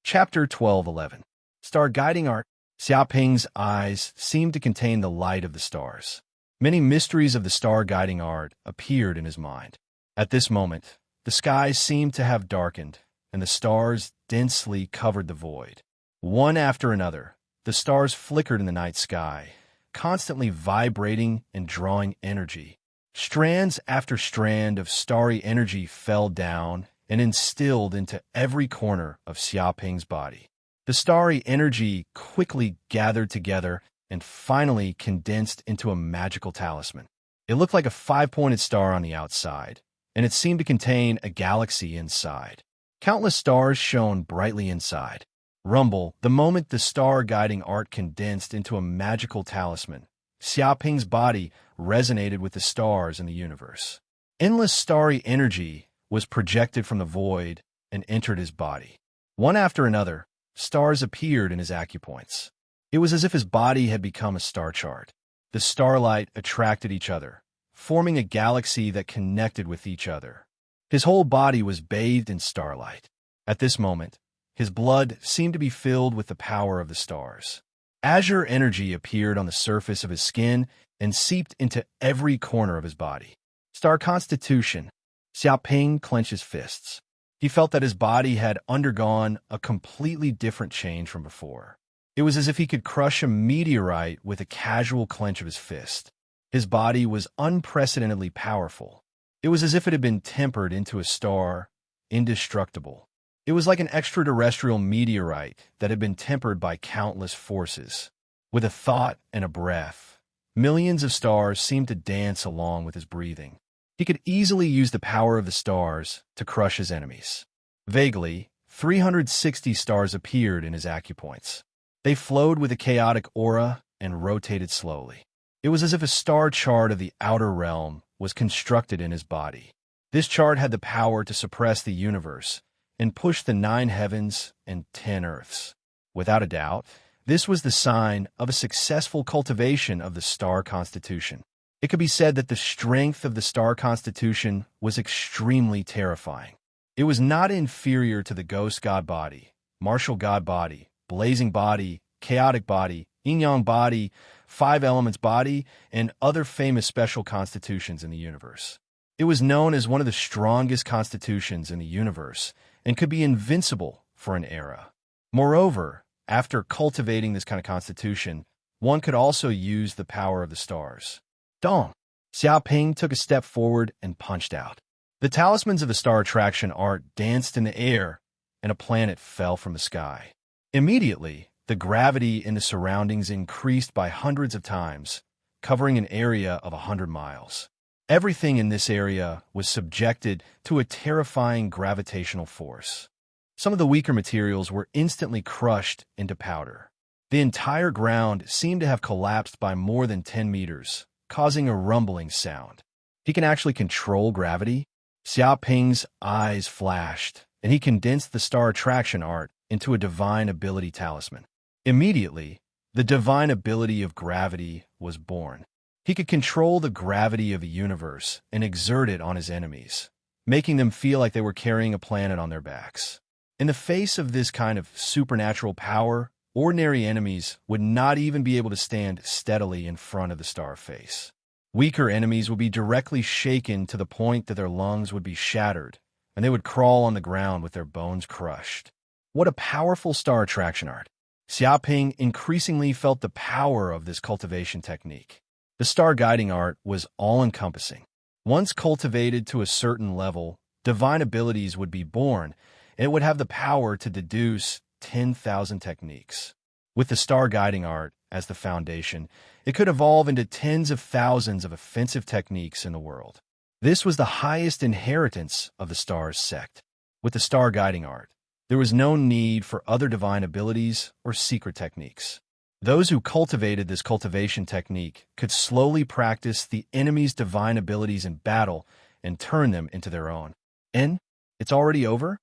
Chapter 12:11. Star Guiding Art. Xiaoping's eyes seemed to contain the light of the stars. Many mysteries of the star guiding art appeared in his mind. At this moment, the sky seemed to have darkened, and the stars densely covered the void. One after another, the stars flickered in the night sky, constantly vibrating and drawing energy. Strands after strand of starry energy fell down and instilled into every corner of Xiaoping's body. The starry energy quickly gathered together and finally condensed into a magical talisman. It looked like a five-pointed star on the outside, and it seemed to contain a galaxy inside. Countless stars shone brightly inside. Rumble, the moment the star-guiding art condensed into a magical talisman, Xiaoping's body resonated with the stars in the universe. Endless starry energy was projected from the void and entered his body. One after another, stars appeared in his acupoints. It was as if his body had become a star chart. The starlight attracted each other, forming a galaxy that connected with each other. His whole body was bathed in starlight. At this moment, his blood seemed to be filled with the power of the stars. Azure energy appeared on the surface of his skin and seeped into every corner of his body. Star Constitution. Xiaoping clenched his fists. He felt that his body had undergone a completely different change from before. It was as if he could crush a meteorite with a casual clench of his fist. His body was unprecedentedly powerful. It was as if it had been tempered into a star, indestructible. It was like an extraterrestrial meteorite that had been tempered by countless forces. With a thought and a breath, millions of stars seemed to dance along with his breathing. He could easily use the power of the stars to crush his enemies. Vaguely, 360 stars appeared in his acupoints. They flowed with a chaotic aura and rotated slowly. It was as if a star chart of the outer realm was constructed in his body. This chart had the power to suppress the universe and push the 9 heavens and 10 earths. Without a doubt, this was the sign of a successful cultivation of the star constitution. It could be said that the strength of the star constitution was extremely terrifying. It was not inferior to the ghost god body, martial god body, blazing body, chaotic body, yin-yang body, 5 elements body, and other famous special constitutions in the universe. It was known as one of the strongest constitutions in the universe and could be invincible for an era. Moreover, after cultivating this kind of constitution, one could also use the power of the stars. Dong! Xiaoping took a step forward and punched out. The talismans of the star attraction art danced in the air, and a planet fell from the sky. Immediately, the gravity in the surroundings increased by hundreds of times, covering an area of 100 miles. Everything in this area was subjected to a terrifying gravitational force. Some of the weaker materials were instantly crushed into powder. The entire ground seemed to have collapsed by more than 10 meters, causing a rumbling sound. He can actually control gravity? Xiaoping's eyes flashed, and he condensed the star attraction art into a divine ability talisman. Immediately, the divine ability of gravity was born. He could control the gravity of the universe and exert it on his enemies, making them feel like they were carrying a planet on their backs. In the face of this kind of supernatural power, ordinary enemies would not even be able to stand steadily in front of the star face. Weaker enemies would be directly shaken to the point that their lungs would be shattered, and they would crawl on the ground with their bones crushed. What a powerful star attraction art! Xiaoping increasingly felt the power of this cultivation technique. The star guiding art was all-encompassing. Once cultivated to a certain level, divine abilities would be born, and it would have the power to deduce 10,000 techniques. With the star guiding art as the foundation, it could evolve into tens of thousands of offensive techniques in the world. This was the highest inheritance of the stars sect. With the star guiding art, there was no need for other divine abilities or secret techniques. Those who cultivated this cultivation technique could slowly practice the enemy's divine abilities in battle and turn them into their own. And it's already over?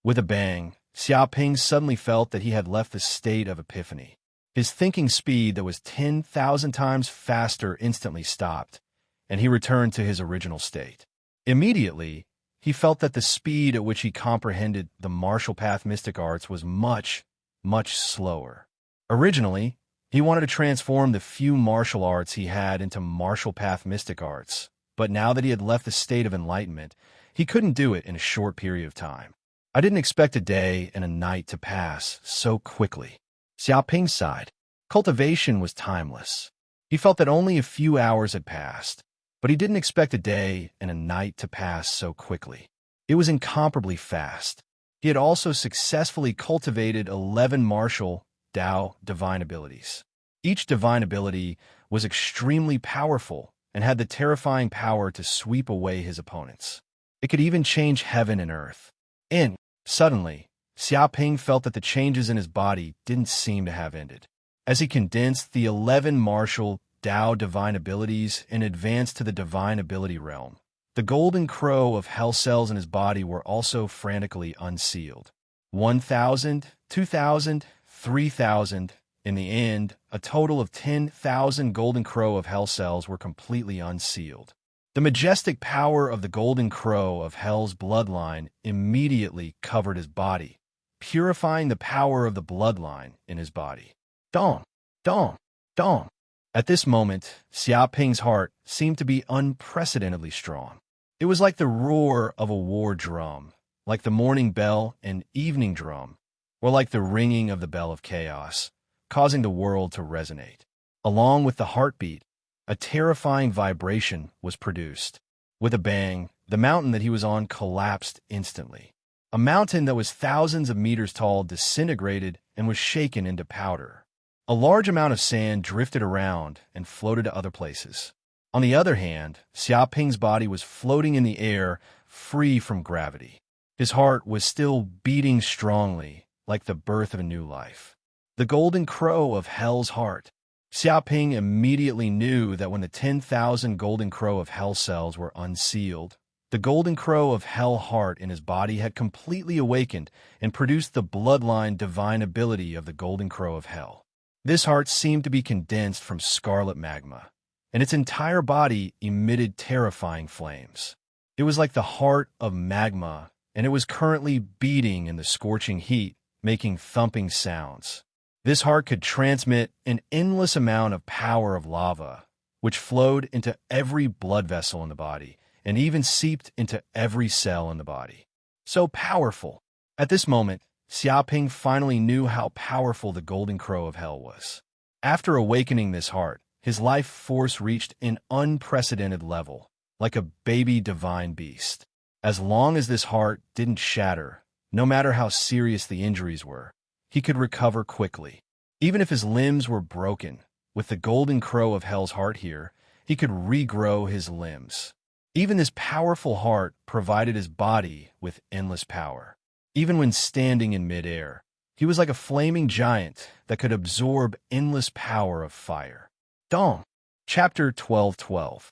With a bang, Xiaoping suddenly felt that he had left the state of epiphany. His thinking speed that was 10,000 times faster instantly stopped, and he returned to his original state. Immediately, he felt that the speed at which he comprehended the martial path mystic arts was much, much slower. Originally, he wanted to transform the few martial arts he had into martial path mystic arts, but now that he had left the state of enlightenment, he couldn't do it in a short period of time. I didn't expect a day and a night to pass so quickly. Xiaoping sighed. Cultivation was timeless. He felt that only a few hours had passed, but he didn't expect a day and a night to pass so quickly. It was incomparably fast. He had also successfully cultivated 11 martial Tao divine abilities. Each divine ability was extremely powerful and had the terrifying power to sweep away his opponents. It could even change heaven and earth. And, suddenly, Xiaoping felt that the changes in his body didn't seem to have ended. As he condensed the 11 martial Tao divine abilities and advanced to the divine ability realm, the golden crow of hell cells in his body were also frantically unsealed. 1,000, 2,000, 3,000. In the end, a total of 10,000 golden crow of hell cells were completely unsealed. The majestic power of the golden crow of hell's bloodline immediately covered his body, purifying the power of the bloodline in his body. Dong, dong, dong. At this moment, Xiaoping's heart seemed to be unprecedentedly strong. It was like the roar of a war drum, like the morning bell and evening drum, or like the ringing of the bell of chaos, causing the world to resonate. Along with the heartbeat, a terrifying vibration was produced. With a bang, the mountain that he was on collapsed instantly. A mountain that was thousands of meters tall disintegrated and was shaken into powder. A large amount of sand drifted around and floated to other places. On the other hand, Xiaoping's body was floating in the air, free from gravity. His heart was still beating strongly, like the birth of a new life. The golden crow of hell's heart. Xiaoping immediately knew that when the 10,000 golden crow of hell cells were unsealed, the golden crow of hell heart in his body had completely awakened and produced the bloodline divine ability of the golden crow of hell. This heart seemed to be condensed from scarlet magma, and its entire body emitted terrifying flames. It was like the heart of magma, and it was currently beating in the scorching heat, making thumping sounds. This heart could transmit an endless amount of power of lava, which flowed into every blood vessel in the body, and even seeped into every cell in the body. So powerful. At this moment, Xiaoping finally knew how powerful the golden crow of hell was. After awakening this heart, his life force reached an unprecedented level, like a baby divine beast. As long as this heart didn't shatter, no matter how serious the injuries were, he could recover quickly. Even if his limbs were broken, with the golden crow of hell's heart here, he could regrow his limbs. Even this powerful heart provided his body with endless power. Even when standing in midair, he was like a flaming giant that could absorb endless power of fire. Dong. Chapter 12:12.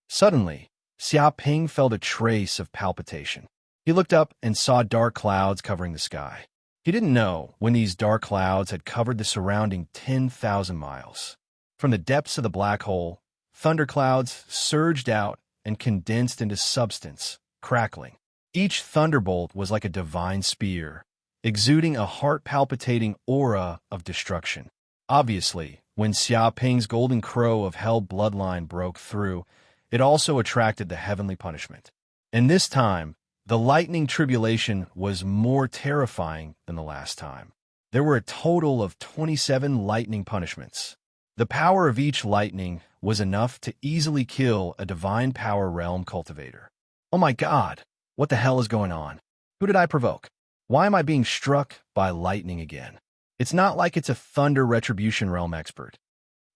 Suddenly, Xiaoping felt a trace of palpitation. He looked up and saw dark clouds covering the sky. He didn't know when these dark clouds had covered the surrounding 10,000 miles. From the depths of the black hole, thunderclouds surged out and condensed into substance, crackling. Each thunderbolt was like a divine spear, exuding a heart-palpitating aura of destruction. Obviously, when Xiaoping's golden crow of hell bloodline broke through, it also attracted the heavenly punishment. And this time, the lightning tribulation was more terrifying than the last time. There were a total of 27 lightning punishments. The power of each lightning was enough to easily kill a divine power realm cultivator. Oh my God, what the hell is going on? Who did I provoke? Why am I being struck by lightning again? It's not like it's a thunder retribution realm expert.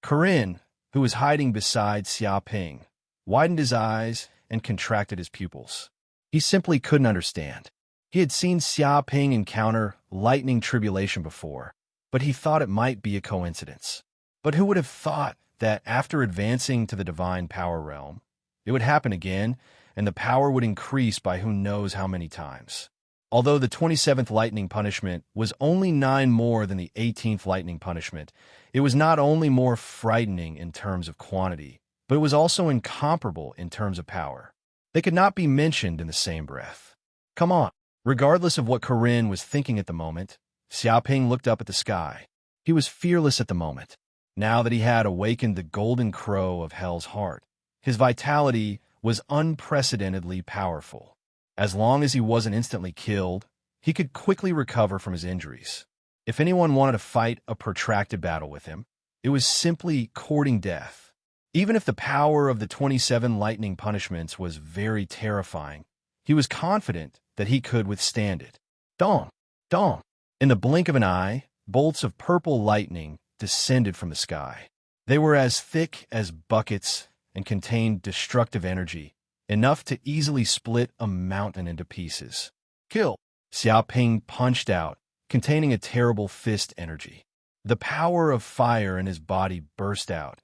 Corinne, who was hiding beside Xiaoping, widened his eyes and contracted his pupils. He simply couldn't understand. He had seen Xiaoping encounter lightning tribulation before, but he thought it might be a coincidence. But who would have thought that after advancing to the divine power realm, it would happen again, and the power would increase by who knows how many times? Although the 27th lightning punishment was only 9 more than the 18th lightning punishment, it was not only more frightening in terms of quantity, but it was also incomparable in terms of power. They could not be mentioned in the same breath. Come on. Regardless of what Corinne was thinking at the moment, Xiaoping looked up at the sky. He was fearless at the moment. Now that he had awakened the golden crow of Hell's heart, his vitality was unprecedentedly powerful. As long as he wasn't instantly killed, he could quickly recover from his injuries. If anyone wanted to fight a protracted battle with him, it was simply courting death. Even if the power of the 27 lightning punishments was very terrifying, he was confident that he could withstand it. Dong! Dong! In the blink of an eye, bolts of purple lightning descended from the sky. They were as thick as buckets and contained destructive energy, enough to easily split a mountain into pieces. Kill! Xiaoping punched out, containing a terrible fist energy. The power of fire in his body burst out,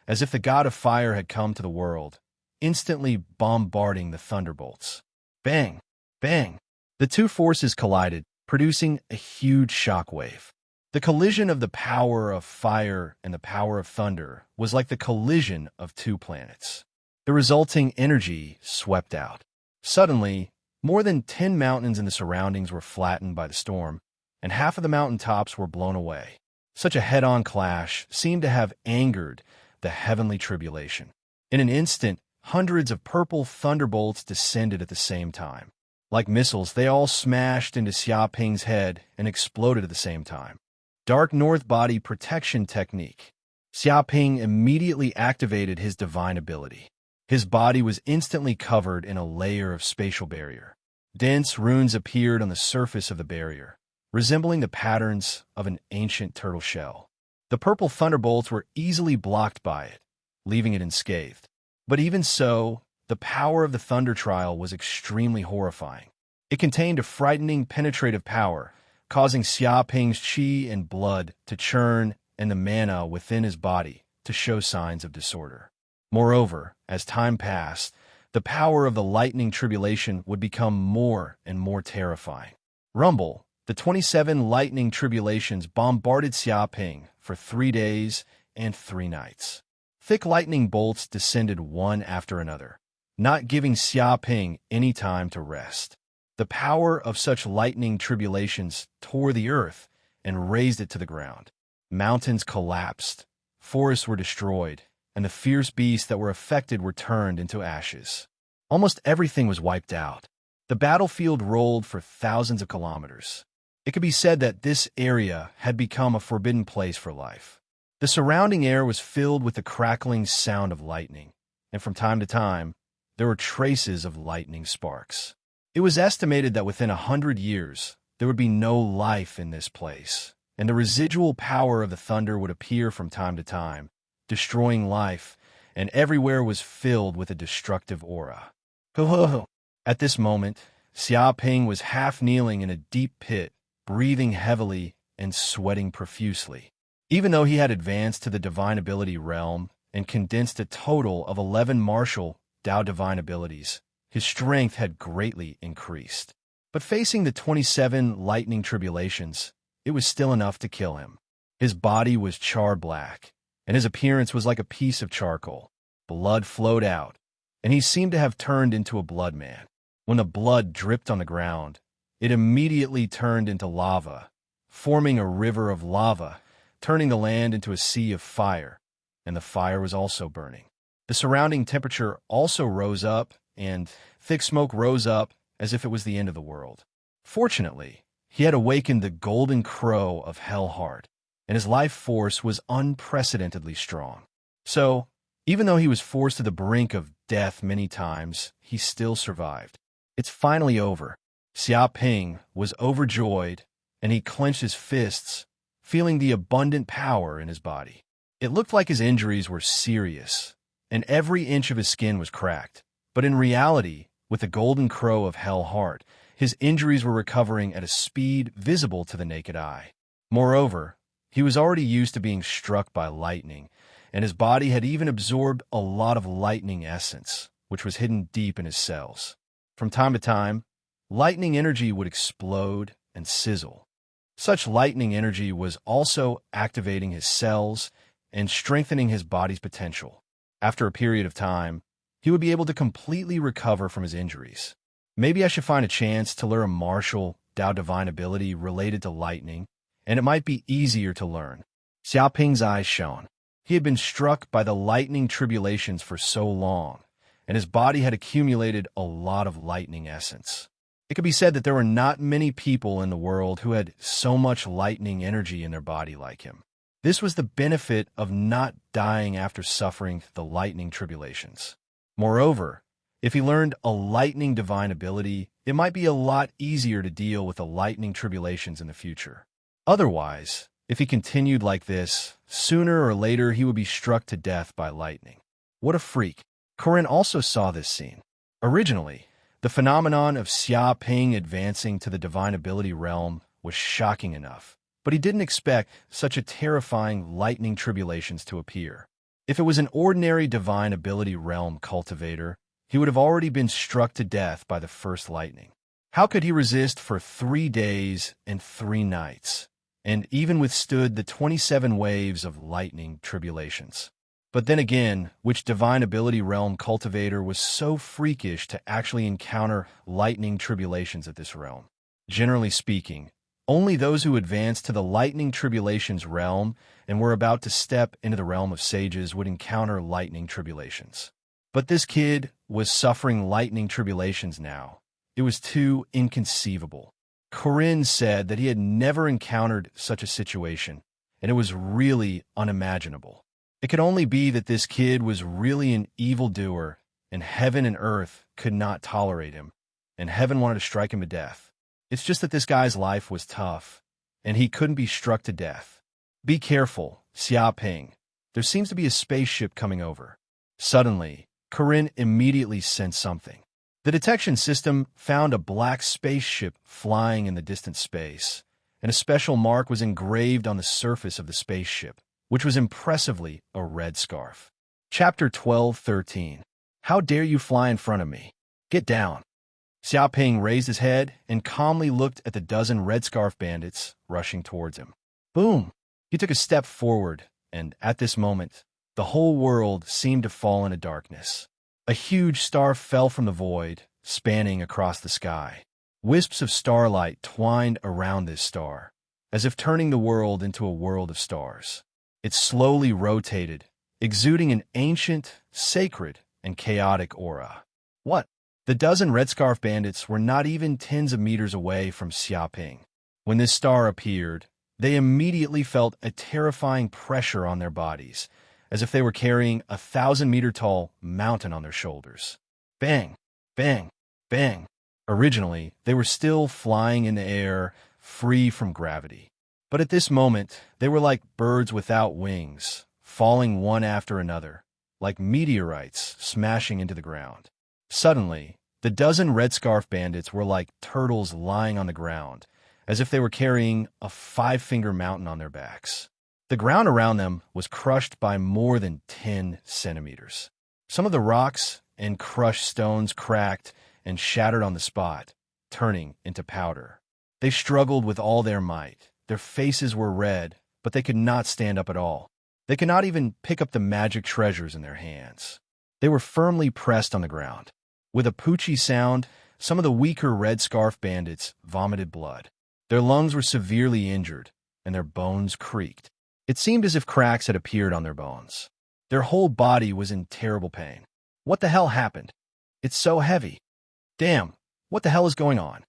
as if the god of fire had come to the world, instantly bombarding the thunderbolts. Bang! Bang! The two forces collided, producing a huge shockwave. The collision of the power of fire and the power of thunder was like the collision of two planets. The resulting energy swept out. Suddenly, more than 10 mountains in the surroundings were flattened by the storm, and half of the mountain tops were blown away. Such a head-on clash seemed to have angered the heavenly tribulation. In an instant, hundreds of purple thunderbolts descended at the same time. Like missiles, they all smashed into Xiaoping's head and exploded at the same time. Dark North Body Protection Technique. Xiaoping immediately activated his divine ability. His body was instantly covered in a layer of spatial barrier. Dense runes appeared on the surface of the barrier, resembling the patterns of an ancient turtle shell. The purple thunderbolts were easily blocked by it, leaving it unscathed. But even so, the power of the thunder trial was extremely horrifying. It contained a frightening penetrative power, causing Xiaoping's qi and blood to churn and the mana within his body to show signs of disorder. Moreover, as time passed, the power of the lightning tribulation would become more and more terrifying. Rumble, the 27 lightning tribulations bombarded Xiaoping for 3 days and 3 nights. Thick lightning bolts descended one after another, not giving Xiaoping any time to rest. The power of such lightning tribulations tore the earth and razed it to the ground. Mountains collapsed, forests were destroyed, and the fierce beasts that were affected were turned into ashes. Almost everything was wiped out. The battlefield rolled for thousands of kilometers. It could be said that this area had become a forbidden place for life. The surrounding air was filled with the crackling sound of lightning, and from time to time, there were traces of lightning sparks. It was estimated that within 100 years, there would be no life in this place, and the residual power of the thunder would appear from time to time, destroying life, and everywhere was filled with a destructive aura. At this moment, Xiaoping was half kneeling in a deep pit, breathing heavily and sweating profusely. Even though he had advanced to the divine ability realm and condensed a total of 11 martial Tao divine abilities, his strength had greatly increased. But facing the 27 lightning tribulations, it was still enough to kill him. His body was char black, and his appearance was like a piece of charcoal. Blood flowed out, and he seemed to have turned into a blood man. When the blood dripped on the ground, it immediately turned into lava, forming a river of lava, turning the land into a sea of fire, and the fire was also burning. The surrounding temperature also rose up, and thick smoke rose up as if it was the end of the world. Fortunately, he had awakened the golden crow of Hell Heart, and his life force was unprecedentedly strong. So, even though he was forced to the brink of death many times, he still survived. It's finally over. Xiaoping was overjoyed, and he clenched his fists, feeling the abundant power in his body. It looked like his injuries were serious, and every inch of his skin was cracked. But in reality, with the golden crow of Hell Heart, his injuries were recovering at a speed visible to the naked eye. Moreover, he was already used to being struck by lightning, and his body had even absorbed a lot of lightning essence, which was hidden deep in his cells. From time to time, lightning energy would explode and sizzle. Such lightning energy was also activating his cells and strengthening his body's potential. After a period of time, he would be able to completely recover from his injuries. Maybe I should find a chance to learn a martial Dao divine ability related to lightning, and it might be easier to learn. Xiaoping's eyes shone. He had been struck by the lightning tribulations for so long, and his body had accumulated a lot of lightning essence. It could be said that there were not many people in the world who had so much lightning energy in their body like him. This was the benefit of not dying after suffering the lightning tribulations. Moreover, if he learned a lightning divine ability, it might be a lot easier to deal with the lightning tribulations in the future. Otherwise, if he continued like this, sooner or later he would be struck to death by lightning. What a freak. Corinne also saw this scene. Originally, the phenomenon of Xiaoping advancing to the divine ability realm was shocking enough, but he didn't expect such a terrifying lightning tribulations to appear. If it was an ordinary divine ability realm cultivator, he would have already been struck to death by the first lightning. How could he resist for 3 days and 3 nights, and even withstood the 27 waves of lightning tribulations? But then again, which divine ability realm cultivator was so freakish to actually encounter lightning tribulations at this realm? Generally speaking, only those who advanced to the lightning tribulations realm and were about to step into the realm of sages would encounter lightning tribulations. But this kid was suffering lightning tribulations now. It was too inconceivable. Corinne said that he had never encountered such a situation, and it was really unimaginable. It could only be that this kid was really an evildoer, and heaven and earth could not tolerate him, and heaven wanted to strike him to death. It's just that this guy's life was tough, and he couldn't be struck to death. Be careful, Xiaoping. There seems to be a spaceship coming over. Suddenly, Corinne immediately sensed something. The detection system found a black spaceship flying in the distant space, and a special mark was engraved on the surface of the spaceship, which was impressively a red scarf. Chapter 12:13. How dare you fly in front of me? Get down. Xiaoping raised his head and calmly looked at the dozen red scarf bandits rushing towards him. Boom! He took a step forward, and at this moment, the whole world seemed to fall into darkness. A huge star fell from the void, spanning across the sky. Wisps of starlight twined around this star, as if turning the world into a world of stars. It slowly rotated, exuding an ancient, sacred, and chaotic aura. What? The dozen red scarf bandits were not even tens of meters away from Xiaoping. When this star appeared, they immediately felt a terrifying pressure on their bodies, as if they were carrying a 1,000-meter-tall mountain on their shoulders. Bang! Bang! Bang! Originally, they were still flying in the air, free from gravity. But at this moment, they were like birds without wings, falling one after another, like meteorites smashing into the ground. Suddenly, the dozen red scarf bandits were like turtles lying on the ground, as if they were carrying a 5-finger mountain on their backs. The ground around them was crushed by more than 10 centimeters. Some of the rocks and crushed stones cracked and shattered on the spot, turning into powder. They struggled with all their might. Their faces were red, but they could not stand up at all. They could not even pick up the magic treasures in their hands. They were firmly pressed on the ground. With a poochie sound, some of the weaker red scarf bandits vomited blood. Their lungs were severely injured, and their bones creaked. It seemed as if cracks had appeared on their bones. Their whole body was in terrible pain. What the hell happened? It's so heavy. Damn, what the hell is going on?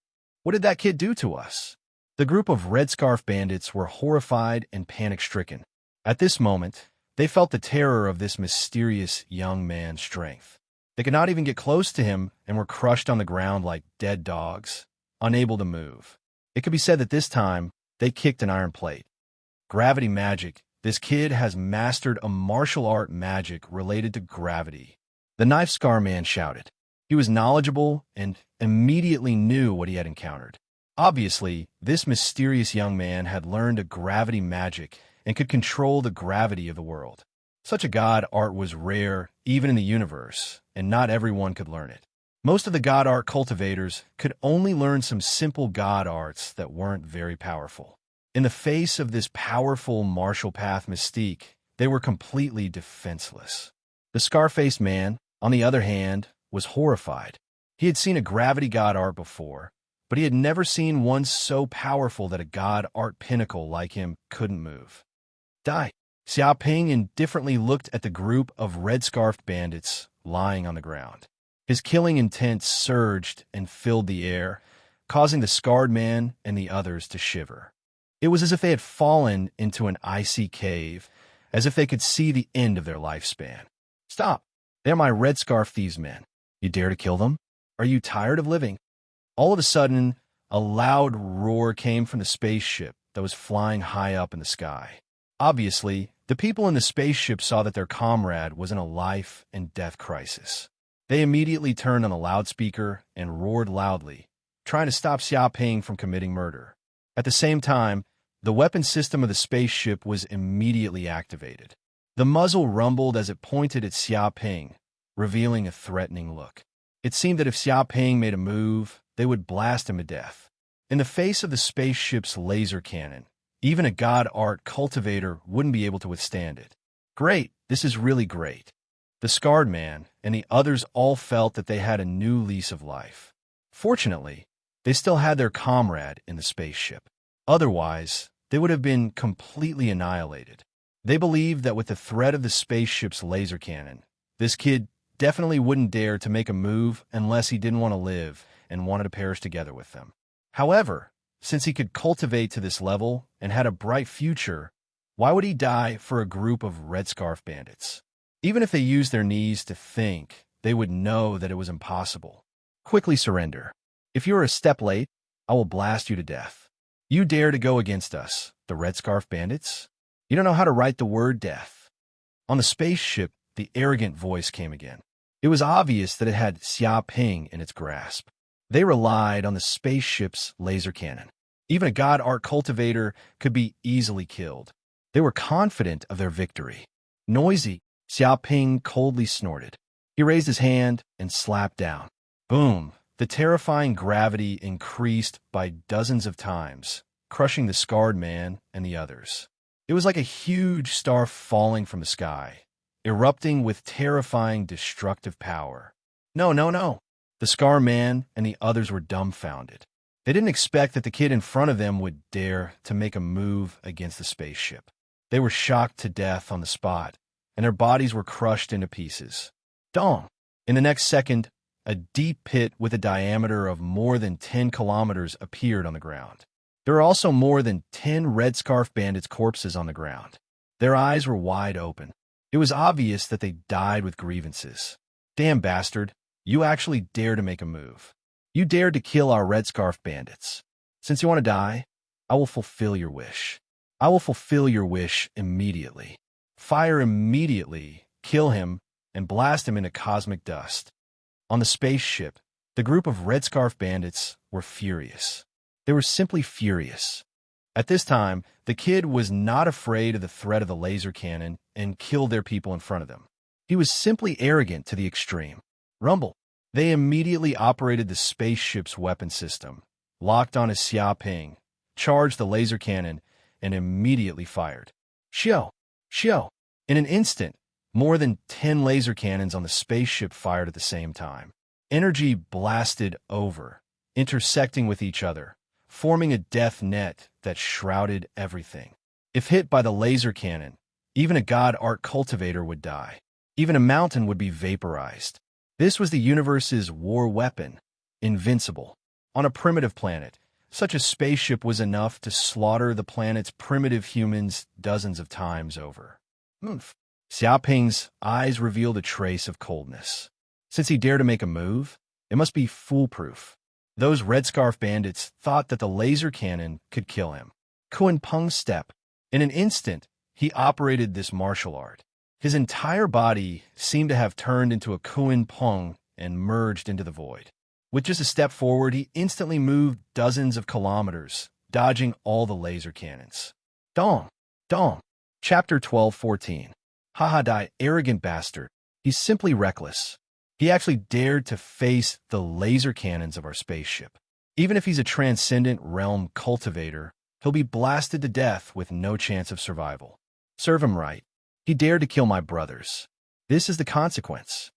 What did that kid do to us? The group of red scarf bandits were horrified and panic-stricken. At this moment, they felt the terror of this mysterious young man's strength. They could not even get close to him and were crushed on the ground like dead dogs, unable to move. It could be said that this time, they kicked an iron plate. Gravity magic. This kid has mastered a martial art magic related to gravity. The knife scar man shouted. He was knowledgeable and immediately knew what he had encountered. Obviously, this mysterious young man had learned a gravity magic and could control the gravity of the world. Such a god art was rare, even in the universe, and not everyone could learn it. Most of the god art cultivators could only learn some simple god arts that weren't very powerful. In the face of this powerful martial path mystique, they were completely defenseless. The scar-faced man, on the other hand, was horrified. He had seen a gravity god art before, but he had never seen one so powerful that a god art pinnacle like him couldn't move. Die. Xiaoping indifferently looked at the group of red-scarfed bandits lying on the ground. His killing intent surged and filled the air, causing the scarred man and the others to shiver. It was as if they had fallen into an icy cave, as if they could see the end of their lifespan. Stop! They're my red scarf thieves men. You dare to kill them? Are you tired of living? All of a sudden, a loud roar came from the spaceship that was flying high up in the sky. Obviously, the people in the spaceship saw that their comrade was in a life and death crisis. They immediately turned on the loudspeaker and roared loudly, trying to stop Xiaoping from committing murder. At the same time, the weapon system of the spaceship was immediately activated. The muzzle rumbled as it pointed at Xiaoping, revealing a threatening look. It seemed that if Xiaoping made a move, they would blast him to death. In the face of the spaceship's laser cannon, even a god art cultivator wouldn't be able to withstand it. Great, this is really great. The scarred man and the others all felt that they had a new lease of life. Fortunately, they still had their comrade in the spaceship. Otherwise, they would have been completely annihilated. They believed that with the threat of the spaceship's laser cannon, this kid definitely wouldn't dare to make a move unless he didn't want to live and wanted to perish together with them. However, since he could cultivate to this level and had a bright future, why would he die for a group of red scarf bandits? Even if they used their knees to think, they would know that it was impossible. Quickly surrender. If you are a step late, I will blast you to death. You dare to go against us, the red scarf bandits? You don't know how to write the word death. On the spaceship, the arrogant voice came again. It was obvious that it had Xiaoping in its grasp. They relied on the spaceship's laser cannon. Even a god art cultivator could be easily killed. They were confident of their victory. Noisy, Xiaoping coldly snorted. He raised his hand and slapped down. Boom! The terrifying gravity increased by dozens of times, crushing the scarred man and the others. It was like a huge star falling from the sky, erupting with terrifying destructive power. No, no, no! The scar man and the others were dumbfounded. They didn't expect that the kid in front of them would dare to make a move against the spaceship. They were shocked to death on the spot, and their bodies were crushed into pieces. Dong! In the next second, a deep pit with a diameter of more than 10 kilometers appeared on the ground. There were also more than 10 red scarf bandits' corpses on the ground. Their eyes were wide open. It was obvious that they died with grievances. Damn bastard, you actually dared to make a move. You dared to kill our red scarf bandits. Since you want to die, I will fulfill your wish. I will fulfill your wish immediately. Fire immediately, kill him, and blast him into cosmic dust. On the spaceship, the group of red scarf bandits were furious. They were simply furious. At this time, the kid was not afraid of the threat of the laser cannon and killed their people in front of them. He was simply arrogant to the extreme. Rumble. They immediately operated the spaceship's weapon system, locked on his Xiaoping, charged the laser cannon, and immediately fired. Xiao! Xiao! In an instant, more than 10 laser cannons on the spaceship fired at the same time. Energy blasted over, intersecting with each other, forming a death net that shrouded everything. If hit by the laser cannon, even a god art cultivator would die. Even a mountain would be vaporized. This was the universe's war weapon, invincible. On a primitive planet, such a spaceship was enough to slaughter the planet's primitive humans dozens of times over. Xiaoping's eyes revealed a trace of coldness. Since he dared to make a move, it must be foolproof. Those red scarf bandits thought that the laser cannon could kill him. Kun Peng's step. In an instant, he operated this martial art. His entire body seemed to have turned into a Kun Peng and merged into the void. With just a step forward, he instantly moved dozens of kilometers, dodging all the laser cannons. Dong! Dong! Chapter 12:14. Haha, die, arrogant bastard. He's simply reckless. He actually dared to face the laser cannons of our spaceship. Even if he's a transcendent realm cultivator, he'll be blasted to death with no chance of survival. Serve him right. He dared to kill my brothers. This is the consequence.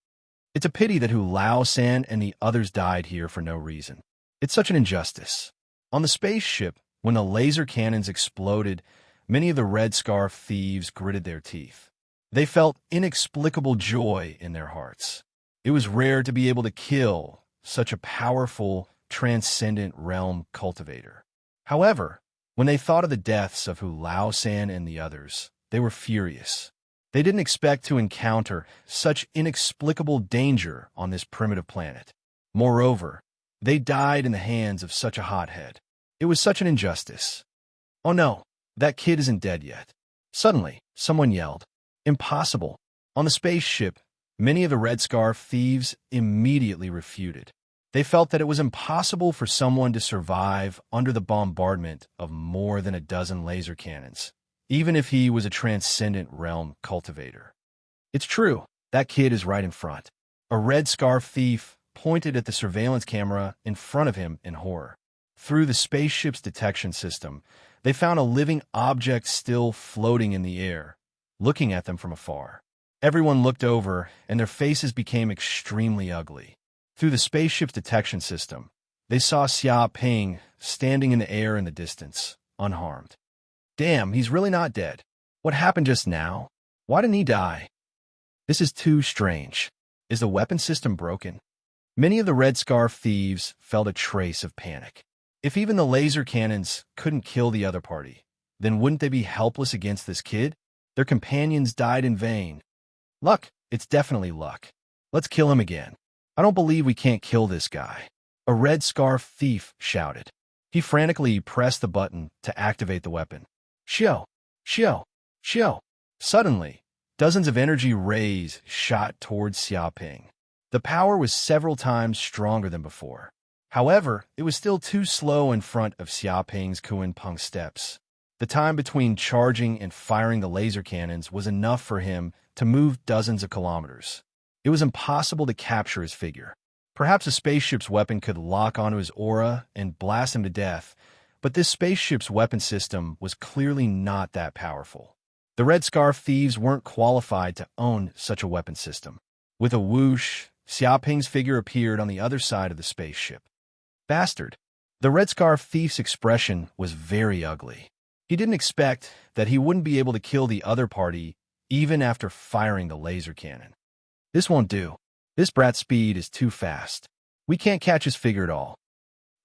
It's a pity that Hu Lao-san and the others died here for no reason. It's such an injustice. On the spaceship, when the laser cannons exploded, many of the Red Scarf thieves gritted their teeth. They felt inexplicable joy in their hearts. It was rare to be able to kill such a powerful, transcendent realm cultivator. However, when they thought of the deaths of Hu Lao-san and the others, they were furious. They didn't expect to encounter such inexplicable danger on this primitive planet. Moreover, they died in the hands of such a hothead. It was such an injustice. Oh no, that kid isn't dead yet. Suddenly, someone yelled, "Impossible!" On the spaceship, many of the Red Scarf thieves immediately refuted. They felt that it was impossible for someone to survive under the bombardment of more than a dozen laser cannons, even if he was a transcendent realm cultivator. It's true, that kid is right in front. A Red Scarf thief pointed at the surveillance camera in front of him in horror. Through the spaceship's detection system, they found a living object still floating in the air, looking at them from afar. Everyone looked over, and their faces became extremely ugly. Through the spaceship's detection system, they saw Xia Ping standing in the air in the distance, unharmed. Damn, he's really not dead. What happened just now? Why didn't he die? This is too strange. Is the weapon system broken? Many of the Red Scarf thieves felt a trace of panic. If even the laser cannons couldn't kill the other party, then wouldn't they be helpless against this kid? Their companions died in vain. Luck, it's definitely luck. Let's kill him again. I don't believe we can't kill this guy. A Red Scarf thief shouted. He frantically pressed the button to activate the weapon. Xiao! Xiao! Xiao! Suddenly, dozens of energy rays shot towards Xiaoping. The power was several times stronger than before. However, it was still too slow in front of Xiaoping's Kuan-Peng steps. The time between charging and firing the laser cannons was enough for him to move dozens of kilometers. It was impossible to capture his figure. Perhaps a spaceship's weapon could lock onto his aura and blast him to death, but this spaceship's weapon system was clearly not that powerful. The Red Scarf thieves weren't qualified to own such a weapon system. With a whoosh, Xiaoping's figure appeared on the other side of the spaceship. Bastard! The Red Scarf thief's expression was very ugly. He didn't expect that he wouldn't be able to kill the other party even after firing the laser cannon. This won't do. This brat's speed is too fast. We can't catch his figure at all.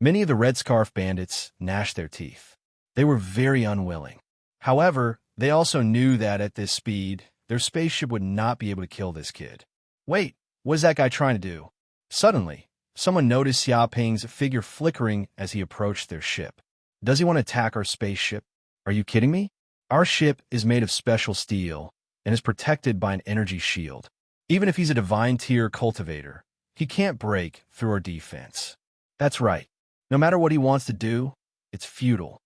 Many of the Red Scarf bandits gnashed their teeth. They were very unwilling. However, they also knew that at this speed, their spaceship would not be able to kill this kid. Wait, what is that guy trying to do? Suddenly, someone noticed Xiaoping's figure flickering as he approached their ship. Does he want to attack our spaceship? Are you kidding me? Our ship is made of special steel and is protected by an energy shield. Even if he's a divine tier cultivator, he can't break through our defense. That's right. No matter what he wants to do, it's futile.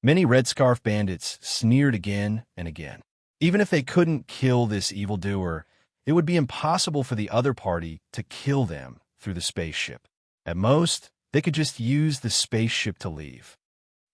Many Red Scarf bandits sneered again and again. Even if they couldn't kill this evildoer, it would be impossible for the other party to kill them through the spaceship. At most, they could just use the spaceship to leave.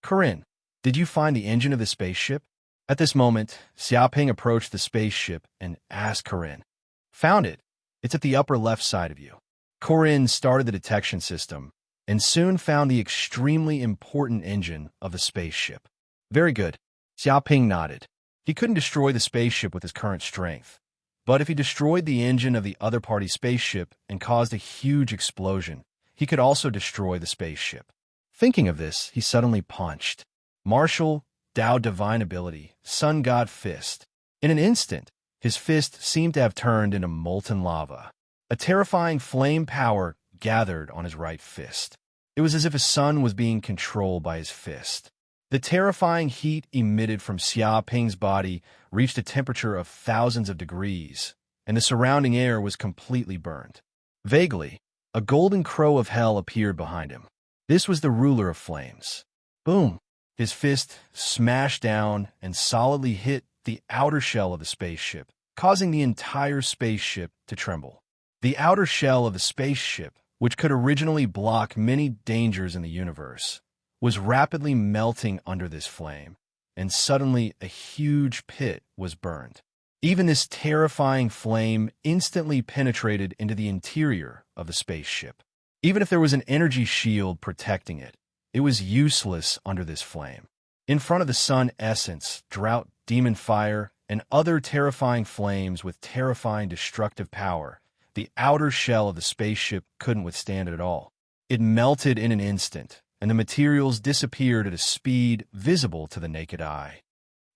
Corinne, did you find the engine of the spaceship? At this moment, Xiaoping approached the spaceship and asked Corinne. Found it. It's at the upper left side of you. Corinne started the detection system and soon found the extremely important engine of the spaceship. Very good. Xiaoping nodded. He couldn't destroy the spaceship with his current strength, but if he destroyed the engine of the other party's spaceship and caused a huge explosion, he could also destroy the spaceship. Thinking of this, he suddenly punched. Martial, Tao Divine Ability, Sun God Fist. In an instant, his fist seemed to have turned into molten lava. A terrifying flame power gathered on his right fist. It was as if a sun was being controlled by his fist. The terrifying heat emitted from Xia Ping's body reached a temperature of thousands of degrees, and the surrounding air was completely burned. Vaguely, a golden crow of hell appeared behind him. This was the ruler of flames. Boom! His fist smashed down and solidly hit the outer shell of the spaceship, causing the entire spaceship to tremble. The outer shell of the spaceship, which could originally block many dangers in the universe, was rapidly melting under this flame, and suddenly a huge pit was burned. Even this terrifying flame instantly penetrated into the interior of the spaceship. Even if there was an energy shield protecting it, it was useless under this flame. In front of the sun essence, drought, demon fire, and other terrifying flames with terrifying destructive power, the outer shell of the spaceship couldn't withstand it at all. It melted in an instant, and the materials disappeared at a speed visible to the naked eye.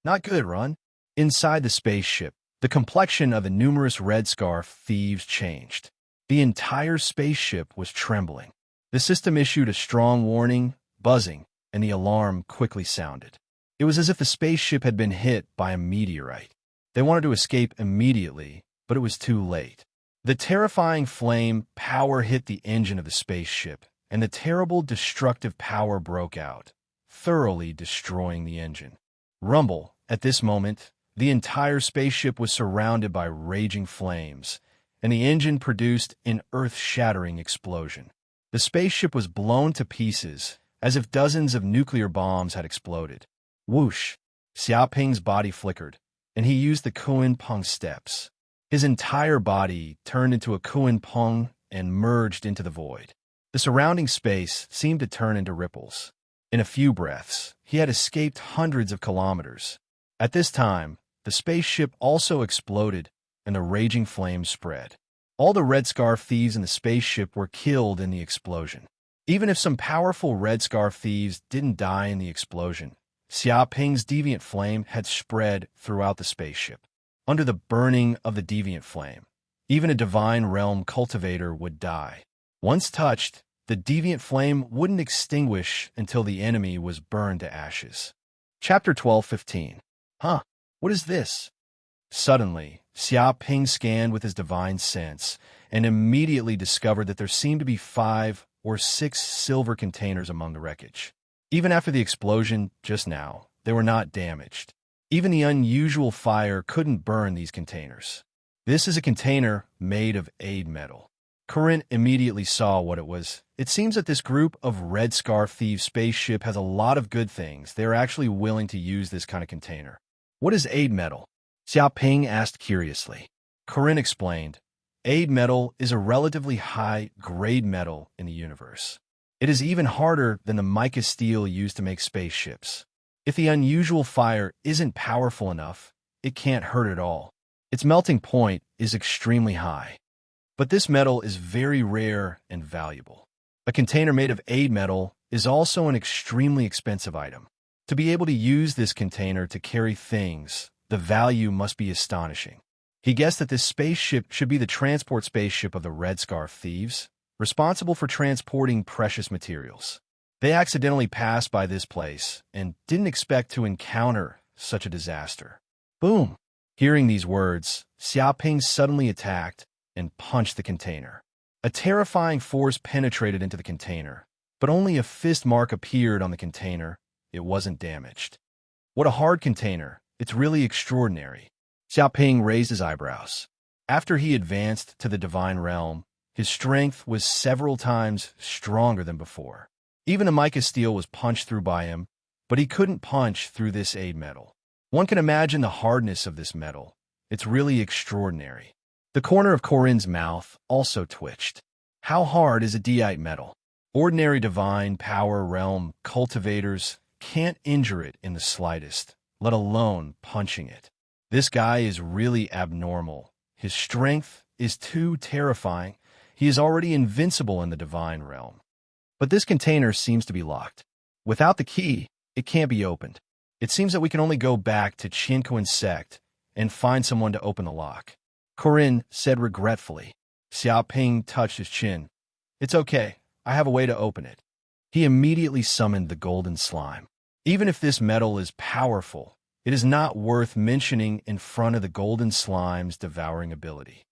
Not good, Run. Inside the spaceship, the complexion of the numerous Red Scarf thieves changed. The entire spaceship was trembling. The system issued a strong warning, buzzing, and the alarm quickly sounded. It was as if the spaceship had been hit by a meteorite. They wanted to escape immediately, but it was too late. The terrifying flame power hit the engine of the spaceship, and the terrible destructive power broke out, thoroughly destroying the engine. Rumble, at this moment, the entire spaceship was surrounded by raging flames, and the engine produced an earth-shattering explosion. The spaceship was blown to pieces, as if dozens of nuclear bombs had exploded. Whoosh! Xiaoping's body flickered, and he used the Kuan Peng steps. His entire body turned into a Kuan Peng and merged into the void. The surrounding space seemed to turn into ripples. In a few breaths, he had escaped hundreds of kilometers. At this time, the spaceship also exploded, and the raging flames spread. All the Red Scarf thieves in the spaceship were killed in the explosion. Even if some powerful Red Scarf thieves didn't die in the explosion, Xiaoping's deviant flame had spread throughout the spaceship. Under the burning of the deviant flame, even a divine realm cultivator would die. Once touched, the deviant flame wouldn't extinguish until the enemy was burned to ashes. Chapter 12:15. Huh, what is this? Suddenly, Xiaoping scanned with his divine sense and immediately discovered that there seemed to be 5 or 6 silver containers among the wreckage. Even after the explosion just now, they were not damaged. Even the unusual fire couldn't burn these containers. This is a container made of aid metal. Corinne immediately saw what it was. It seems that this group of Red Scarf Thieves spaceship has a lot of good things. They are actually willing to use this kind of container. What is aid metal? Xiaoping asked curiously. Corinne explained, aid metal is a relatively high-grade metal in the universe. It is even harder than the mica steel used to make spaceships. If the unusual fire isn't powerful enough, it can't hurt at all. Its melting point is extremely high. But this metal is very rare and valuable. A container made of aid metal is also an extremely expensive item. To be able to use this container to carry things, the value must be astonishing. He guessed that this spaceship should be the transport spaceship of the Red Scarf Thieves, responsible for transporting precious materials. They accidentally passed by this place and didn't expect to encounter such a disaster. Boom! Hearing these words, Xiaoping suddenly attacked and punched the container. A terrifying force penetrated into the container, but only a fist mark appeared on the container. It wasn't damaged. What a hard container. It's really extraordinary. Xiaoping raised his eyebrows. After he advanced to the divine realm, his strength was several times stronger than before. Even the mica steel was punched through by him, but he couldn't punch through this aid metal. One can imagine the hardness of this metal. It's really extraordinary. The corner of Corinne's mouth also twitched. How hard is a deite metal? Ordinary divine power realm cultivators can't injure it in the slightest, let alone punching it. This guy is really abnormal. His strength is too terrifying. He is already invincible in the divine realm. But this container seems to be locked. Without the key, it can't be opened. It seems that we can only go back to Qinquan sect and find someone to open the lock. Corinne said regretfully. Xiaoping touched his chin. It's okay. I have a way to open it. He immediately summoned the golden slime. Even if this metal is powerful, it is not worth mentioning in front of the golden slime's devouring ability.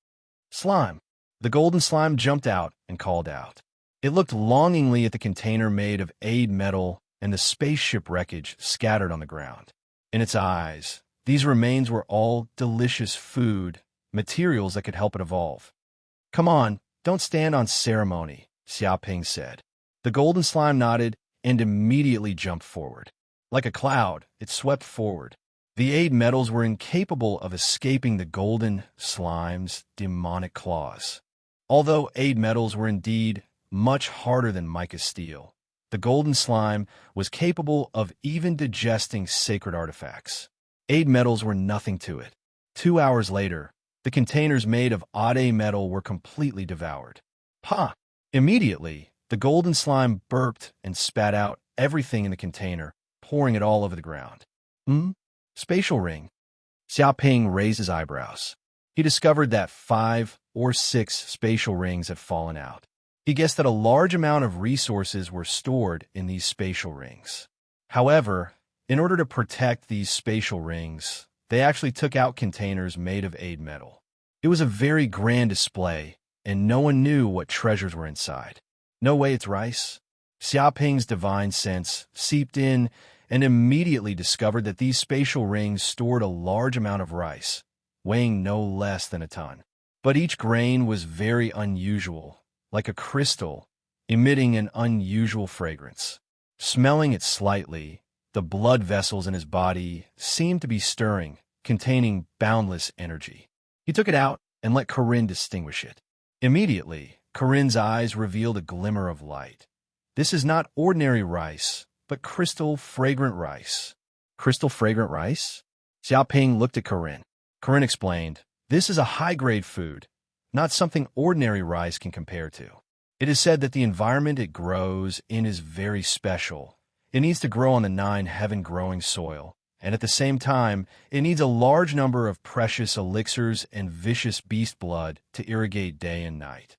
Slime! The golden slime jumped out and called out. It looked longingly at the container made of aid metal and the spaceship wreckage scattered on the ground. In its eyes, these remains were all delicious food, materials that could help it evolve. Come on, don't stand on ceremony, Xiaoping said. The golden slime nodded and immediately jumped forward. Like a cloud, it swept forward. The aid metals were incapable of escaping the golden slime's demonic claws. Although aid metals were indeed much harder than mica steel, the golden slime was capable of even digesting sacred artifacts. Aid metals were nothing to it. 2 hours later, the containers made of Ade metal were completely devoured. Pa! Immediately, the golden slime burped and spat out everything in the container, pouring it all over the ground. Spatial ring. Xiaoping raised his eyebrows. He discovered that 5 or 6 spatial rings had fallen out. He guessed that a large amount of resources were stored in these spatial rings. However, in order to protect these spatial rings, they actually took out containers made of aid metal. It was a very grand display, and no one knew what treasures were inside. No way it's rice. Xiaoping's divine sense seeped in and immediately discovered that these spatial rings stored a large amount of rice, weighing no less than a ton. But each grain was very unusual, like a crystal, emitting an unusual fragrance. Smelling it slightly, the blood vessels in his body seemed to be stirring, containing boundless energy. He took it out and let Corinne distinguish it. Immediately, Corinne's eyes revealed a glimmer of light. This is not ordinary rice, but crystal fragrant rice. Crystal fragrant rice? Xiaoping looked at Corinne. Corinne explained, "This is a high-grade food, not something ordinary rice can compare to. It is said that the environment it grows in is very special. It needs to grow on the 9 heaven-growing soil, and at the same time, it needs a large number of precious elixirs and vicious beast blood to irrigate day and night.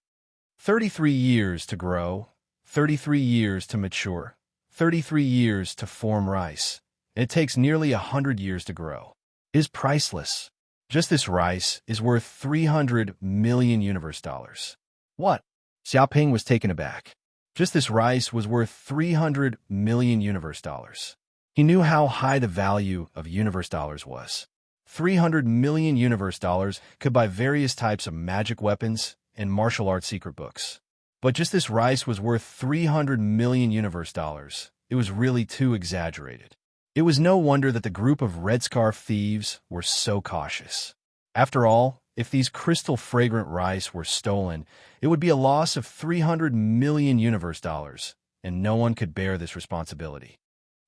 33 years to grow, 33 years to mature, 33 years to form rice, and it takes nearly 100 years to grow. It is priceless. Just this rice is worth 300 million universe dollars." What? Xiaoping was taken aback. Just this rice was worth 300 million universe dollars. He knew how high the value of universe dollars was. 300 million universe dollars could buy various types of magic weapons and martial arts secret books. But just this rice was worth 300 million universe dollars. It was really too exaggerated. It was no wonder that the group of red scarf thieves were so cautious. After all, if these crystal fragrant rice were stolen, it would be a loss of 300 million universe dollars, and no one could bear this responsibility.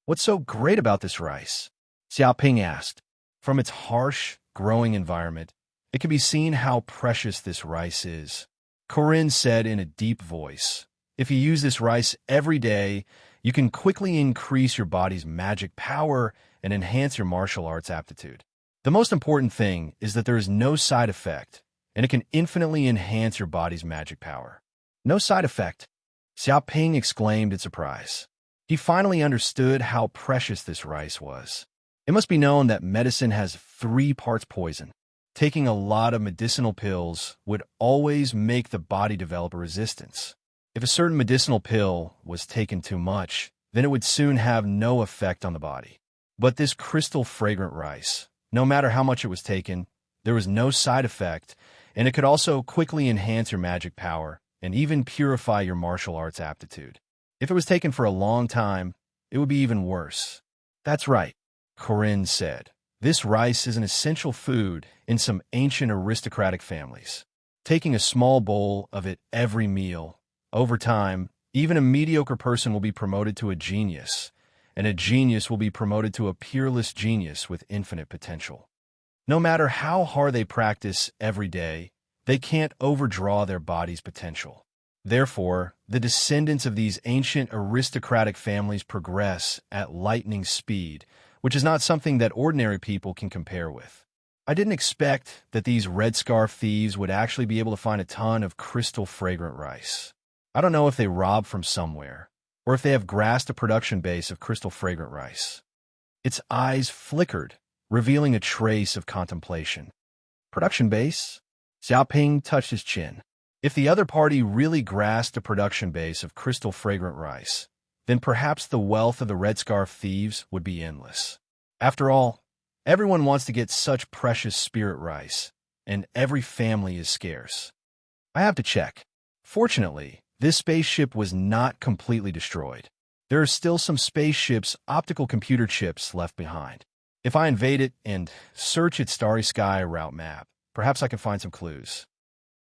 "What's so great about this rice?" Xiaoping asked. From its harsh, growing environment, it can be seen how precious this rice is. Corinne said in a deep voice, "If you use this rice every day, you can quickly increase your body's magic power and enhance your martial arts aptitude. The most important thing is that there is no side effect, and it can infinitely enhance your body's magic power." "No side effect?" Xiaoping exclaimed in surprise. He finally understood how precious this rice was. It must be known that medicine has 3 parts poison. Taking a lot of medicinal pills would always make the body develop a resistance. If a certain medicinal pill was taken too much, then it would soon have no effect on the body. But this crystal fragrant rice, no matter how much it was taken, there was no side effect, and it could also quickly enhance your magic power and even purify your martial arts aptitude. If it was taken for a long time, it would be even worse. "That's right," Corinne said. "This rice is an essential food in some ancient aristocratic families. Taking a small bowl of it every meal, over time, even a mediocre person will be promoted to a genius, and a genius will be promoted to a peerless genius with infinite potential. No matter how hard they practice every day, they can't overdraw their body's potential. Therefore, the descendants of these ancient aristocratic families progress at lightning speed, which is not something that ordinary people can compare with. I didn't expect that these red scarf thieves would actually be able to find a ton of crystal fragrant rice. I don't know if they robbed from somewhere, or if they have grasped a production base of crystal fragrant rice." Its eyes flickered, revealing a trace of contemplation. "Production base?" Xiaoping touched his chin. If the other party really grasped a production base of crystal fragrant rice, then perhaps the wealth of the red scarf thieves would be endless. After all, everyone wants to get such precious spirit rice, and every family is scarce. I have to check. Fortunately, this spaceship was not completely destroyed. There are still some spaceship's optical computer chips left behind. If I invade it and search its starry sky route map, perhaps I can find some clues.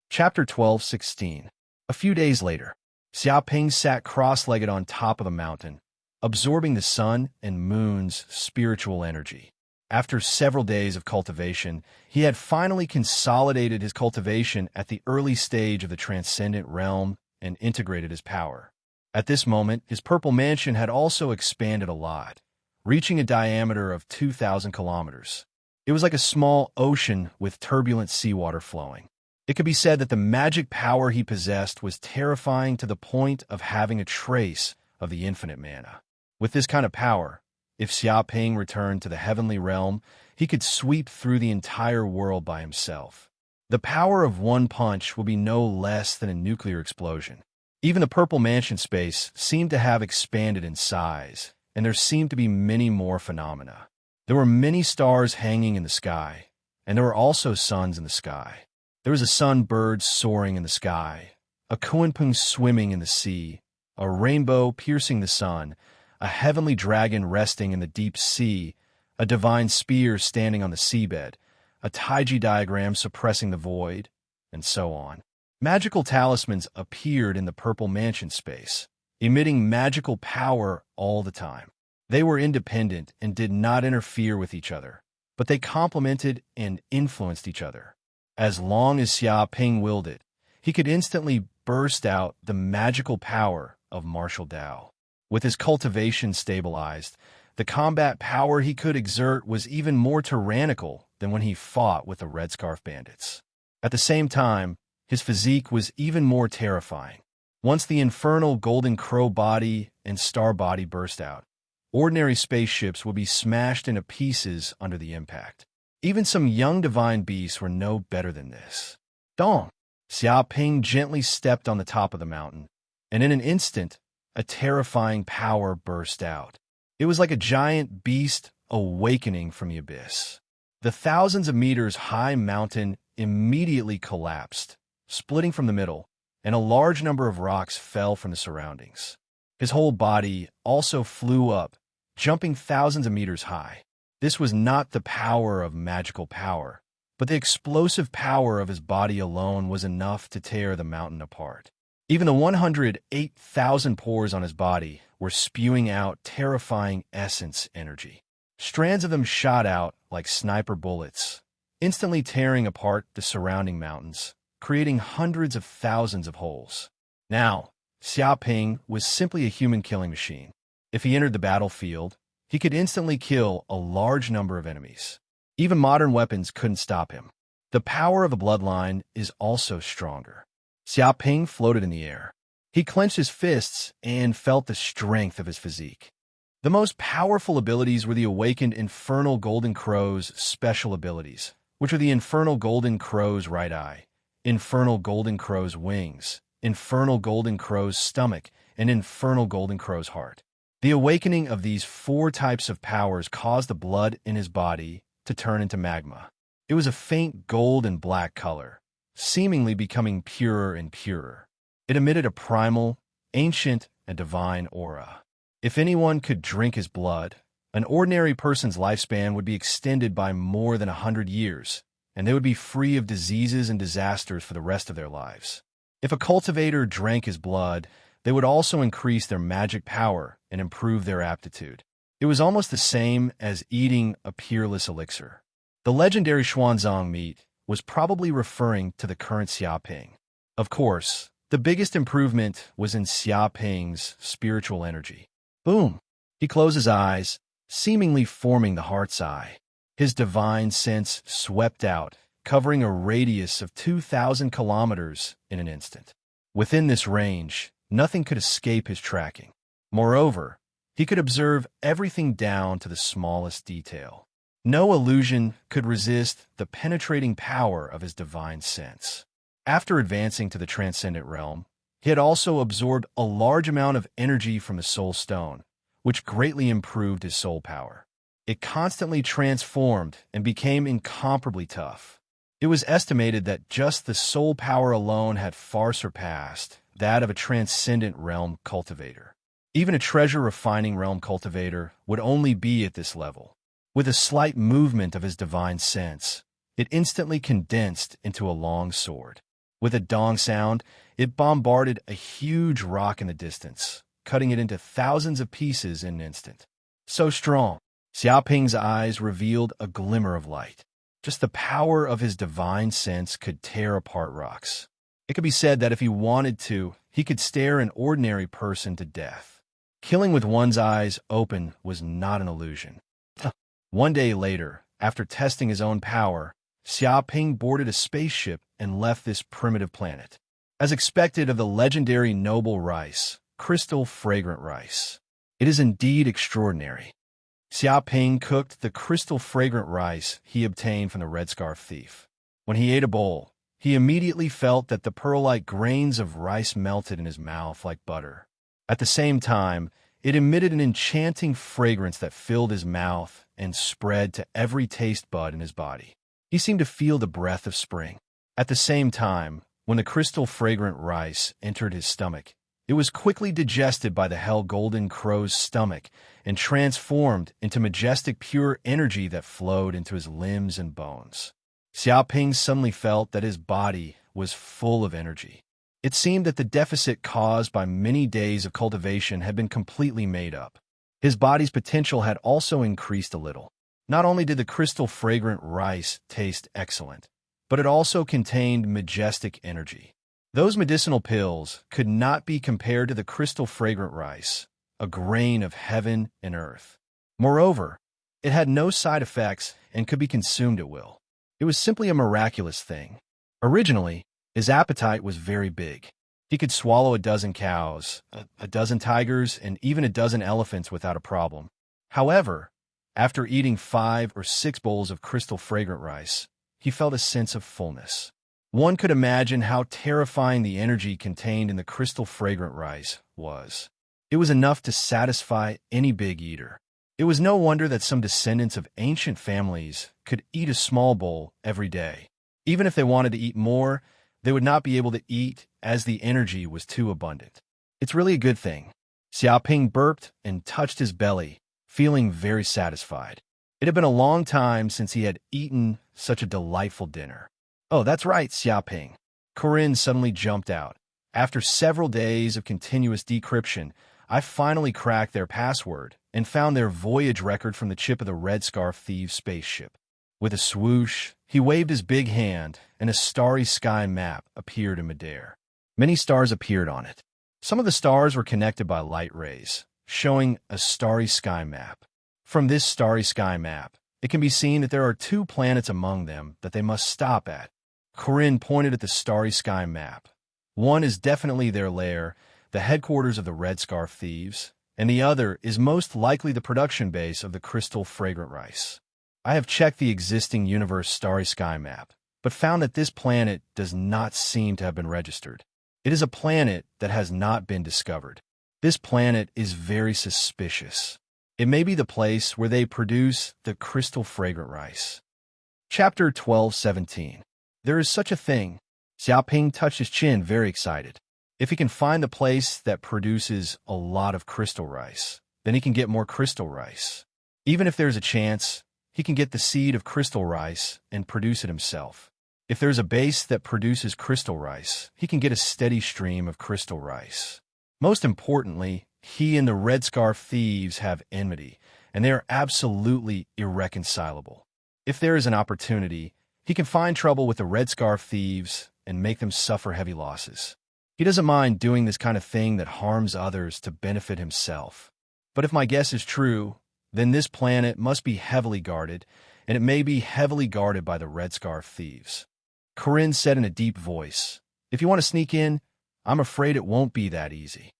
Chapter 12:16. A few days later, Xiaoping sat cross-legged on top of a mountain, absorbing the sun and moon's spiritual energy. After several days of cultivation, he had finally consolidated his cultivation at the early stage of the transcendent realm and integrated his power. At this moment, his purple mansion had also expanded a lot, reaching a diameter of 2,000 kilometers. It was like a small ocean with turbulent seawater flowing. It could be said that the magic power he possessed was terrifying to the point of having a trace of the infinite mana. With this kind of power, if Xiaoping returned to the heavenly realm, he could sweep through the entire world by himself. The power of one punch will be no less than a nuclear explosion. Even the purple mansion space seemed to have expanded in size, and there seemed to be many more phenomena. There were many stars hanging in the sky, and there were also suns in the sky. There was a sunbird soaring in the sky, a kunpeng swimming in the sea, a rainbow piercing the sun, a heavenly dragon resting in the deep sea, a divine spear standing on the seabed, a taiji diagram suppressing the void, and so on. Magical talismans appeared in the purple mansion space, emitting magical power all the time. They were independent and did not interfere with each other, but they complemented and influenced each other. As long as Xiaoping willed it, he could instantly burst out the magical power of martial Tao. With his cultivation stabilized, the combat power he could exert was even more tyrannical than when he fought with the Red Scarf Bandits. At the same time, his physique was even more terrifying. Once the infernal golden crow body and star body burst out, ordinary spaceships would be smashed into pieces under the impact. Even some young divine beasts were no better than this. Dong! Xiaoping gently stepped on the top of the mountain, and in an instant, a terrifying power burst out. It was like a giant beast awakening from the abyss. The thousands of meters high mountain immediately collapsed, splitting from the middle, and a large number of rocks fell from the surroundings. His whole body also flew up, jumping thousands of meters high. This was not the power of magical power, but the explosive power of his body alone was enough to tear the mountain apart. Even the 108,000 pores on his body were spewing out terrifying essence energy. Strands of them shot out like sniper bullets, instantly tearing apart the surrounding mountains, creating hundreds of thousands of holes. Now, Xiaoping was simply a human-killing machine. If he entered the battlefield, he could instantly kill a large number of enemies. Even modern weapons couldn't stop him. The power of the bloodline is also stronger. Xiaoping floated in the air. He clenched his fists and felt the strength of his physique. The most powerful abilities were the awakened Infernal Golden Crow's special abilities, which are the Infernal Golden Crow's right eye, Infernal Golden Crow's wings, Infernal Golden Crow's stomach, and Infernal Golden Crow's heart. The awakening of these four types of powers caused the blood in his body to turn into magma. It was a faint gold and black color, seemingly becoming purer and purer. It emitted a primal, ancient, and divine aura. If anyone could drink his blood, an ordinary person's lifespan would be extended by more than 100 years, and they would be free of diseases and disasters for the rest of their lives. If a cultivator drank his blood, they would also increase their magic power and improve their aptitude. It was almost the same as eating a peerless elixir. The legendary Xuanzang meat was probably referring to the current Xiaoping. Of course, the biggest improvement was in Xiaoping's spiritual energy. Boom! He closed his eyes, seemingly forming the heart's eye. His divine sense swept out, covering a radius of 2,000 kilometers in an instant. Within this range, nothing could escape his tracking. Moreover, he could observe everything down to the smallest detail. No illusion could resist the penetrating power of his divine sense. After advancing to the transcendent realm, he had also absorbed a large amount of energy from the soul stone, which greatly improved his soul power. It constantly transformed and became incomparably tough. It was estimated that just the soul power alone had far surpassed that of a transcendent realm cultivator. Even a treasure refining realm cultivator would only be at this level. With a slight movement of his divine sense, it instantly condensed into a long sword. With a dong sound, it bombarded a huge rock in the distance, cutting it into thousands of pieces in an instant. So strong, Xiaoping's eyes revealed a glimmer of light. Just the power of his divine sense could tear apart rocks. It could be said that if he wanted to, he could stare an ordinary person to death. Killing with one's eyes open was not an illusion. One day later, after testing his own power, Xiaoping boarded a spaceship and left this primitive planet. As expected of the legendary noble rice, crystal fragrant rice. It is indeed extraordinary. Xiaoping cooked the crystal fragrant rice he obtained from the Red Scarf thief. When he ate a bowl, he immediately felt that the pearl-like grains of rice melted in his mouth like butter. At the same time, it emitted an enchanting fragrance that filled his mouth and spread to every taste bud in his body. He seemed to feel the breath of spring. At the same time, when the crystal fragrant rice entered his stomach, it was quickly digested by the hell golden crow's stomach and transformed into majestic pure energy that flowed into his limbs and bones. Xiaoping suddenly felt that his body was full of energy. It seemed that the deficit caused by many days of cultivation had been completely made up. His body's potential had also increased a little. Not only did the crystal fragrant rice taste excellent, but it also contained majestic energy. Those medicinal pills could not be compared to the crystal fragrant rice, a grain of heaven and earth. Moreover, it had no side effects and could be consumed at will. It was simply a miraculous thing. Originally, his appetite was very big. He could swallow a dozen cows, a dozen tigers, and even a dozen elephants without a problem. However, after eating 5 or 6 bowls of crystal fragrant rice, he felt a sense of fullness. One could imagine how terrifying the energy contained in the crystal fragrant rice was. It was enough to satisfy any big eater. It was no wonder that some descendants of ancient families could eat a small bowl every day. Even if they wanted to eat more, they would not be able to eat as the energy was too abundant. It's really a good thing. Xiaoping burped and touched his belly, feeling very satisfied. It had been a long time since he had eaten such a delightful dinner. Oh, that's right, Xiaoping. Corinne suddenly jumped out. After several days of continuous decryption, I finally cracked their password and found their voyage record from the chip of the Red Scarf Thieves' spaceship. With a swoosh, he waved his big hand, and a starry sky map appeared in midair. Many stars appeared on it. Some of the stars were connected by light rays, showing a starry sky map. From this starry sky map, it can be seen that there are 2 planets among them that they must stop at. Corinne pointed at the starry sky map. One is definitely their lair, the headquarters of the Red Scarf Thieves, and the other is most likely the production base of the crystal fragrant rice. I have checked the existing universe starry sky map, but found that this planet does not seem to have been registered. It is a planet that has not been discovered. This planet is very suspicious. It may be the place where they produce the crystal fragrant rice. Chapter 12:17. There is such a thing. Xiaoping touched his chin, very excited. If he can find the place that produces a lot of crystal rice, then he can get more crystal rice. Even if there's a chance, he can get the seed of crystal rice and produce it himself. If there's a base that produces crystal rice, he can get a steady stream of crystal rice. Most importantly, he and the Red Scarf Thieves have enmity, and they are absolutely irreconcilable. If there is an opportunity, he can find trouble with the Red Scarf Thieves and make them suffer heavy losses. He doesn't mind doing this kind of thing that harms others to benefit himself. But if my guess is true, then this planet must be heavily guarded, and it may be heavily guarded by the Red Scarf Thieves. Corinne said in a deep voice, "If you want to sneak in, I'm afraid it won't be that easy."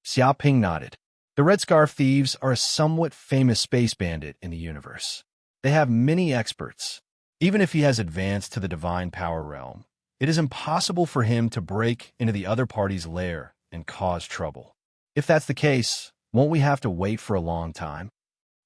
Xiaoping nodded. The Red Scarf Thieves are a somewhat famous space bandit in the universe. They have many experts. Even if he has advanced to the divine power realm, it is impossible for him to break into the other party's lair and cause trouble. If that's the case, won't we have to wait for a long time?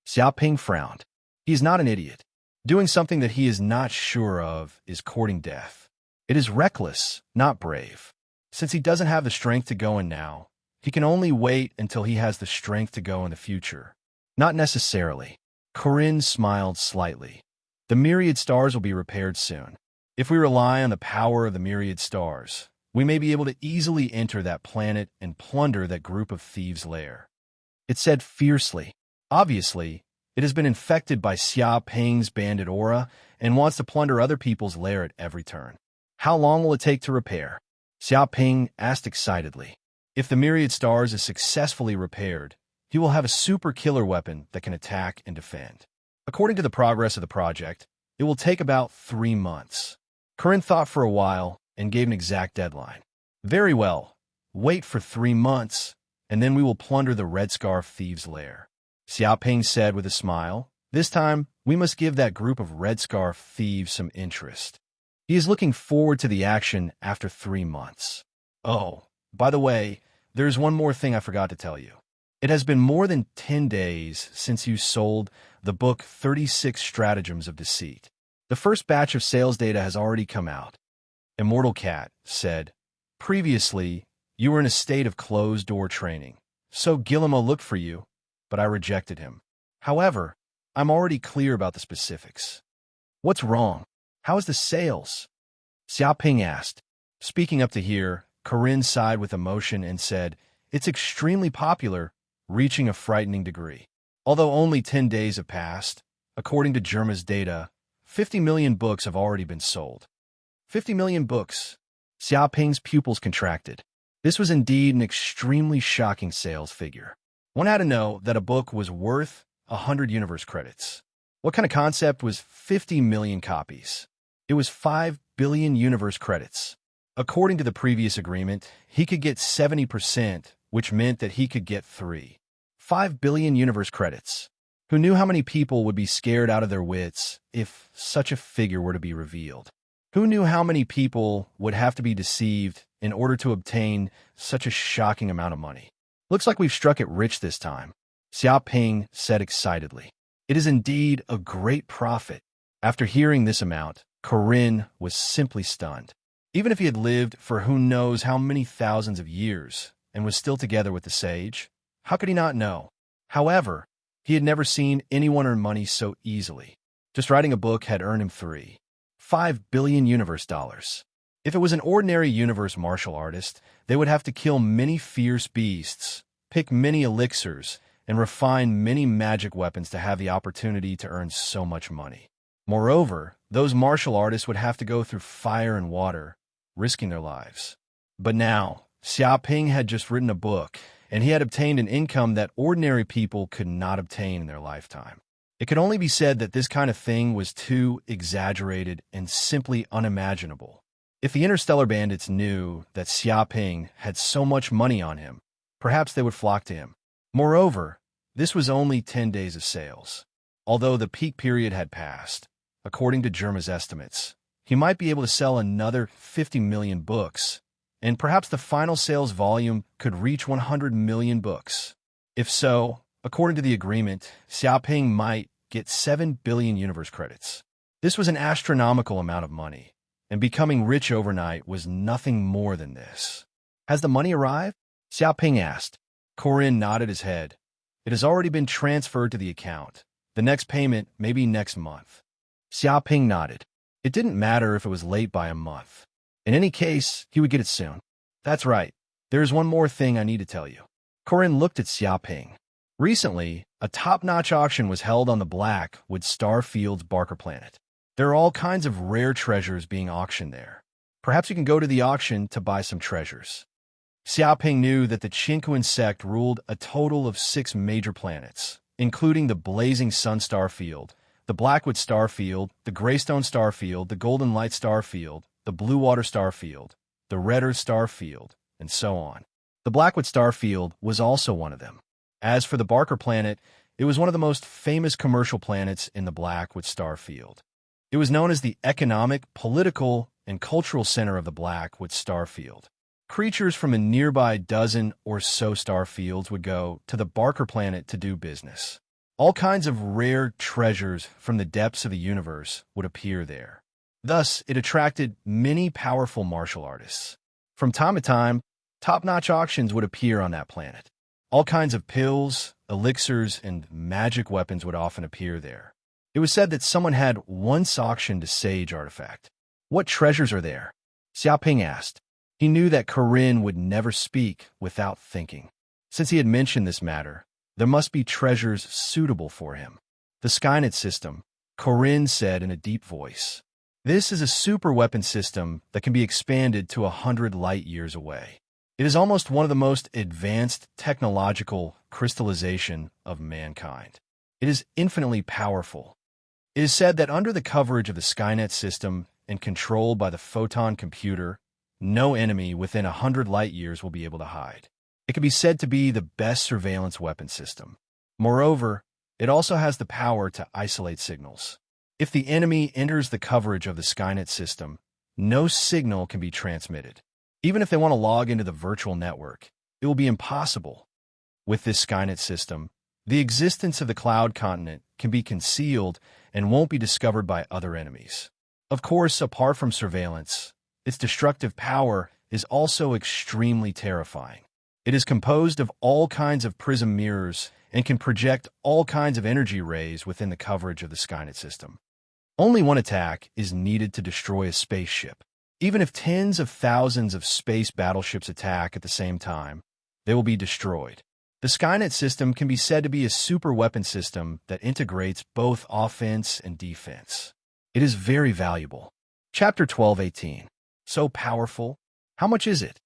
Xiaoping frowned. He is not an idiot. Doing something that he is not sure of is courting death. It is reckless, not brave. Since he doesn't have the strength to go in now, he can only wait until he has the strength to go in the future. Not necessarily. Corinne smiled slightly. The myriad stars will be repaired soon. If we rely on the power of the myriad stars, we may be able to easily enter that planet and plunder that group of thieves' lair. It said fiercely. Obviously, it has been infected by Xia Ping's bandit aura and wants to plunder other people's lair at every turn. How long will it take to repair? Xia Ping asked excitedly. If the myriad stars is successfully repaired, he will have a super killer weapon that can attack and defend. According to the progress of the project, it will take about 3 months. Corinne thought for a while and gave an exact deadline. Very well. Wait for 3 months, and then we will plunder the Red Scarf Thieves' lair. Xiaoping said with a smile. This time, we must give that group of Red Scarf thieves some interest. He is looking forward to the action after 3 months. Oh, by the way, there's one more thing I forgot to tell you. It has been more than 10 days since you sold the book 36 Stratagems of Deceit. The first batch of sales data has already come out. Immortal Cat said, previously, you were in a state of closed-door training, so Guillermo looked for you, but I rejected him. However, I'm already clear about the specifics. What's wrong? How is the sales? Xiaoping asked. Speaking up to here, Corinne sighed with emotion and said, it's extremely popular, reaching a frightening degree. Although only 10 days have passed, according to Germa's data, 50 million books have already been sold. 50 million books. Xiaoping's pupils contracted. This was indeed an extremely shocking sales figure. One had to know that a book was worth 100 universe credits. What kind of concept was 50 million copies? It was 5 billion universe credits. According to the previous agreement, he could get 70%, which meant that he could get 5 billion universe credits. Who knew how many people would be scared out of their wits if such a figure were to be revealed? Who knew how many people would have to be deceived in order to obtain such a shocking amount of money? Looks like we've struck it rich this time, Xiaoping said excitedly. It is indeed a great profit. After hearing this amount, Corinne was simply stunned. Even if he had lived for who knows how many thousands of years and was still together with the sage, how could he not know? However, he had never seen anyone earn money so easily. Just writing a book had earned him 5 billion universe dollars. If it was an ordinary universe martial artist, they would have to kill many fierce beasts, pick many elixirs, and refine many magic weapons to have the opportunity to earn so much money. Moreover, those martial artists would have to go through fire and water, risking their lives. But now, Xiaoping had just written a book, and he had obtained an income that ordinary people could not obtain in their lifetime. It could only be said that this kind of thing was too exaggerated and simply unimaginable. If the interstellar bandits knew that Xiaoping had so much money on him, perhaps they would flock to him. Moreover, this was only 10 days of sales. Although the peak period had passed, according to Germa's estimates, he might be able to sell another 50 million books, and perhaps the final sales volume could reach 100 million books. If so, according to the agreement, Xiaoping might get 7 billion universe credits. This was an astronomical amount of money, and becoming rich overnight was nothing more than this. Has the money arrived? Xiaoping asked. Corinne nodded his head. It has already been transferred to the account. The next payment may be next month. Xiaoping nodded. It didn't matter if it was late by a month. In any case, he would get it soon. That's right. There is one more thing I need to tell you. Corinne looked at Xiaoping. Recently, a top-notch auction was held on the Blackwood Starfield's Barker planet. There are all kinds of rare treasures being auctioned there. Perhaps you can go to the auction to buy some treasures. Xiaoping knew that the Qinquan sect ruled a total of 6 major planets, including the Blazing Sun Starfield, the Blackwood Starfield, the Greystone Starfield, the Golden Light Starfield, the Blue Water Starfield, the Red Earth Starfield, and so on. The Blackwood Starfield was also one of them. As for the Barker planet, it was one of the most famous commercial planets in the Blackwood Starfield. It was known as the economic, political, and cultural center of the Blackwood Starfield. Creatures from a nearby dozen or so starfields would go to the Barker planet to do business. All kinds of rare treasures from the depths of the universe would appear there. Thus, it attracted many powerful martial artists. From time to time, top-notch auctions would appear on that planet. All kinds of pills, elixirs, and magic weapons would often appear there. It was said that someone had once auctioned a sage artifact. What treasures are there? Xiaoping asked. He knew that Corinne would never speak without thinking. Since he had mentioned this matter, there must be treasures suitable for him. The Skynet system, Corinne said in a deep voice. This is a super weapon system that can be expanded to 100 light years away. It is almost one of the most advanced technological crystallization of mankind. It is infinitely powerful. It is said that under the coverage of the Skynet system and controlled by the photon computer, no enemy within 100 light years will be able to hide. It can be said to be the best surveillance weapon system. Moreover, it also has the power to isolate signals. If the enemy enters the coverage of the Skynet system, no signal can be transmitted. Even if they want to log into the virtual network, it will be impossible. With this Skynet system, the existence of the cloud continent can be concealed and won't be discovered by other enemies. Of course, apart from surveillance, its destructive power is also extremely terrifying. It is composed of all kinds of prism mirrors and can project all kinds of energy rays within the coverage of the Skynet system. Only one attack is needed to destroy a spaceship. Even if tens of thousands of space battleships attack at the same time, they will be destroyed. The Skynet system can be said to be a super weapon system that integrates both offense and defense. It is very valuable. Chapter 12:18. So powerful. How much is it?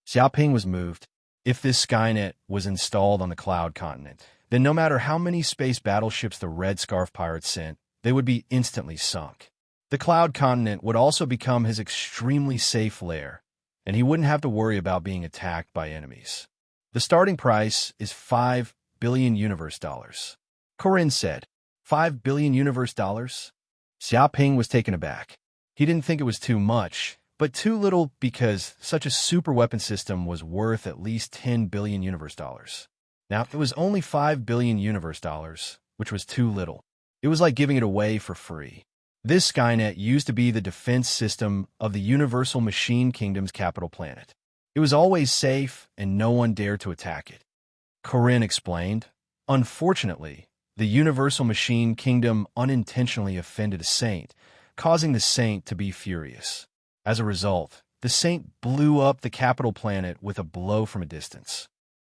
Xiaoping was moved. If this Skynet was installed on the cloud continent, then no matter how many space battleships the Red Scarf Pirates sent, they would be instantly sunk. The cloud continent would also become his extremely safe lair, and he wouldn't have to worry about being attacked by enemies. The starting price is 5 billion universe dollars. Corinne said, 5 billion universe dollars? Xiaoping was taken aback. He didn't think it was too much, but too little because such a super weapon system was worth at least 10 billion universe dollars. Now, it was only 5 billion universe dollars, which was too little. It was like giving it away for free. This Skynet used to be the defense system of the Universal Machine Kingdom's capital planet. It was always safe, and no one dared to attack it. Corinne explained. Unfortunately, the Universal Machine Kingdom unintentionally offended a saint, causing the saint to be furious. As a result, the saint blew up the capital planet with a blow from a distance.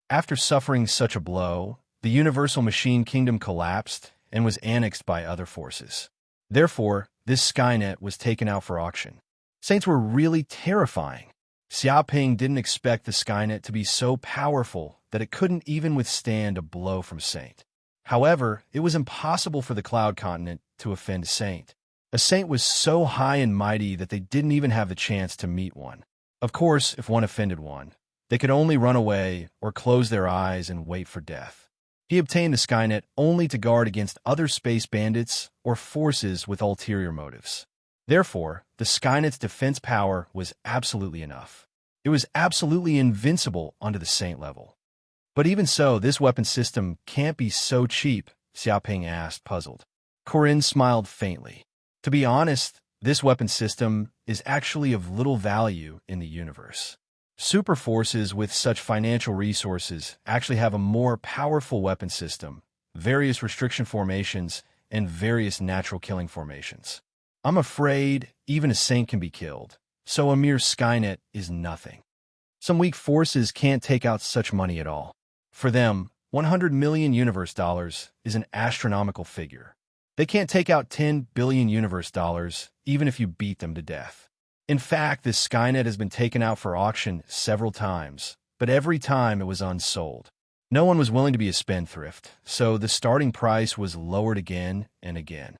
After suffering such a blow, the Universal Machine Kingdom collapsed and was annexed by other forces. Therefore, this Skynet was taken out for auction. Saints were really terrifying. Xiaoping didn't expect the Skynet to be so powerful that it couldn't even withstand a blow from Saint. However, it was impossible for the Cloud Continent to offend a Saint. A Saint was so high and mighty that they didn't even have the chance to meet one. Of course, if one offended one, they could only run away or close their eyes and wait for death. He obtained the Skynet only to guard against other space bandits or forces with ulterior motives. Therefore, the Skynet's defense power was absolutely enough. It was absolutely invincible onto the Saint level. But even so, this weapon system can't be so cheap, Xiaoping asked, puzzled. Corinne smiled faintly. To be honest, this weapon system is actually of little value in the universe. Super forces with such financial resources actually have a more powerful weapon system, various restriction formations, and various natural killing formations. I'm afraid even a saint can be killed, so a mere Skynet is nothing. Some weak forces can't take out such money at all. For them, 100 million universe dollars is an astronomical figure. They can't take out 10 billion universe dollars even if you beat them to death. In fact, this Skynet has been taken out for auction several times, but every time it was unsold. No one was willing to be a spendthrift, so the starting price was lowered again and again.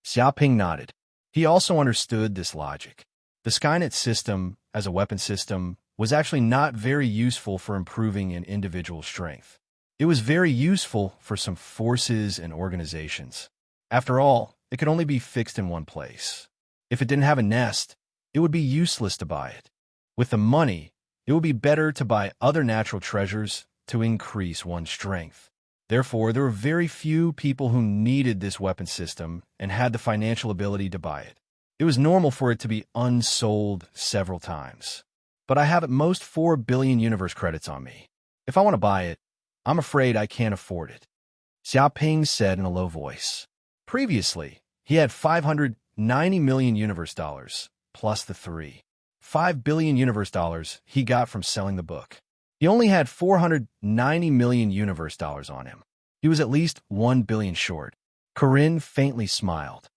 Xiaoping nodded. He also understood this logic. The Skynet system, as a weapon system, was actually not very useful for improving an individual's strength. It was very useful for some forces and organizations. After all, it could only be fixed in one place. If it didn't have a nest, it would be useless to buy it. With the money, it would be better to buy other natural treasures to increase one's strength. Therefore, there were very few people who needed this weapon system and had the financial ability to buy it. It was normal for it to be unsold several times. But I have at most 4 billion universe credits on me. If I want to buy it, I'm afraid I can't afford it, Xiaoping said in a low voice. Previously, he had 590 million universe dollars, plus the 5 billion universe dollars he got from selling the book. He only had 490 million universe dollars on him. He was at least 1 billion short. Corinne faintly smiled.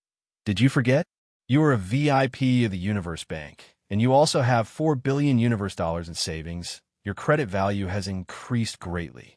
Did you forget? You are a VIP of the Universe Bank, and you also have 4 billion universe dollars in savings. Your credit value has increased greatly.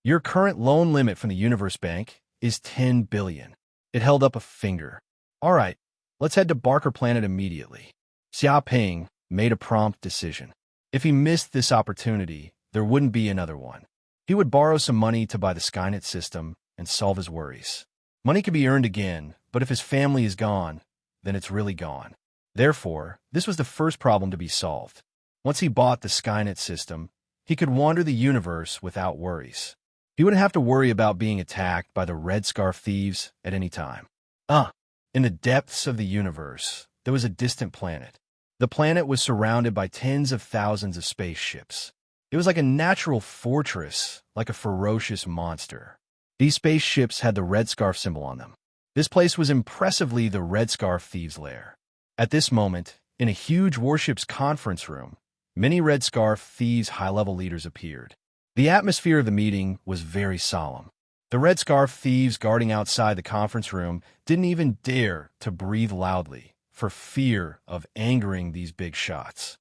Your current loan limit from the Universe Bank is 10 billion. It held up a finger. All right, let's head to Barker Planet immediately. Xiaoping made a prompt decision. If he missed this opportunity, there wouldn't be another one. He would borrow some money to buy the Skynet system and solve his worries. Money can be earned again, but if his family is gone, then it's really gone. Therefore, this was the first problem to be solved. Once he bought the Skynet system, he could wander the universe without worries. He wouldn't have to worry about being attacked by the Red Scarf thieves at any time. In the depths of the universe, there was a distant planet. The planet was surrounded by tens of thousands of spaceships. It was like a natural fortress, like a ferocious monster. These spaceships had the Red Scarf symbol on them. This place was impressively the Red Scarf thieves' lair. At this moment, in a huge warship's conference room, many Red Scarf thieves' high-level leaders appeared. The atmosphere of the meeting was very solemn. The Red Scarf thieves guarding outside the conference room didn't even dare to breathe loudly for fear of angering these big shots.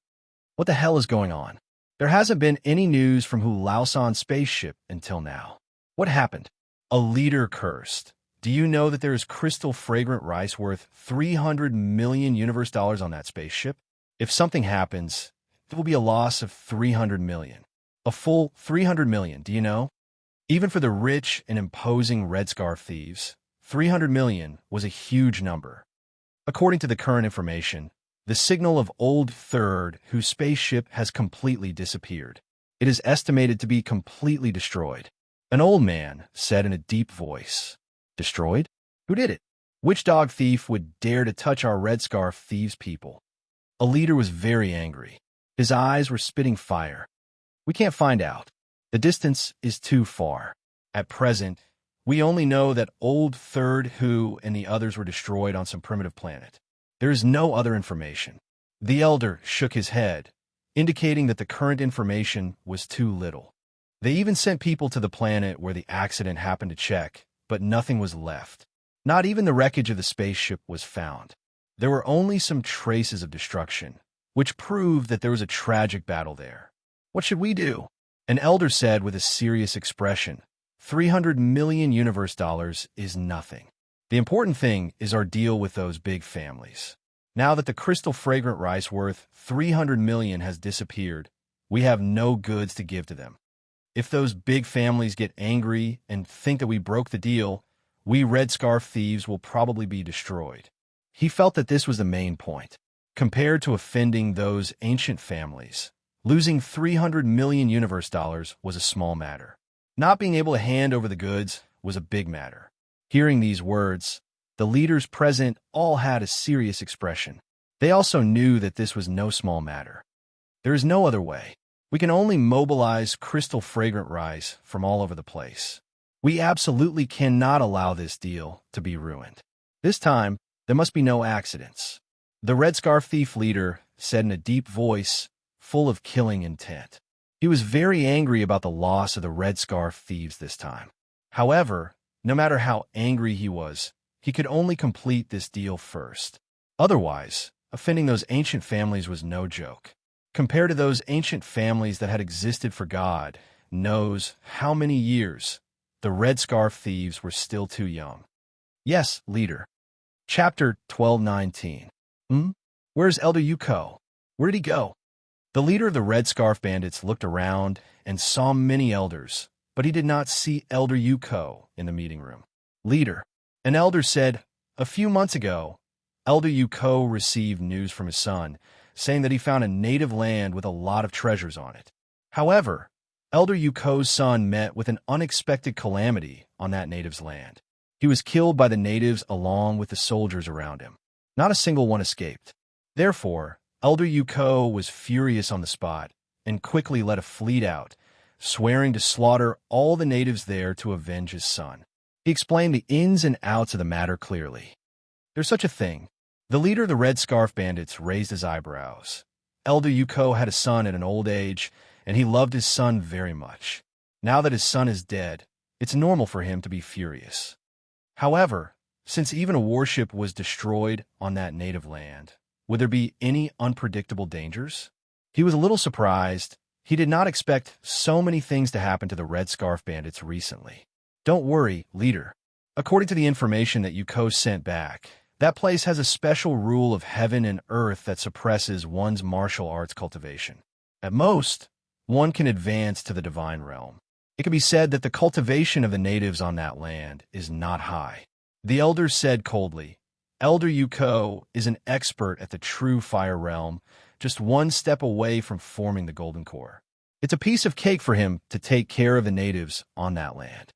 What the hell is going on? There hasn't been any news from Hu Laosan's spaceship until now. What happened? A leader cursed. Do you know that there is crystal fragrant rice worth 300 million universe dollars on that spaceship? If something happens, there will be a loss of 300 million. A full 300 million, do you know? Even for the rich and imposing Red Scarf thieves, 300 million was a huge number. According to the current information, the signal of Old Third, whose spaceship has completely disappeared. It is estimated to be completely destroyed. An old man said in a deep voice. Destroyed? Who did it? Which dog thief would dare to touch our Red Scarf thieves' people? A leader was very angry. His eyes were spitting fire. We can't find out. The distance is too far. At present, we only know that Old Third Who and the others were destroyed on some primitive planet. There is no other information. The elder shook his head, indicating that the current information was too little. They even sent people to the planet where the accident happened to check, but nothing was left. Not even the wreckage of the spaceship was found. There were only some traces of destruction, which proved that there was a tragic battle there. What should we do? An elder said with a serious expression. 300 million universe dollars is nothing. The important thing is our deal with those big families. Now that the crystal fragrant rice worth 300 million has disappeared, we have no goods to give to them. If those big families get angry and think that we broke the deal, we Red Scarf thieves will probably be destroyed. He felt that this was the main point. Compared to offending those ancient families, losing 300 million universe dollars was a small matter. Not being able to hand over the goods was a big matter. Hearing these words, the leaders present all had a serious expression. They also knew that this was no small matter. There is no other way. We can only mobilize crystal fragrant rice from all over the place. We absolutely cannot allow this deal to be ruined. This time, there must be no accidents. The Red Scarf thief leader said in a deep voice, full of killing intent. He was very angry about the loss of the Red Scarf thieves this time. However, no matter how angry he was, he could only complete this deal first. Otherwise, offending those ancient families was no joke. Compared to those ancient families that had existed for God knows how many years, the Red Scarf thieves were still too young. Yes, leader. Chapter 1219. Where's Elder Yuko? Where did he go? The leader of the Red Scarf bandits looked around and saw many elders, but he did not see Elder Yuko in the meeting room. Leader, an elder said, a few months ago, Elder Yuko received news from his son, saying that he found a native land with a lot of treasures on it. However, Elder Yuko's son met with an unexpected calamity on that native's land. He was killed by the natives along with the soldiers around him. Not a single one escaped. Therefore, Elder Yuko was furious on the spot and quickly led a fleet out, swearing to slaughter all the natives there to avenge his son. He explained the ins and outs of the matter clearly. There's such a thing. The leader of the Red Scarf Bandits raised his eyebrows. Elder Yuko had a son at an old age, and he loved his son very much. Now that his son is dead, it's normal for him to be furious. However, since even a warship was destroyed on that native land, would there be any unpredictable dangers? He was a little surprised. He did not expect so many things to happen to the Red Scarf Bandits recently. Don't worry, leader. According to the information that Yuko sent back, that place has a special rule of heaven and earth that suppresses one's martial arts cultivation. At most, one can advance to the divine realm. It can be said that the cultivation of the natives on that land is not high. The elder said coldly, Elder Yuko is an expert at the true fire realm, just one step away from forming the golden core. It's a piece of cake for him to take care of the natives on that land.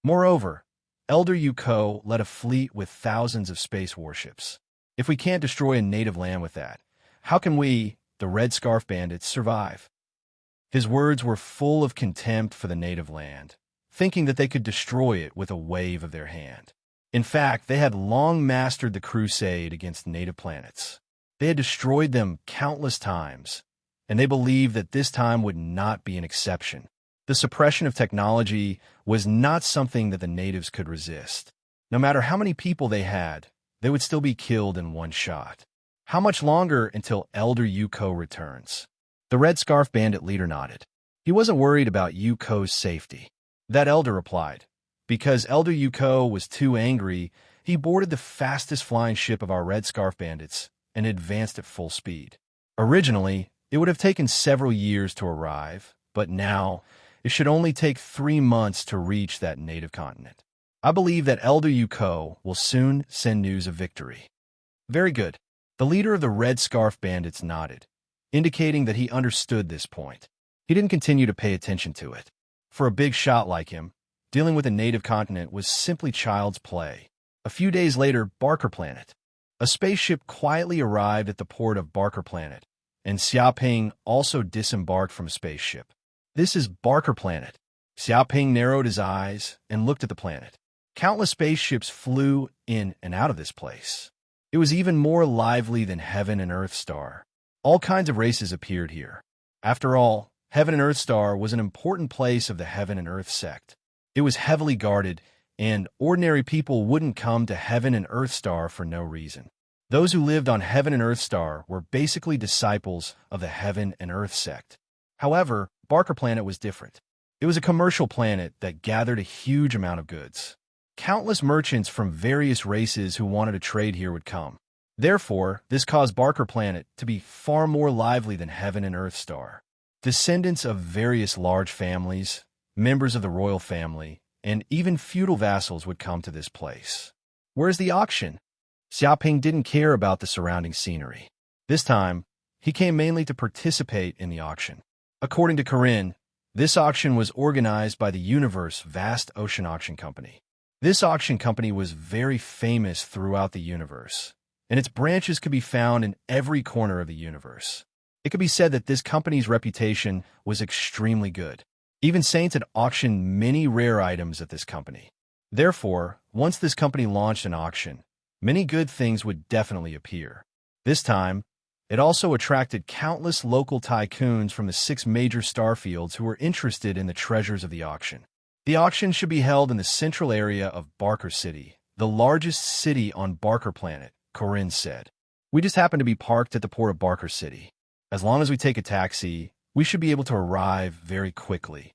Moreover, Elder Yuko led a fleet with thousands of space warships. If we can't destroy a native land with that, how can we, the Red Scarf Bandits, survive? His words were full of contempt for the native land, thinking that they could destroy it with a wave of their hand. In fact, they had long mastered the crusade against native planets. They had destroyed them countless times, and they believed that this time would not be an exception. The suppression of technology was not something that the natives could resist. No matter how many people they had, they would still be killed in one shot. How much longer until Elder Yuko returns? The Red Scarf Bandit leader nodded. He wasn't worried about Yuko's safety. That elder replied, because Elder Yuko was too angry, he boarded the fastest flying ship of our Red Scarf Bandits and advanced at full speed. Originally, it would have taken several years to arrive, but now it should only take 3 months to reach that native continent. I believe that Elder Yuko will soon send news of victory. Very good. The leader of the Red Scarf Bandits nodded, indicating that he understood this point. He didn't continue to pay attention to it. For a big shot like him, dealing with a native continent was simply child's play. A few days later, Barker Planet. A spaceship quietly arrived at the port of Barker Planet, and Xiaoping also disembarked from a spaceship. This is Barker Planet. Xiaoping narrowed his eyes and looked at the planet. Countless spaceships flew in and out of this place. It was even more lively than Heaven and Earth Star. All kinds of races appeared here. After all, Heaven and Earth Star was an important place of the Heaven and Earth sect. It was heavily guarded, and ordinary people wouldn't come to Heaven and Earth Star for no reason. Those who lived on Heaven and Earth Star were basically disciples of the Heaven and Earth sect. However, Barker Planet was different. It was a commercial planet that gathered a huge amount of goods. Countless merchants from various races who wanted to trade here would come. Therefore, this caused Barker Planet to be far more lively than Heaven and Earth Star. Descendants of various large families, members of the royal family, and even feudal vassals would come to this place. Where's the auction? Xiaoping didn't care about the surrounding scenery. This time, he came mainly to participate in the auction. According to Corinne, this auction was organized by the Universe Vast Ocean Auction Company. This auction company was very famous throughout the universe, and its branches could be found in every corner of the universe. It could be said that this company's reputation was extremely good. Even saints had auctioned many rare items at this company. Therefore, once this company launched an auction, many good things would definitely appear. This time, it also attracted countless local tycoons from the 6 major starfields who were interested in the treasures of the auction. The auction should be held in the central area of Barker City, the largest city on Barker Planet, Corinne said. We just happen to be parked at the port of Barker City. As long as we take a taxi, we should be able to arrive very quickly.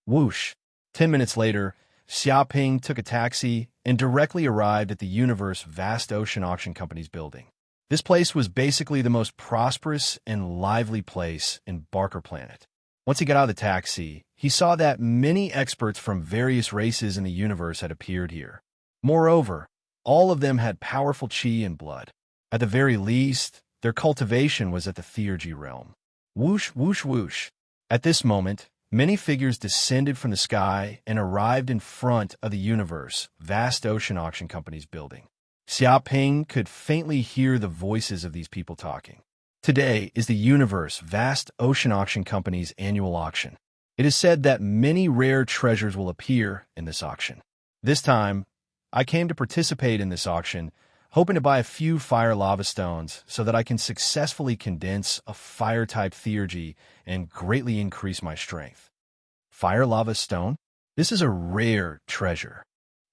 Whoosh! 10 minutes later, Xiaoping took a taxi and directly arrived at the Universe Vast Ocean Auction Company's building. This place was basically the most prosperous and lively place in Barker Planet. Once he got out of the taxi, he saw that many experts from various races in the universe had appeared here. Moreover, all of them had powerful chi and blood. At the very least, their cultivation was at the theurgy realm. Whoosh, whoosh, whoosh. At this moment, many figures descended from the sky and arrived in front of the Universe Vast Ocean Auction Company's building. Xiaoping could faintly hear the voices of these people talking. Today is the Universe Vast Ocean Auction Company's annual auction. It is said that many rare treasures will appear in this auction. This time, I came to participate in this auction, hoping to buy a few fire lava stones so that I can successfully condense a fire-type theurgy and greatly increase my strength. Fire lava stone? This is a rare treasure.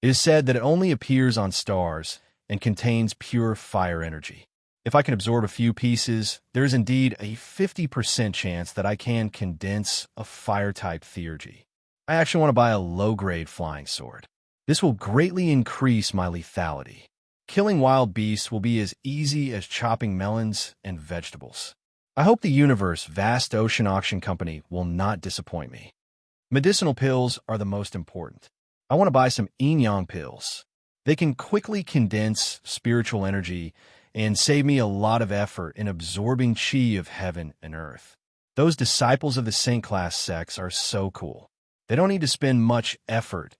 It is said that it only appears on stars and contains pure fire energy. If I can absorb a few pieces, there is indeed a 50% chance that I can condense a fire-type theurgy. I actually want to buy a low-grade flying sword. This will greatly increase my lethality. Killing wild beasts will be as easy as chopping melons and vegetables. I hope the universe vast ocean auction company will not disappoint me. Medicinal pills are the most important. I want to buy some yin-yang pills. They can quickly condense spiritual energy and save me a lot of effort in absorbing chi of heaven and earth. Those disciples of the saint class sects are so cool. They don't need to spend much effort,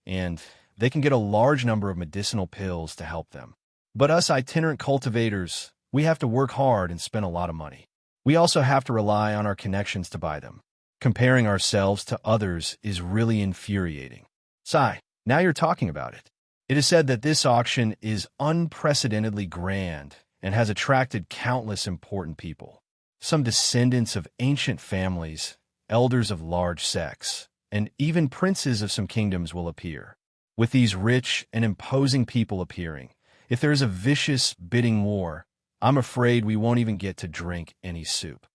and they can get a large number of medicinal pills to help them. But us itinerant cultivators, we have to work hard and spend a lot of money. We also have to rely on our connections to buy them. Comparing ourselves to others is really infuriating. Sigh, now you're talking about it. It is said that this auction is unprecedentedly grand and has attracted countless important people. Some descendants of ancient families, elders of large sects, and even princes of some kingdoms will appear. With these rich and imposing people appearing, if there is a vicious bidding war, I'm afraid we won't even get to drink any soup.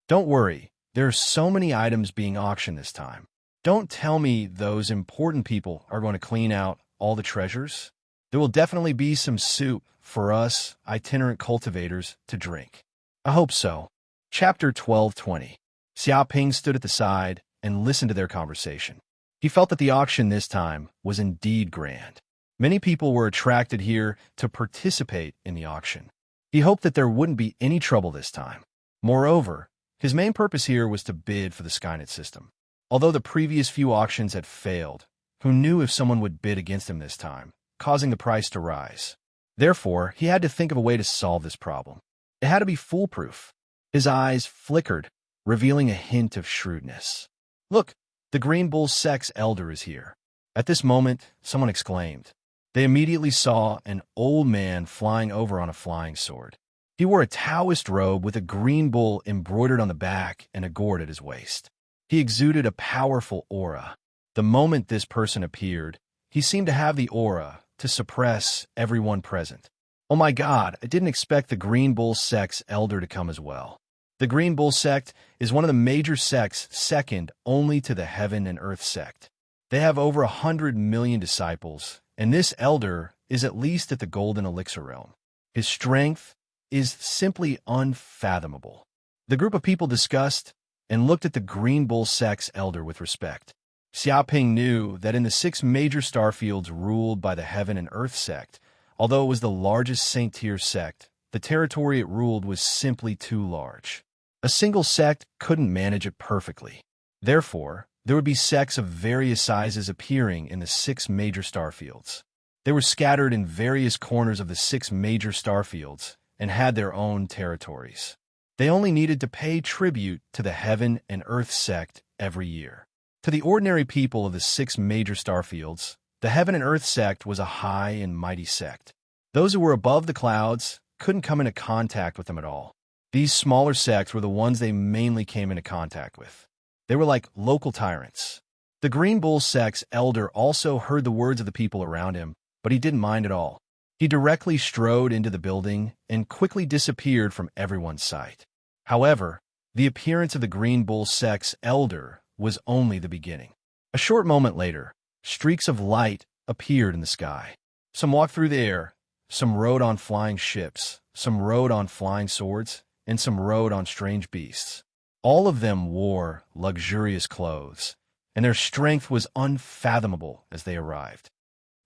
Don't worry, there are so many items being auctioned this time. Don't tell me those important people are going to clean out all the treasures. There will definitely be some soup for us itinerant cultivators to drink. I hope so. Chapter 12:20. Xiaoping stood at the side and listened to their conversation. He felt that the auction this time was indeed grand. Many people were attracted here to participate in the auction. He hoped that there wouldn't be any trouble this time. Moreover, his main purpose here was to bid for the Skynet system. Although the previous few auctions had failed, who knew if someone would bid against him this time, causing the price to rise? Therefore, he had to think of a way to solve this problem. It had to be foolproof. His eyes flickered, revealing a hint of shrewdness. Look, the Green Bull Sex Elder is here. At this moment, someone exclaimed. They immediately saw an old man flying over on a flying sword. He wore a Taoist robe with a green bull embroidered on the back and a gourd at his waist. He exuded a powerful aura. The moment this person appeared, he seemed to have the aura to suppress everyone present. Oh my God, I didn't expect the Green Bull Sex Elder to come as well. The Green Bull sect is one of the major sects second only to the Heaven and Earth sect. They have over 100 million disciples, and this elder is at least at the Golden Elixir realm. His strength is simply unfathomable. The group of people discussed and looked at the Green Bull Sex Elder with respect. Xiaoping knew that in the 6 major starfields ruled by the Heaven and Earth sect, although it was the largest Saint-tier sect, the territory it ruled was simply too large. A single sect couldn't manage it perfectly. Therefore, there would be sects of various sizes appearing in the 6 major starfields. They were scattered in various corners of the 6 major starfields and had their own territories. They only needed to pay tribute to the Heaven and Earth sect every year. To the ordinary people of the 6 major starfields, the Heaven and Earth sect was a high and mighty sect. Those who were above the clouds couldn't come into contact with them at all. These smaller sects were the ones they mainly came into contact with. They were like local tyrants. The Green Bull Sex Elder also heard the words of the people around him, but he didn't mind at all. He directly strode into the building and quickly disappeared from everyone's sight. However, the appearance of the Green Bull Sex Elder was only the beginning. A short moment later, streaks of light appeared in the sky. Some walked through the air, some rode on flying ships, some rode on flying swords, and some rode on strange beasts. All of them wore luxurious clothes, and their strength was unfathomable as they arrived.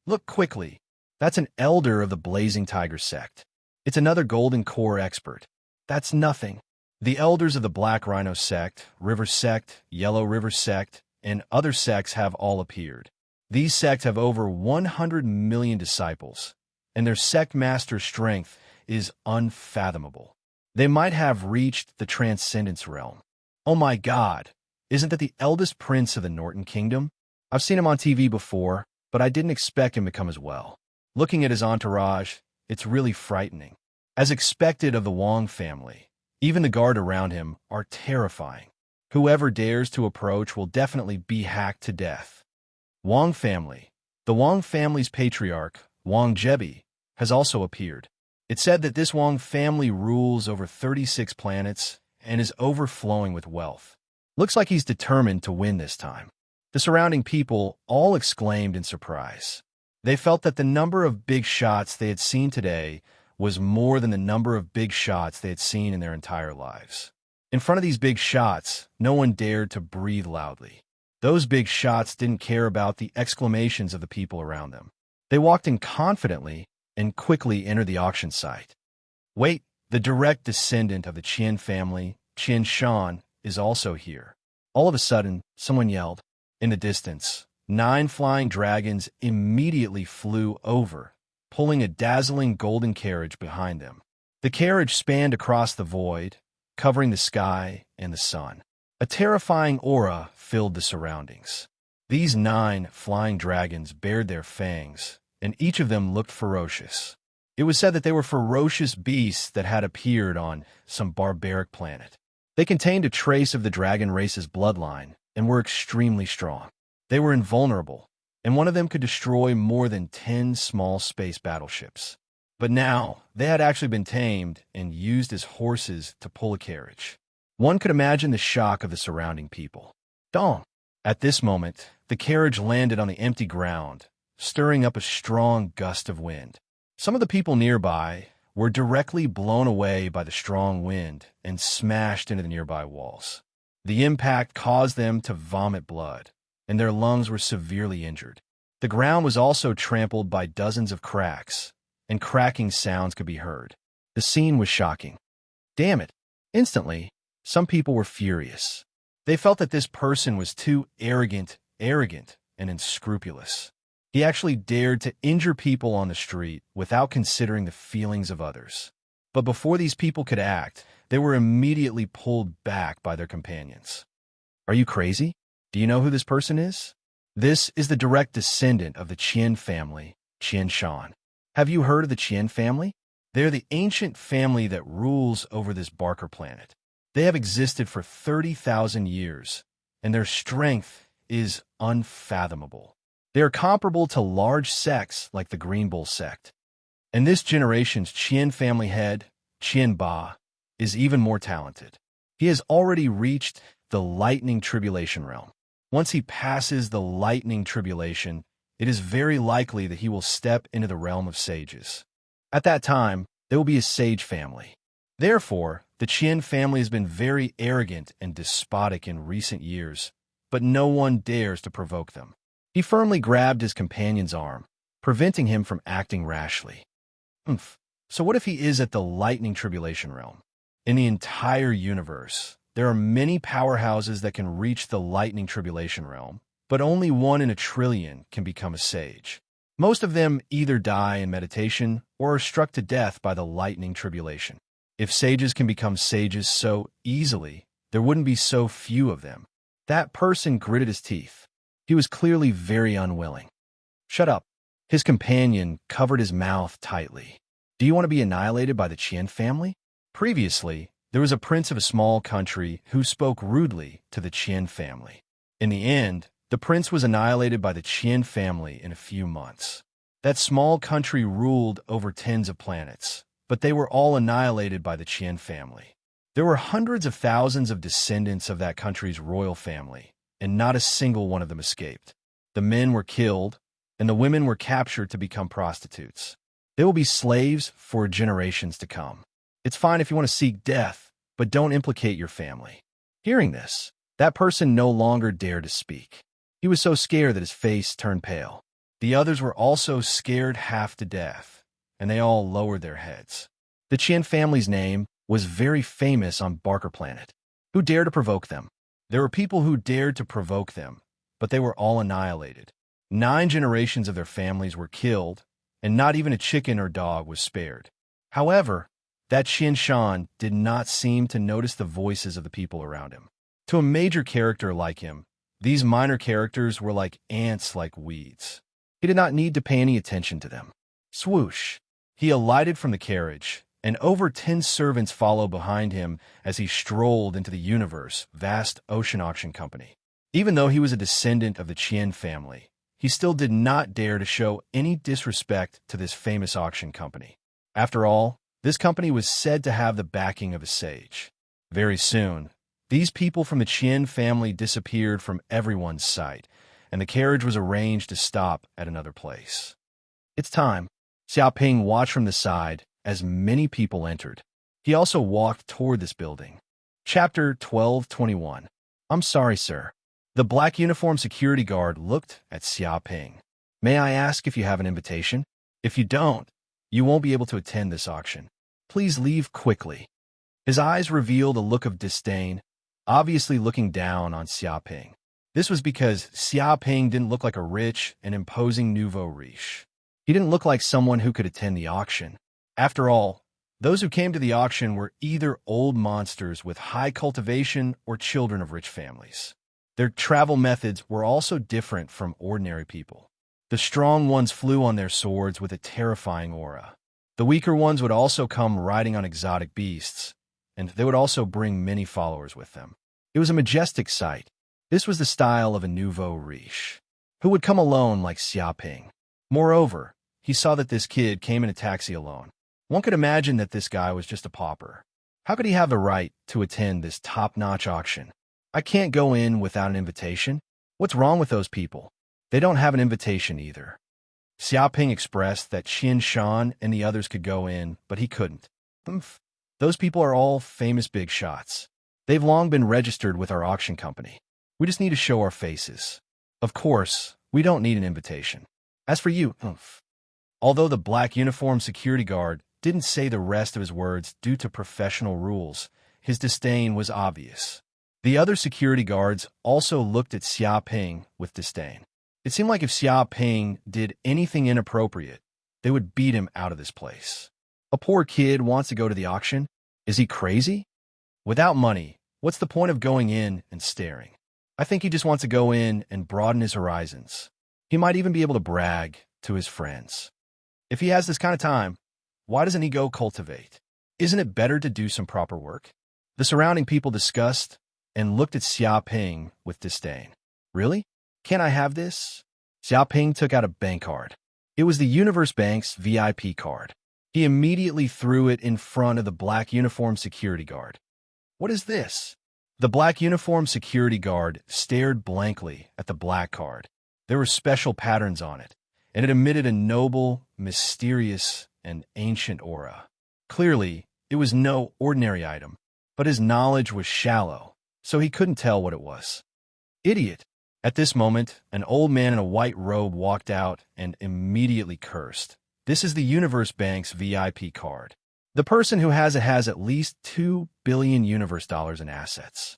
Look quickly. That's an elder of the Blazing Tiger sect. It's another Golden Core expert. That's nothing. The elders of the Black Rhino sect, River sect, Yellow River sect, and other sects have all appeared. These sects have over 100 million disciples, and their sect master strength is unfathomable. They might have reached the Transcendence realm. Oh my God! Isn't that the eldest prince of the Norton Kingdom? I've seen him on TV before, but I didn't expect him to come as well. Looking at his entourage, it's really frightening. As expected of the Wong family, even the guard around him are terrifying. Whoever dares to approach will definitely be hacked to death. Wong family. The Wong family's patriarch, Wong Jebi, has also appeared. It's said that this Wong family rules over 36 planets and is overflowing with wealth. Looks like he's determined to win this time. The surrounding people all exclaimed in surprise. They felt that the number of big shots they had seen today was more than the number of big shots they had seen in their entire lives. In front of these big shots, no one dared to breathe loudly. Those big shots didn't care about the exclamations of the people around them. They walked in confidently and quickly entered the auction site. Wait, the direct descendant of the Qian family, Qian Shan, is also here. All of a sudden, someone yelled. In the distance, 9 flying dragons immediately flew over, pulling a dazzling golden carriage behind them. The carriage spanned across the void, covering the sky and the sun. A terrifying aura filled the surroundings. These 9 flying dragons bared their fangs, and each of them looked ferocious. It was said that they were ferocious beasts that had appeared on some barbaric planet. They contained a trace of the dragon race's bloodline and were extremely strong. They were invulnerable, and one of them could destroy more than 10 small space battleships. But now, they had actually been tamed and used as horses to pull a carriage. One could imagine the shock of the surrounding people. Dong! At this moment, the carriage landed on the empty ground, stirring up a strong gust of wind. Some of the people nearby were directly blown away by the strong wind and smashed into the nearby walls. The impact caused them to vomit blood, and their lungs were severely injured. The ground was also trampled by dozens of cracks, and cracking sounds could be heard. The scene was shocking. Damn it! Instantly, some people were furious. They felt that this person was too arrogant, and unscrupulous. He actually dared to injure people on the street without considering the feelings of others. But before these people could act, they were immediately pulled back by their companions. Are you crazy? Do you know who this person is? This is the direct descendant of the Qian family, Qian Shan. Have you heard of the Qian family? They're the ancient family that rules over this Barker planet. They have existed for 30,000 years, and their strength is unfathomable. They are comparable to large sects like the Green Bull sect. And this generation's Qian family head, Qian Ba, is even more talented. He has already reached the lightning tribulation realm. Once he passes the lightning tribulation, it is very likely that he will step into the realm of sages. At that time, there will be a sage family. Therefore, the Qian family has been very arrogant and despotic in recent years, but no one dares to provoke them. He firmly grabbed his companion's arm, preventing him from acting rashly. So what if he is at the lightning tribulation realm? In the entire universe, there are many powerhouses that can reach the lightning tribulation realm, but only 1 in a trillion can become a sage. Most of them either die in meditation or are struck to death by the lightning tribulation. If sages can become sages so easily, there wouldn't be so few of them. That person gritted his teeth. He was clearly very unwilling. Shut up. His companion covered his mouth tightly. Do you want to be annihilated by the Qian family? Previously, there was a prince of a small country who spoke rudely to the Qian family. In the end, the prince was annihilated by the Qian family in a few months. That small country ruled over tens of planets, but they were all annihilated by the Qian family. There were hundreds of thousands of descendants of that country's royal family, and not a single one of them escaped. The men were killed, and the women were captured to become prostitutes. They will be slaves for generations to come. It's fine if you want to seek death, but don't implicate your family. Hearing this, that person no longer dared to speak. He was so scared that his face turned pale. The others were also scared half to death, and they all lowered their heads. The Qian family's name was very famous on Barker Planet. Who dared to provoke them? There were people who dared to provoke them, but they were all annihilated. 9 generations of their families were killed, and not even a chicken or dog was spared. However, that Qian Shan did not seem to notice the voices of the people around him. To a major character like him, these minor characters were like ants, like weeds. He did not need to pay any attention to them. Swoosh! He alighted from the carriage, and over 10 servants followed behind him as he strolled into the universe, vast ocean auction company. Even though he was a descendant of the Qian family, he still did not dare to show any disrespect to this famous auction company. After all, this company was said to have the backing of a sage. Very soon, these people from the Qian family disappeared from everyone's sight, and the carriage was arranged to stop at another place. It's time. Xiaoping watched from the side as many people entered. He also walked toward this building. Chapter 1221. I'm sorry, sir. The black uniformed security guard looked at Xiaoping. May I ask if you have an invitation? If you don't, you won't be able to attend this auction. Please leave quickly. His eyes revealed a look of disdain, obviously looking down on Xiaoping. This was because Xiaoping didn't look like a rich and imposing nouveau riche. He didn't look like someone who could attend the auction. After all, those who came to the auction were either old monsters with high cultivation or children of rich families. Their travel methods were also different from ordinary people. The strong ones flew on their swords with a terrifying aura. The weaker ones would also come riding on exotic beasts, and they would also bring many followers with them. It was a majestic sight. This was the style of a nouveau riche, who would come alone like Xiaoping. Moreover, he saw that this kid came in a taxi alone. One could imagine that this guy was just a pauper. How could he have the right to attend this top-notch auction? I can't go in without an invitation. What's wrong with those people? They don't have an invitation either. Xiaoping expressed that Qin Shan and the others could go in, but he couldn't. Those people are all famous big shots. They've long been registered with our auction company. We just need to show our faces. Of course, we don't need an invitation. As for you, although the black uniformed security guard didn't say the rest of his words due to professional rules, his disdain was obvious. The other security guards also looked at Xiaoping with disdain. It seemed like if Xiaoping did anything inappropriate, they would beat him out of this place. A poor kid wants to go to the auction? Is he crazy? Without money, what's the point of going in and staring? I think he just wants to go in and broaden his horizons. He might even be able to brag to his friends. If he has this kind of time, why doesn't he go cultivate? Isn't it better to do some proper work? The surrounding people discussed and looked at Xiaoping with disdain. Really? Can't I have this? Xiaoping took out a bank card. It was the Universe Bank's VIP card. He immediately threw it in front of the black uniformed security guard. What is this? The black uniformed security guard stared blankly at the black card. There were special patterns on it, and it emitted a noble, mysterious, and ancient aura. Clearly, it was no ordinary item, but his knowledge was shallow, so he couldn't tell what it was. Idiot! At this moment, an old man in a white robe walked out and immediately cursed. This is the Universe Bank's VIP card. The person who has it has at least 2 billion universe dollars in assets.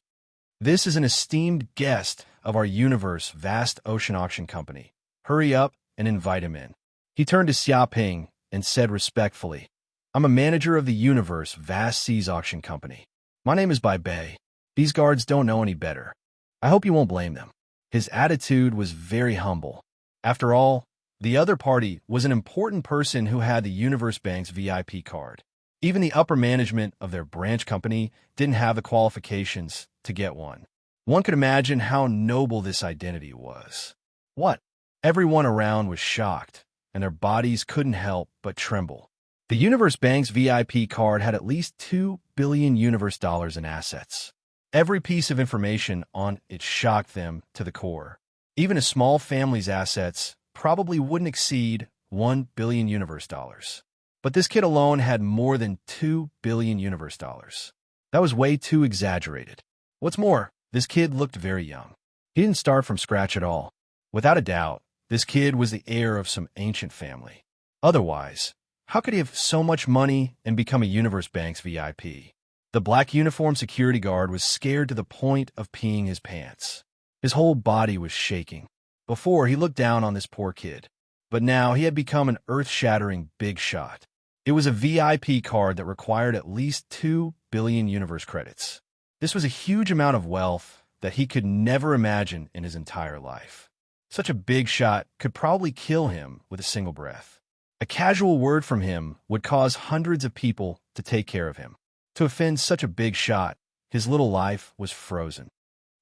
This is an esteemed guest of our universe vast ocean auction company. Hurry up and invite him in. He turned to Xiaoping and said respectfully, I'm a manager of the universe vast seas auction company. My name is Bai Bei. These guards don't know any better. I hope you won't blame them. His attitude was very humble. After all, the other party was an important person who had the Universe Bank's VIP card. Even the upper management of their branch company didn't have the qualifications to get one. One could imagine how noble this identity was. What? Everyone around was shocked, and their bodies couldn't help but tremble. The Universe Bank's VIP card had at least 2 billion universe dollars in assets. Every piece of information on it shocked them to the core. Even a small family's assets probably wouldn't exceed 1 billion universe dollars. But this kid alone had more than 2 billion universe dollars. That was way too exaggerated. What's more, this kid looked very young. He didn't start from scratch at all. Without a doubt, this kid was the heir of some ancient family. Otherwise, how could he have so much money and become a Universe Bank's VIP? The black uniformed security guard was scared to the point of peeing his pants. His whole body was shaking. Before, he looked down on this poor kid, but now he had become an earth-shattering big shot. It was a VIP card that required at least 2 billion universe credits. This was a huge amount of wealth that he could never imagine in his entire life. Such a big shot could probably kill him with a single breath. A casual word from him would cause hundreds of people to take care of him. To offend such a big shot, his little life was frozen.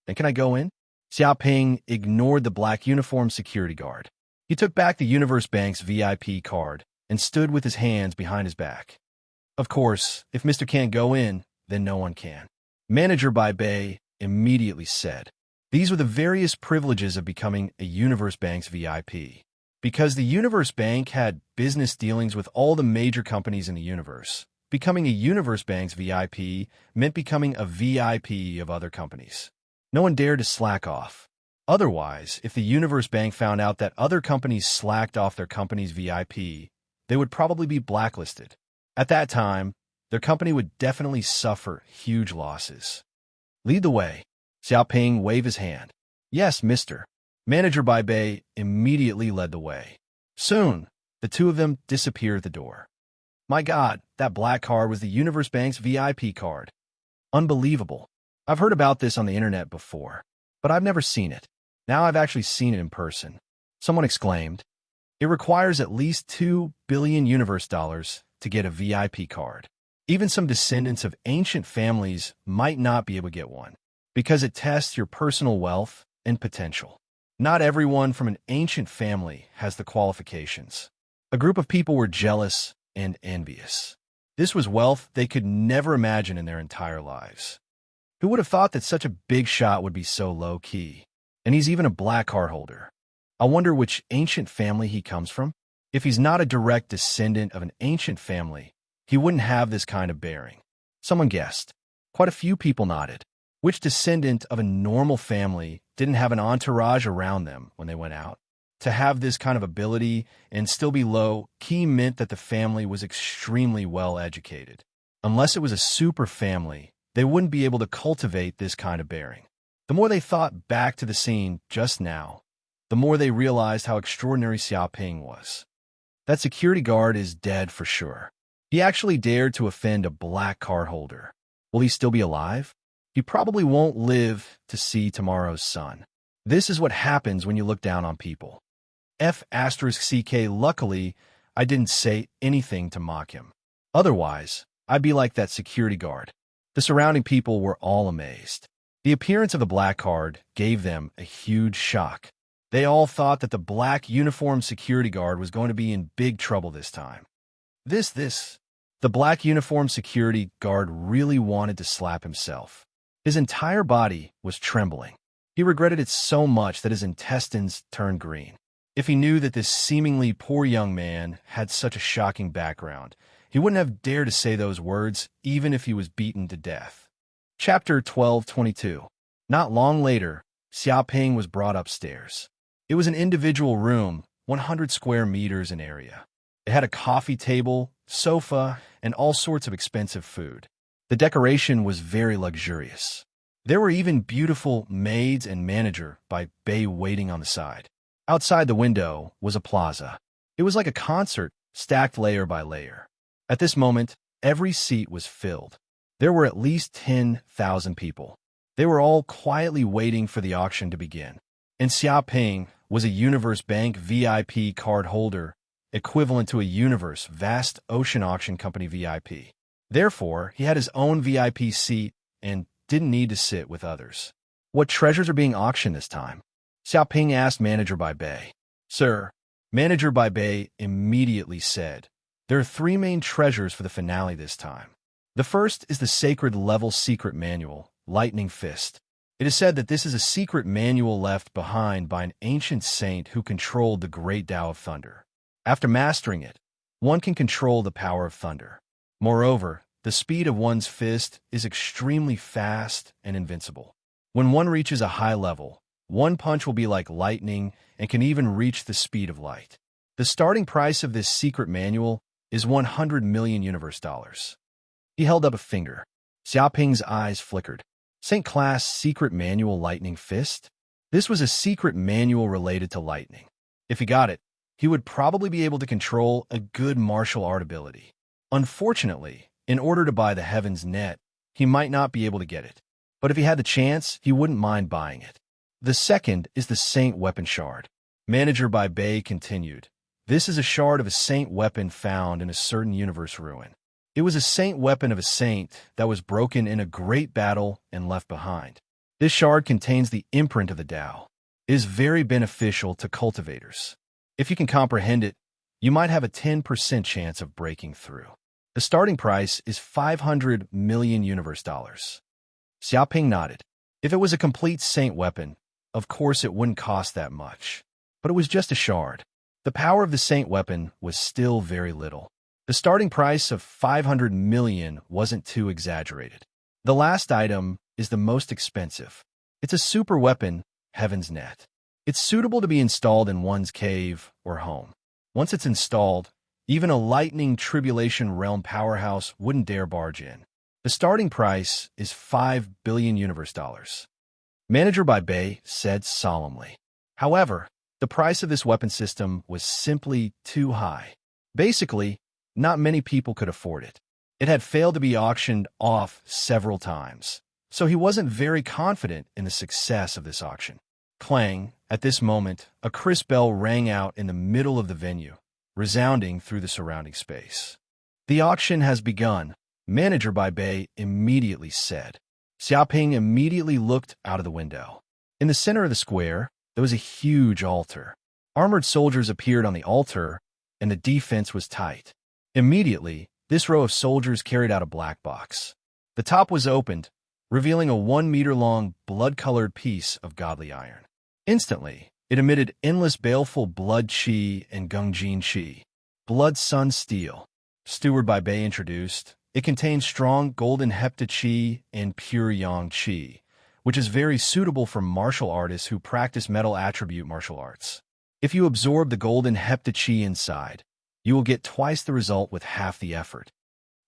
"And can I go in?" Xiaoping ignored the black uniformed security guard. He took back the Universe Bank's VIP card and stood with his hands behind his back. Of course, if Mr. can't go in, then no one can. Manager Bai Bei immediately said. These were the various privileges of becoming a Universe Bank's VIP. Because the Universe Bank had business dealings with all the major companies in the universe, becoming a Universe Bank's VIP meant becoming a VIP of other companies. No one dared to slack off. Otherwise, if the Universe Bank found out that other companies slacked off their company's VIP, they would probably be blacklisted. At that time, their company would definitely suffer huge losses. "Lead the way." Xiaoping waved his hand. "Yes, mister." Manager Bai Bei immediately led the way. Soon, the two of them disappeared at the door. My God, that black card was the Universe Bank's VIP card. Unbelievable. I've heard about this on the internet before, but I've never seen it. Now I've actually seen it in person. Someone exclaimed. It requires at least 2 billion universe dollars to get a VIP card. Even some descendants of ancient families might not be able to get one, because it tests your personal wealth and potential. Not everyone from an ancient family has the qualifications. A group of people were jealous and envious. This was wealth they could never imagine in their entire lives. Who would have thought that such a big shot would be so low-key? And he's even a black card holder. I wonder which ancient family he comes from. If he's not a direct descendant of an ancient family, he wouldn't have this kind of bearing. Someone guessed. Quite a few people nodded. Which descendant of a normal family didn't have an entourage around them when they went out? To have this kind of ability and still be low-key meant that the family was extremely well-educated. Unless it was a super family, they wouldn't be able to cultivate this kind of bearing. The more they thought back to the scene just now, the more they realized how extraordinary Xiaoping was. That security guard is dead for sure. He actually dared to offend a black card holder. Will he still be alive? He probably won't live to see tomorrow's sun. This is what happens when you look down on people. F***CK, luckily, I didn't say anything to mock him. Otherwise, I'd be like that security guard. The surrounding people were all amazed. The appearance of the black card gave them a huge shock. They all thought that the black uniformed security guard was going to be in big trouble this time. The black uniformed security guard really wanted to slap himself. His entire body was trembling. He regretted it so much that his intestines turned green. If he knew that this seemingly poor young man had such a shocking background, he wouldn't have dared to say those words even if he was beaten to death. Chapter 12:22. Not long later, Xiaoping was brought upstairs. It was an individual room, 100 square meters in area. It had a coffee table, sofa, and all sorts of expensive food. The decoration was very luxurious. There were even beautiful maids and manager by Bei waiting on the side. Outside the window was a plaza. It was like a concert, stacked layer by layer. At this moment, every seat was filled. There were at least 10,000 people. They were all quietly waiting for the auction to begin. And Xiaoping was a Universe Bank VIP card holder, equivalent to a Universe Vast Ocean Auction Company VIP. Therefore, he had his own VIP seat and didn't need to sit with others. What treasures are being auctioned this time? Xiaoping asked Manager Bai Bei. Sir, Manager Bai Bei immediately said, there are 3 main treasures for the finale this time. The first is the sacred level secret manual, Lightning Fist. It is said that this is a secret manual left behind by an ancient saint who controlled the great Tao of Thunder. After mastering it, one can control the power of thunder. Moreover, the speed of one's fist is extremely fast and invincible. When one reaches a high level, one punch will be like lightning and can even reach the speed of light. The starting price of this secret manual is 100 million universe dollars. He held up a finger. Xiaoping's eyes flickered. Saint Class Secret Manual Lightning Fist? This was a secret manual related to lightning. If he got it, he would probably be able to control a good martial art ability. Unfortunately, in order to buy the Heaven's Net, he might not be able to get it. but if he had the chance, he wouldn't mind buying it. The second is the Saint Weapon Shard. Manager by Bay continued. This is a shard of a saint weapon found in a certain universe ruin. It was a saint weapon of a saint that was broken in a great battle and left behind. This shard contains the imprint of the Tao. It is very beneficial to cultivators. If you can comprehend it, you might have a 10% chance of breaking through. The starting price is 500 million universe dollars. Xiaoping nodded. If it was a complete saint weapon, of course it wouldn't cost that much. But it was just a shard. The power of the saint weapon was still very little. The starting price of 500 million wasn't too exaggerated. The last item is the most expensive. It's a super weapon, Heaven's Net. It's suitable to be installed in one's cave or home. Once it's installed, even a lightning tribulation realm powerhouse wouldn't dare barge in. The starting price is 5 billion universe dollars. Manager by Bay said solemnly. However, the price of this weapon system was simply too high. Basically, not many people could afford it. It had failed to be auctioned off several times, so he wasn't very confident in the success of this auction. Clang, at this moment, a crisp bell rang out in the middle of the venue, resounding through the surrounding space. The auction has begun, Manager by Bay immediately said. Xiaoping immediately looked out of the window. In the center of the square, there was a huge altar. Armored soldiers appeared on the altar, and the defense was tight. Immediately, this row of soldiers carried out a black box. The top was opened, revealing a 1-meter-long, blood-colored piece of godly iron. Instantly, it emitted endless baleful blood chi and gungjin chi. Blood Sun Steel. Steward by Bay introduced. It contains strong golden hepta chi and pure yang chi, which is very suitable for martial artists who practice metal attribute martial arts. If you absorb the golden hepta chi inside, you will get twice the result with half the effort.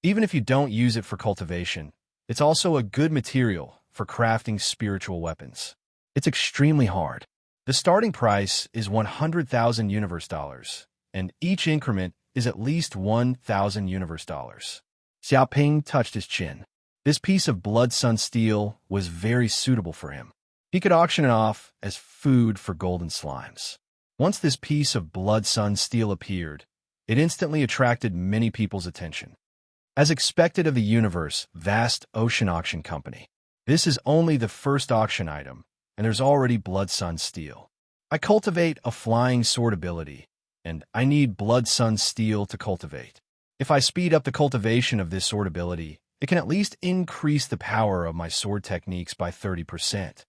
Even if you don't use it for cultivation, it's also a good material for crafting spiritual weapons. It's extremely hard. The starting price is 100,000 universe dollars, and each increment is at least 1,000 universe dollars. Xiaoping touched his chin. This piece of Blood Sun Steel was very suitable for him. He could auction it off as food for golden slimes. Once this piece of Blood Sun Steel appeared, it instantly attracted many people's attention. As expected of the universe, vast ocean auction company. This is only the first auction item, and there's already Blood Sun Steel. I cultivate a flying sword ability, and I need Blood Sun Steel to cultivate. If I speed up the cultivation of this sword ability, it can at least increase the power of my sword techniques by 30%.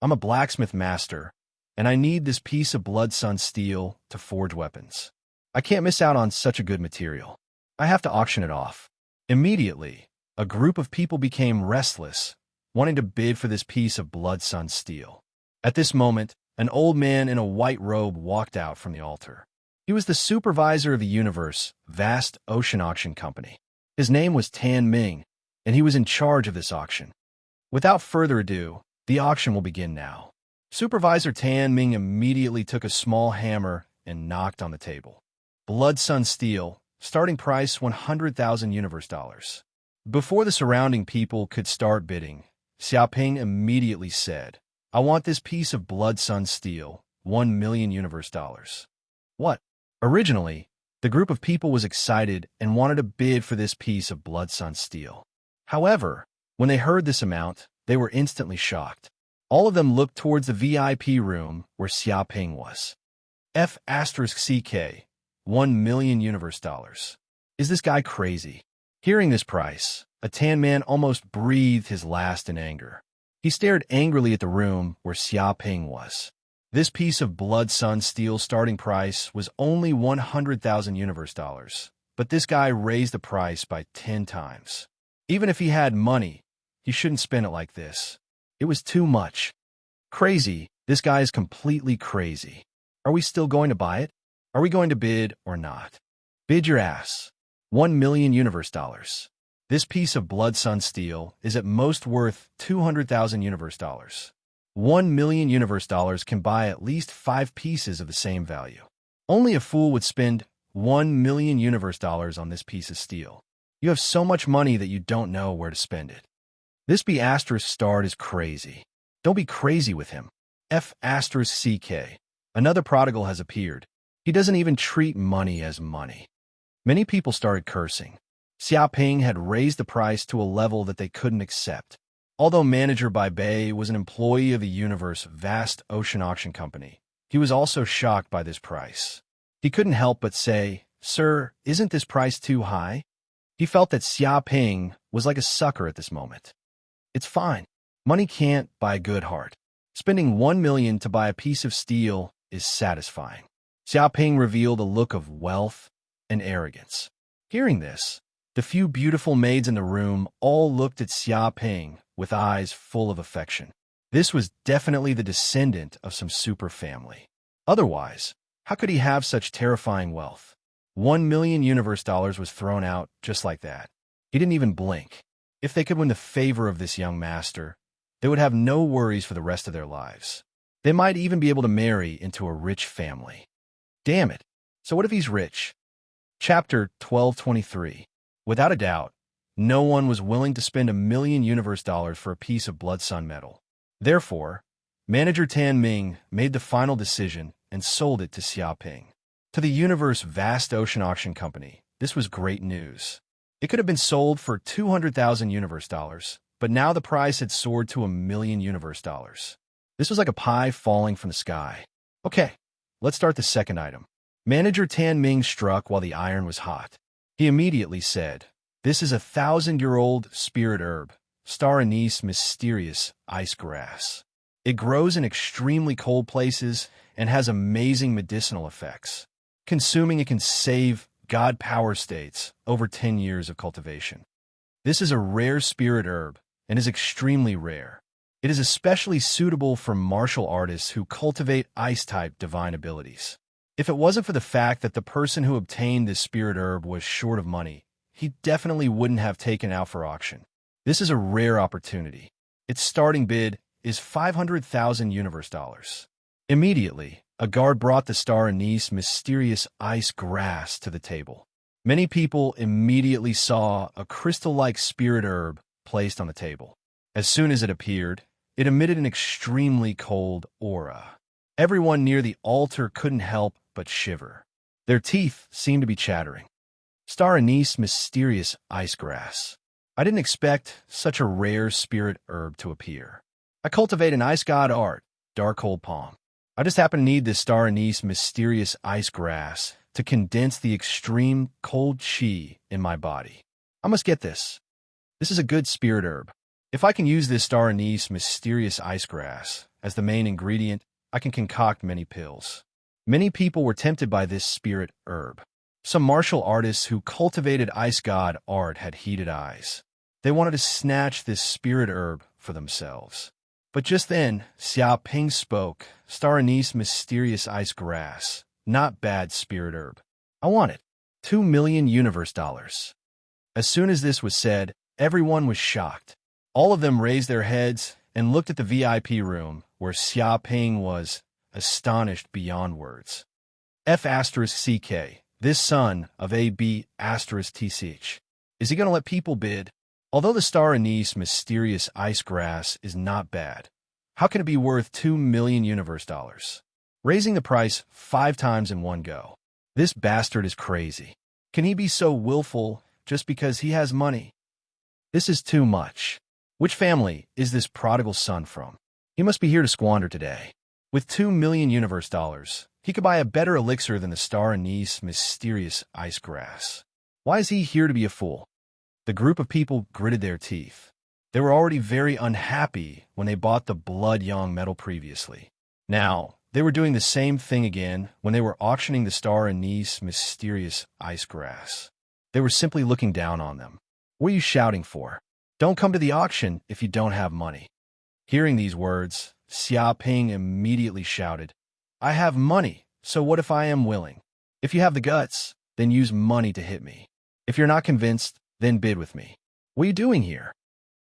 I'm a blacksmith master, and I need this piece of Blood Sun Steel to forge weapons. I can't miss out on such a good material. I have to auction it off. Immediately, a group of people became restless, wanting to bid for this piece of Blood Sun Steel. At this moment, an old man in a white robe walked out from the altar. He was the supervisor of the universe, vast ocean auction company. His name was Tan Ming, and he was in charge of this auction. Without further ado, the auction will begin now. Supervisor Tan Ming immediately took a small hammer and knocked on the table. Blood Sun Steel, starting price 100,000 universe dollars. Before the surrounding people could start bidding, Xiaoping immediately said, I want this piece of Blood Sun Steel, 1 million universe dollars. What? Originally, the group of people was excited and wanted to bid for this piece of Blood Sun Steel. However, when they heard this amount, they were instantly shocked. All of them looked towards the VIP room where Xiaoping was. F*CK, 1 million universe dollars. Is this guy crazy? Hearing this price, a tan man almost breathed his last in anger. He stared angrily at the room where Xiaoping was. This piece of Blood Sun Steel starting price was only 100,000 universe dollars, but this guy raised the price by 10 times. Even if he had money, he shouldn't spend it like this. It was too much. Crazy. This guy is completely crazy. Are we still going to buy it? Are we going to bid or not? Bid your ass. 1 million universe dollars. This piece of Blood Sun Steel is at most worth 200,000 universe dollars. 1 million universe dollars can buy at least 5 pieces of the same value. Only a fool would spend 1 million universe dollars on this piece of steel. You have so much money that you don't know where to spend it. This B asterisk starred is crazy. Don't be crazy with him. F asterisk CK. Another prodigal has appeared. He doesn't even treat money as money. Many people started cursing. Xiaoping had raised the price to a level that they couldn't accept. Although manager Bai Bei was an employee of the universe vast ocean auction company, he was also shocked by this price. He couldn't help but say, "Sir, isn't this price too high?" He felt that Xiaoping was like a sucker at this moment. It's fine. Money can't buy a good heart. Spending 1 million to buy a piece of steel is satisfying. Xiaoping revealed a look of wealth and arrogance. Hearing this, the few beautiful maids in the room all looked at Xiaoping with eyes full of affection. This was definitely the descendant of some super family. Otherwise, how could he have such terrifying wealth? 1 million universe dollars was thrown out just like that. He didn't even blink. If they could win the favor of this young master, they would have no worries for the rest of their lives. They might even be able to marry into a rich family. Damn it. So what if he's rich? Chapter 1223. Without a doubt, no one was willing to spend 1 million universe dollars for a piece of blood sun metal. Therefore, manager Tan Ming made the final decision and sold it to Xiaoping. To the universe vast ocean auction company, this was great news. It could have been sold for 200,000 universe dollars, but now the price had soared to 1 million universe dollars. This was like a pie falling from the sky. Okay, let's start the second item. Manager Tan Ming struck while the iron was hot. He immediately said, "This is a 1,000-year-old spirit herb, star anise mysterious ice grass. It grows in extremely cold places and has amazing medicinal effects. Consuming it can save God power states over 10 years of cultivation. This is a rare spirit herb and is extremely rare. It is especially suitable for martial artists who cultivate ice-type divine abilities. If it wasn't for the fact that the person who obtained this spirit herb was short of money, he definitely wouldn't have taken it out for auction. This is a rare opportunity. Its starting bid is 500,000 universe dollars." Immediately, a guard brought the star anise mysterious ice grass to the table. Many people immediately saw a crystal-like spirit herb placed on the table. As soon as it appeared, it emitted an extremely cold aura. Everyone near the altar couldn't help but shiver. Their teeth seemed to be chattering. Star anise mysterious ice grass. I didn't expect such a rare spirit herb to appear. I cultivate an ice god art, dark cold palm. I just happen to need this star anise mysterious ice grass to condense the extreme cold chi in my body. I must get this. This is a good spirit herb. If I can use this star anise mysterious ice grass as the main ingredient, I can concoct many pills. Many people were tempted by this spirit herb. Some martial artists who cultivated ice god art had heated eyes. They wanted to snatch this spirit herb for themselves. But just then, Xiaoping spoke, "Star anise mysterious ice grass. Not bad spirit herb. I want it. 2 million universe dollars." As soon as this was said, everyone was shocked. All of them raised their heads and looked at the VIP room where Xiaoping was, astonished beyond words. F asterisk CK, this son of AB asterisk TCH. Is he going to let people bid? Although the star anise mysterious ice grass is not bad, how can it be worth 2 million universe dollars? Raising the price 5 times in one go. This bastard is crazy. Can he be so willful just because he has money? This is too much. Which family is this prodigal son from? He must be here to squander today. With 2 million universe dollars, he could buy a better elixir than the star anise mysterious ice grass. Why is he here to be a fool? The group of people gritted their teeth. They were already very unhappy when they bought the blood yang metal previously. Now, they were doing the same thing again when they were auctioning the star anise mysterious ice grass. They were simply looking down on them. What are you shouting for? Don't come to the auction if you don't have money. Hearing these words, Xiaoping immediately shouted, "I have money, so what if I am willing? If you have the guts, then use money to hit me. If you're not convinced, then bid with me. What are you doing here?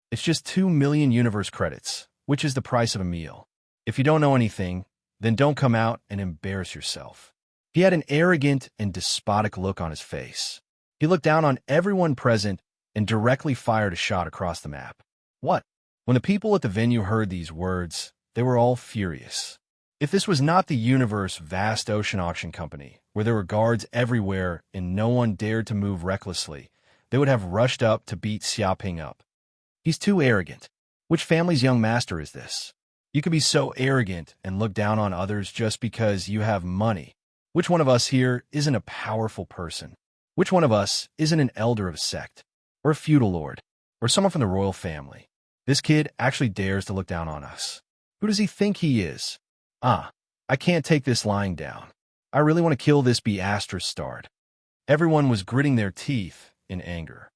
It's just 2 million universe credits, which is the price of a meal. If you don't know anything, then don't come out and embarrass yourself." He had an arrogant and despotic look on his face. He looked down on everyone present and directly fired a shot across the map. What? When the people at the venue heard these words, they were all furious. If this was not the universe vast ocean auction company, where there were guards everywhere and no one dared to move recklessly, they would have rushed up to beat Xiaoping up. He's too arrogant. Which family's young master is this? You could be so arrogant and look down on others just because you have money. Which one of us here isn't a powerful person? Which one of us isn't an elder of a sect, or a feudal lord, or someone from the royal family? This kid actually dares to look down on us. Who does he think he is? I can't take this lying down. I really want to kill this bastard. Everyone was gritting their teeth in anger.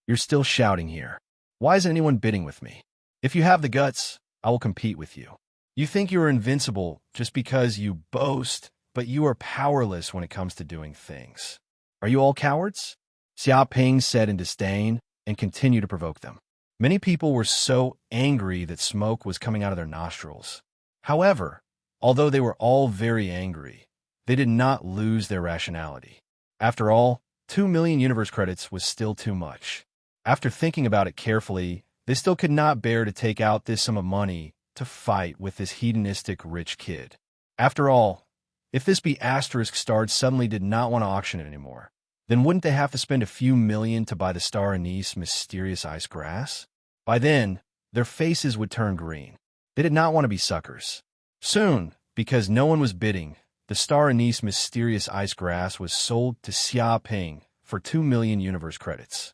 You're still shouting here. Why isn't anyone bidding with me? If you have the guts, I will compete with you. You think you are invincible just because you boast, but you are powerless when it comes to doing things. Are you all cowards? Xiaoping said in disdain and continued to provoke them. Many people were so angry that smoke was coming out of their nostrils. However, although they were all very angry, they did not lose their rationality. After all, 2 million universe credits was still too much. After thinking about it carefully, they still could not bear to take out this sum of money to fight with this hedonistic rich kid. After all, if this bastard suddenly did not want to auction it anymore, then wouldn't they have to spend a few million to buy the star anise mysterious ice grass? By then, their faces would turn green. They did not want to be suckers. Soon, because no one was bidding, the star anise mysterious ice grass was sold to Xiaoping for 2 million universe credits.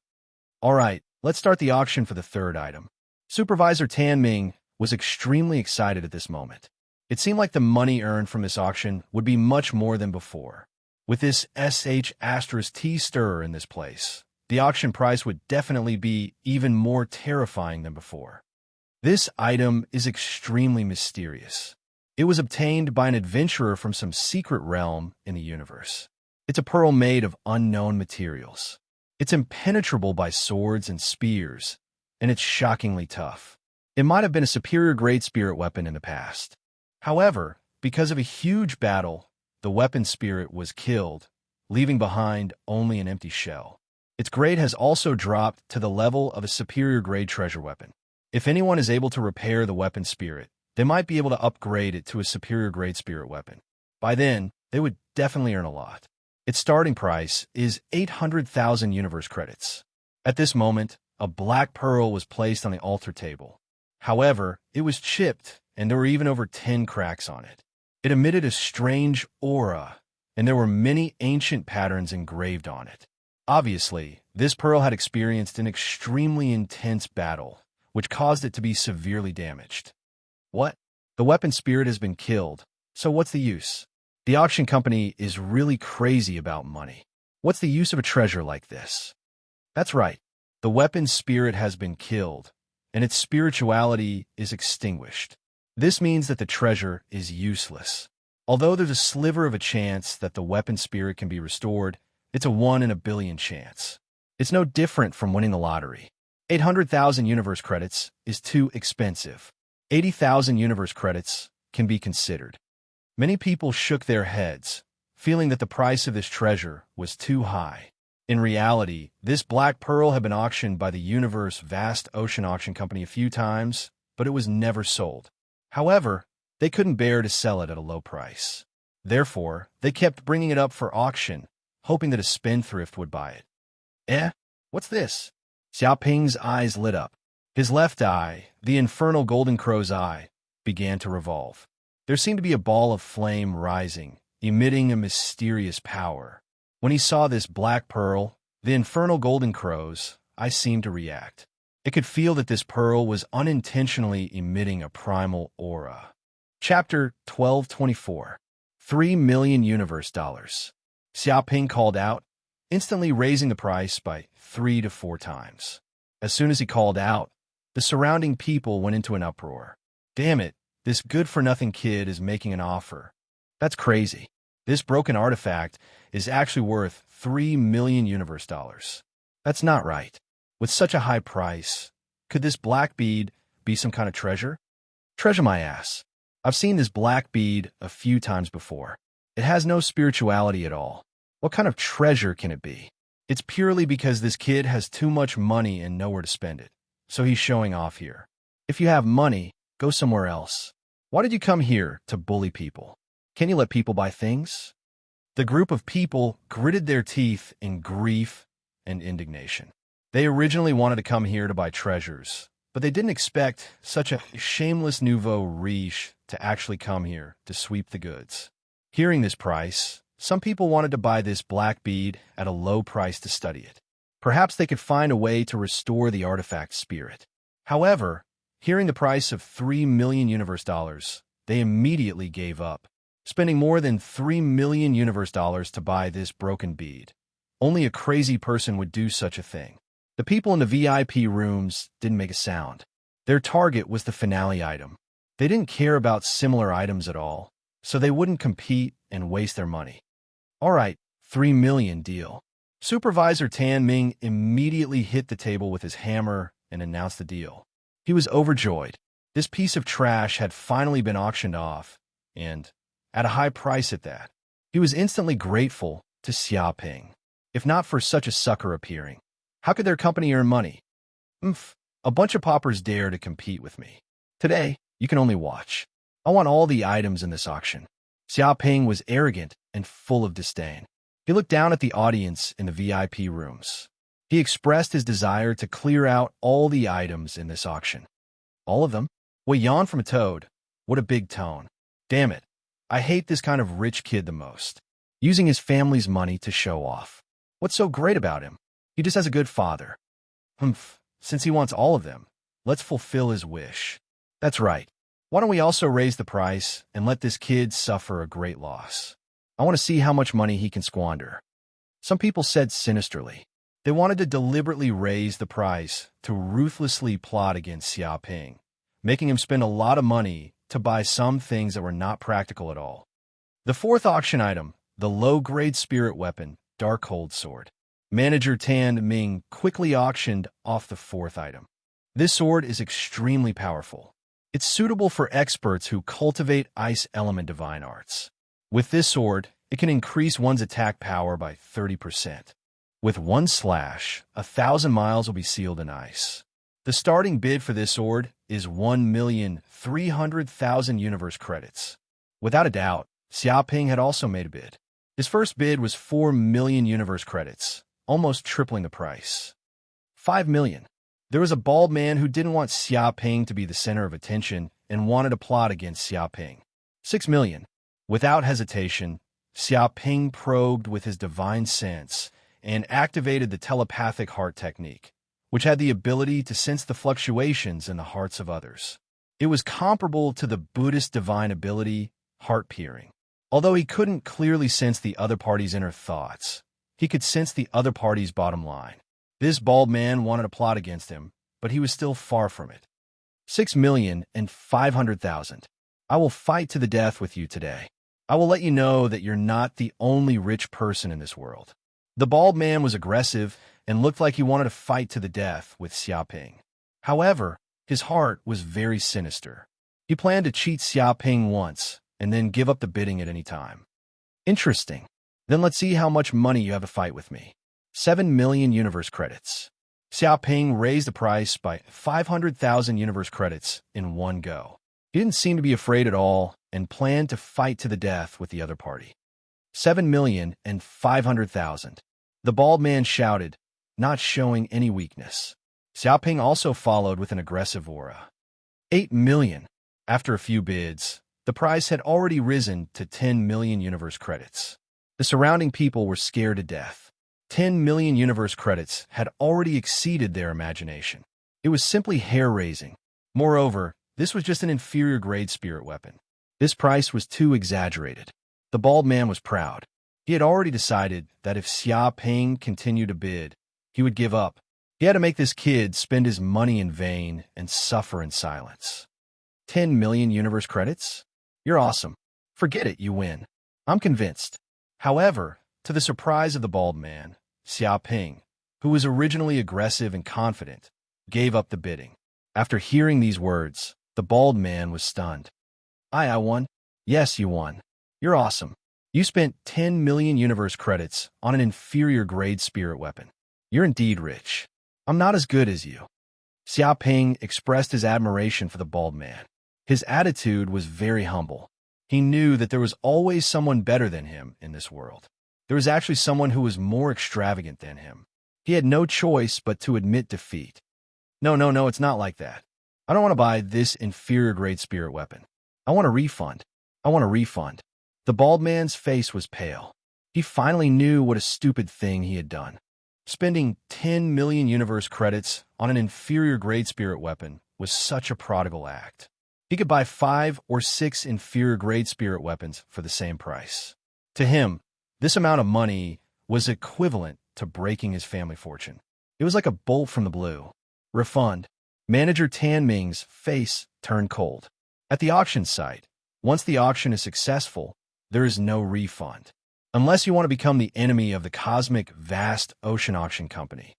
All right, let's start the auction for the third item. Supervisor Tan Ming was extremely excited at this moment. It seemed like the money earned from this auction would be much more than before. With this *T stirrer in this place, the auction price would definitely be even more terrifying than before. This item is extremely mysterious. It was obtained by an adventurer from some secret realm in the universe. It's a pearl made of unknown materials. It's impenetrable by swords and spears, and it's shockingly tough. It might have been a superior grade spirit weapon in the past. However, because of a huge battle, the weapon spirit was killed, leaving behind only an empty shell. Its grade has also dropped to the level of a superior grade treasure weapon. If anyone is able to repair the weapon spirit, they might be able to upgrade it to a superior grade spirit weapon. By then, they would definitely earn a lot. Its starting price is 800,000 universe credits. At this moment, a black pearl was placed on the altar table. However, it was chipped, and there were even over 10 cracks on it. It emitted a strange aura, and there were many ancient patterns engraved on it. Obviously, this pearl had experienced an extremely intense battle, which caused it to be severely damaged. What? The weapon spirit has been killed, so what's the use? The auction company is really crazy about money. What's the use of a treasure like this? That's right, the weapon spirit has been killed, and its spirituality is extinguished. This means that the treasure is useless. Although there's a sliver of a chance that the weapon spirit can be restored, it's a 1 in a billion chance. It's no different from winning the lottery. 800,000 universe credits is too expensive. 80,000 universe credits can be considered. Many people shook their heads, feeling that the price of this treasure was too high. In reality, this black pearl had been auctioned by the universe vast ocean auction company a few times, but it was never sold. However, they couldn't bear to sell it at a low price. Therefore, they kept bringing it up for auction, hoping that a spendthrift would buy it. What's this? Xiaoping's eyes lit up. His left eye, the infernal golden crow's eye, began to revolve. There seemed to be a ball of flame rising, emitting a mysterious power. When he saw this black pearl, the infernal golden crow's eye seemed to react. It could feel that this pearl was unintentionally emitting a primal aura. Chapter 1224. 3 million universe dollars. Xiaoping called out, instantly raising the price by 3 to 4 times. As soon as he called out, the surrounding people went into an uproar. Damn it, this good-for-nothing kid is making an offer. That's crazy. This broken artifact is actually worth 3 million universe dollars. That's not right. With such a high price, could this black bead be some kind of treasure? Treasure my ass. I've seen this black bead a few times before. It has no spirituality at all. What kind of treasure can it be? It's purely because this kid has too much money and nowhere to spend it, so he's showing off here. If you have money, go somewhere else. Why did you come here to bully people? Can you let people buy things? The group of people gritted their teeth in grief and indignation. They originally wanted to come here to buy treasures, but they didn't expect such a shameless nouveau riche to actually come here to sweep the goods. Hearing this price, some people wanted to buy this black bead at a low price to study it. Perhaps they could find a way to restore the artifact's spirit. However, hearing the price of $3 million universe dollars, they immediately gave up, spending more than $3 million universe dollars to buy this broken bead. Only a crazy person would do such a thing. The people in the VIP rooms didn't make a sound. Their target was the finale item. They didn't care about similar items at all, so they wouldn't compete and waste their money. All right, $3 million deal. Supervisor Tan Ming immediately hit the table with his hammer and announced the deal. He was overjoyed. This piece of trash had finally been auctioned off, and at a high price at that. He was instantly grateful to Xiaoping. If not for such a sucker appearing, how could their company earn money? A bunch of paupers dare to compete with me. Today, you can only watch. I want all the items in this auction. Xiaoping was arrogant and full of disdain. He looked down at the audience in the VIP rooms. He expressed his desire to clear out all the items in this auction. All of them? Well, yawn from a toad. What a big tone. Damn it. I hate this kind of rich kid the most. Using his family's money to show off. What's so great about him? He just has a good father. Since he wants all of them, let's fulfill his wish. That's right. Why don't we also raise the price and let this kid suffer a great loss? I want to see how much money he can squander. Some people said sinisterly. They wanted to deliberately raise the price to ruthlessly plot against Xiaoping, making him spend a lot of money to buy some things that were not practical at all. The fourth auction item, the low-grade spirit weapon, Dark Cold Sword. Manager Tan Ming quickly auctioned off the fourth item. This sword is extremely powerful. It's suitable for experts who cultivate ice element divine arts. With this sword, it can increase one's attack power by 30%. With one slash, 1,000 miles will be sealed in ice. The starting bid for this sword is 1,300,000 universe credits. Without a doubt, Xiaoping had also made a bid. His first bid was 4 million universe credits, almost tripling the price. 5 million. There was a bald man who didn't want Xiaoping to be the center of attention and wanted to plot against Xiaoping. 6 million. Without hesitation, Xiaoping probed with his divine sense and activated the telepathic heart technique, which had the ability to sense the fluctuations in the hearts of others. It was comparable to the Buddhist divine ability, heart peering. Although he couldn't clearly sense the other party's inner thoughts, he could sense the other party's bottom line. This bald man wanted to plot against him, but he was still far from it. 6,500,000. I will fight to the death with you today. I will let you know that you're not the only rich person in this world. The bald man was aggressive and looked like he wanted to fight to the death with Xiaoping. However, his heart was very sinister. He planned to cheat Xiaoping once and then give up the bidding at any time. Interesting. Then let's see how much money you have to fight with me. 7 million universe credits. Xiaoping raised the price by 500,000 universe credits in one go. He didn't seem to be afraid at all and planned to fight to the death with the other party. 7,500,000. The bald man shouted, not showing any weakness. Xiaoping also followed with an aggressive aura. 8 million. After a few bids, the price had already risen to 10 million universe credits. The surrounding people were scared to death. 10 million universe credits had already exceeded their imagination. It was simply hair-raising. Moreover, this was just an inferior grade spirit weapon. This price was too exaggerated. The bald man was proud. He had already decided that if Xiaoping continued to bid, he would give up. He had to make this kid spend his money in vain and suffer in silence. 10 million universe credits? You're awesome. Forget it, you win. I'm convinced. However, to the surprise of the bald man, Xiaoping, who was originally aggressive and confident, gave up the bidding. After hearing these words, the bald man was stunned. I won. Yes, you won. You're awesome. You spent 10 million universe credits on an inferior grade spirit weapon. You're indeed rich. I'm not as good as you. Xiaoping expressed his admiration for the bald man. His attitude was very humble. He knew that there was always someone better than him in this world. There was actually someone who was more extravagant than him. He had no choice but to admit defeat. No, it's not like that. I don't want to buy this inferior grade spirit weapon. I want a refund. I want a refund. The bald man's face was pale. He finally knew what a stupid thing he had done. Spending 10 million universe credits on an inferior grade spirit weapon was such a prodigal act. He could buy 5 or 6 inferior grade spirit weapons for the same price. To him, this amount of money was equivalent to breaking his family fortune. It was like a bolt from the blue. Refund. Manager Tan Ming's face turned cold. At the auction site, once the auction is successful, there is no refund, unless you want to become the enemy of the cosmic vast ocean auction company.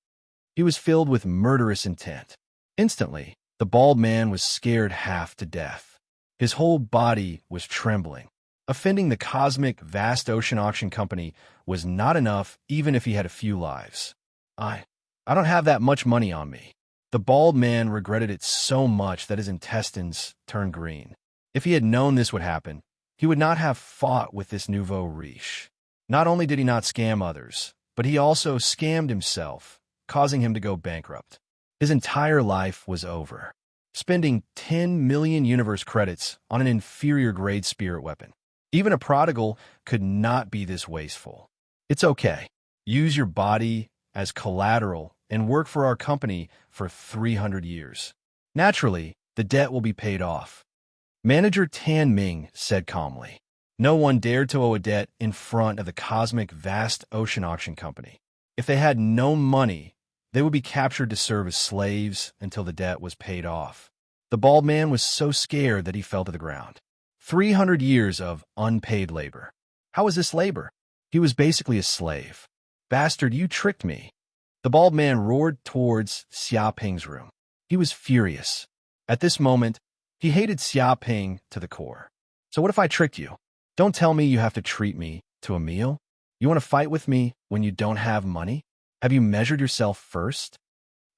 He was filled with murderous intent. Instantly, the bald man was scared half to death. His whole body was trembling. Offending the cosmic vast ocean auction company was not enough even if he had a few lives. I don't have that much money on me. The bald man regretted it so much that his intestines turned green. If he had known this would happen, he would not have fought with this nouveau riche. Not only did he not scam others, but he also scammed himself, causing him to go bankrupt. His entire life was over. Spending 10 million universe credits on an inferior grade spirit weapon. Even a prodigal could not be this wasteful. It's okay. Use your body as collateral and work for our company for 300 years. Naturally, the debt will be paid off. Manager Tan Ming said calmly. No one dared to owe a debt in front of the cosmic vast ocean auction company. If they had no money, they would be captured to serve as slaves until the debt was paid off. The bald man was so scared that he fell to the ground. 300 years of unpaid labor. How was this labor? He was basically a slave. Bastard, you tricked me. The bald man roared towards Xiaoping's room. He was furious. At this moment, he hated Xiaoping to the core. So what if I tricked you? Don't tell me you have to treat me to a meal. You want to fight with me when you don't have money? Have you measured yourself first?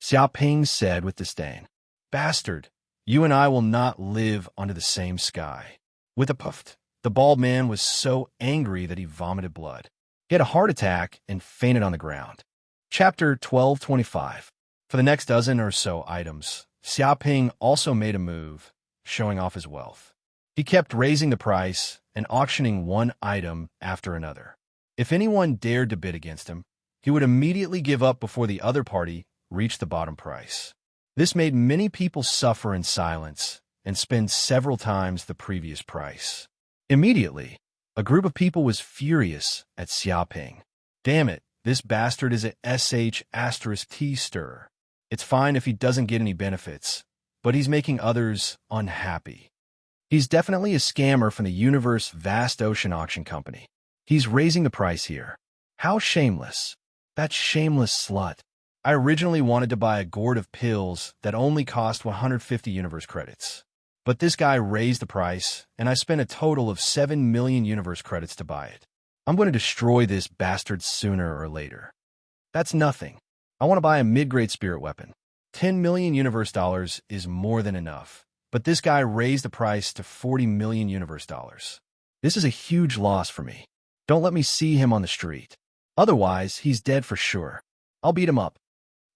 Xiaoping said with disdain. Bastard, you and I will not live under the same sky. With a puff, the bald man was so angry that he vomited blood. He had a heart attack and fainted on the ground. Chapter 1225. For the next dozen or so items, Xiaoping also made a move, showing off his wealth. He kept raising the price and auctioning one item after another. If anyone dared to bid against him, he would immediately give up before the other party reached the bottom price. This made many people suffer in silence and spend several times the previous price. Immediately, a group of people was furious at Xiaoping. Damn it, this bastard is a sh*t stirrer. It's fine if he doesn't get any benefits, but he's making others unhappy. He's definitely a scammer from the universe vast ocean auction company. He's raising the price here. How shameless. That shameless slut. I originally wanted to buy a gourd of pills that only cost 150 universe credits. But this guy raised the price, and I spent a total of 7 million universe credits to buy it. I'm going to destroy this bastard sooner or later. That's nothing. I want to buy a mid-grade spirit weapon. 10 million universe dollars is more than enough. But this guy raised the price to 40 million universe dollars. This is a huge loss for me. Don't let me see him on the street. Otherwise, he's dead for sure. I'll beat him up.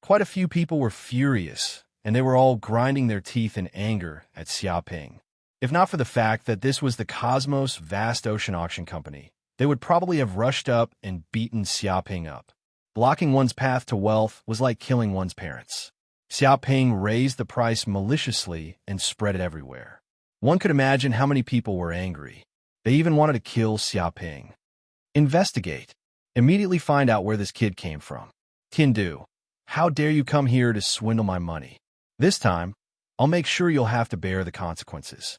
Quite a few people were furious, and they were all grinding their teeth in anger at Xiaoping. If not for the fact that this was the Cosmos Vast Ocean Auction Company, they would probably have rushed up and beaten Xiaoping up. Blocking one's path to wealth was like killing one's parents. Xiaoping raised the price maliciously and spread it everywhere. One could imagine how many people were angry. They even wanted to kill Xiaoping. Investigate. Immediately find out where this kid came from. Tindu, how dare you come here to swindle my money? This time, I'll make sure you'll have to bear the consequences.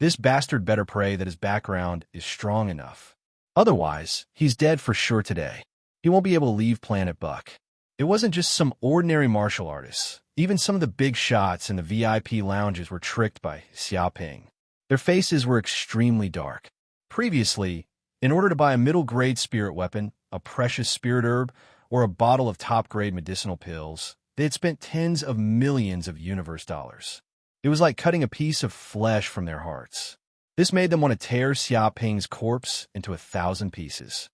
This bastard better pray that his background is strong enough. Otherwise, he's dead for sure today. He won't be able to leave Planet Buck. It wasn't just some ordinary martial artists. Even some of the big shots in the VIP lounges were tricked by Xiaoping. Their faces were extremely dark. Previously, in order to buy a middle-grade spirit weapon, a precious spirit herb, or a bottle of top-grade medicinal pills, They had spent tens of millions of universe dollars. It was like cutting a piece of flesh from their hearts. This made them want to tear Xiaoping's corpse into 1,000 pieces.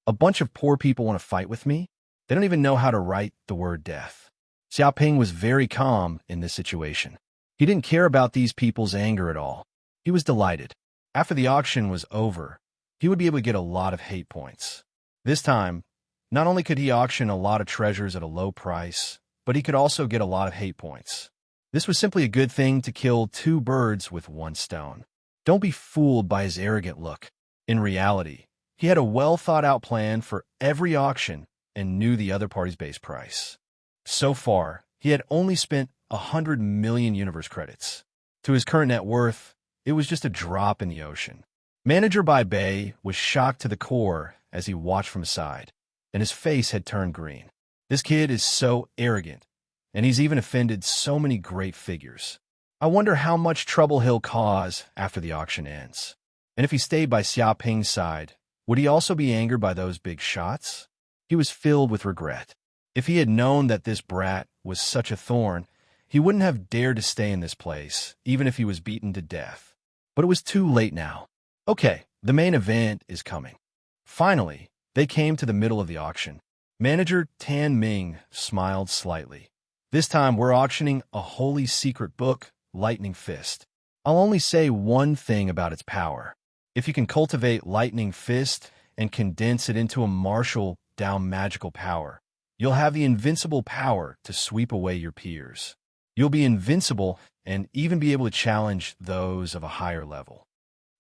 A bunch of poor people want to fight with me? They don't even know how to write the word death. Xiaoping was very calm in this situation. He didn't care about these people's anger at all. He was delighted. After the auction was over, he would be able to get a lot of hate points. This time, not only could he auction a lot of treasures at a low price, but he could also get a lot of hate points. This was simply a good thing to kill two birds with one stone. Don't be fooled by his arrogant look. In reality, he had a well-thought-out plan for every auction and knew the other party's base price. So far, he had only spent 100 million universe credits. To his current net worth, it was just a drop in the ocean. Manager Bai Bei was shocked to the core as he watched from aside, and his face had turned green. This kid is so arrogant, and he's even offended so many great figures. I wonder how much trouble he'll cause after the auction ends. And if he stayed by Xiaoping's side, would he also be angered by those big shots? He was filled with regret. If he had known that this brat was such a thorn, he wouldn't have dared to stay in this place, even if he was beaten to death. But it was too late now. Okay, the main event is coming. Finally, they came to the middle of the auction. Manager Tan Ming smiled slightly. This time, we're auctioning a holy secret book, Lightning Fist. I'll only say one thing about its power. If you can cultivate Lightning Fist and condense it into a martial down magical power, you'll have the invincible power to sweep away your peers. You'll be invincible and even be able to challenge those of a higher level.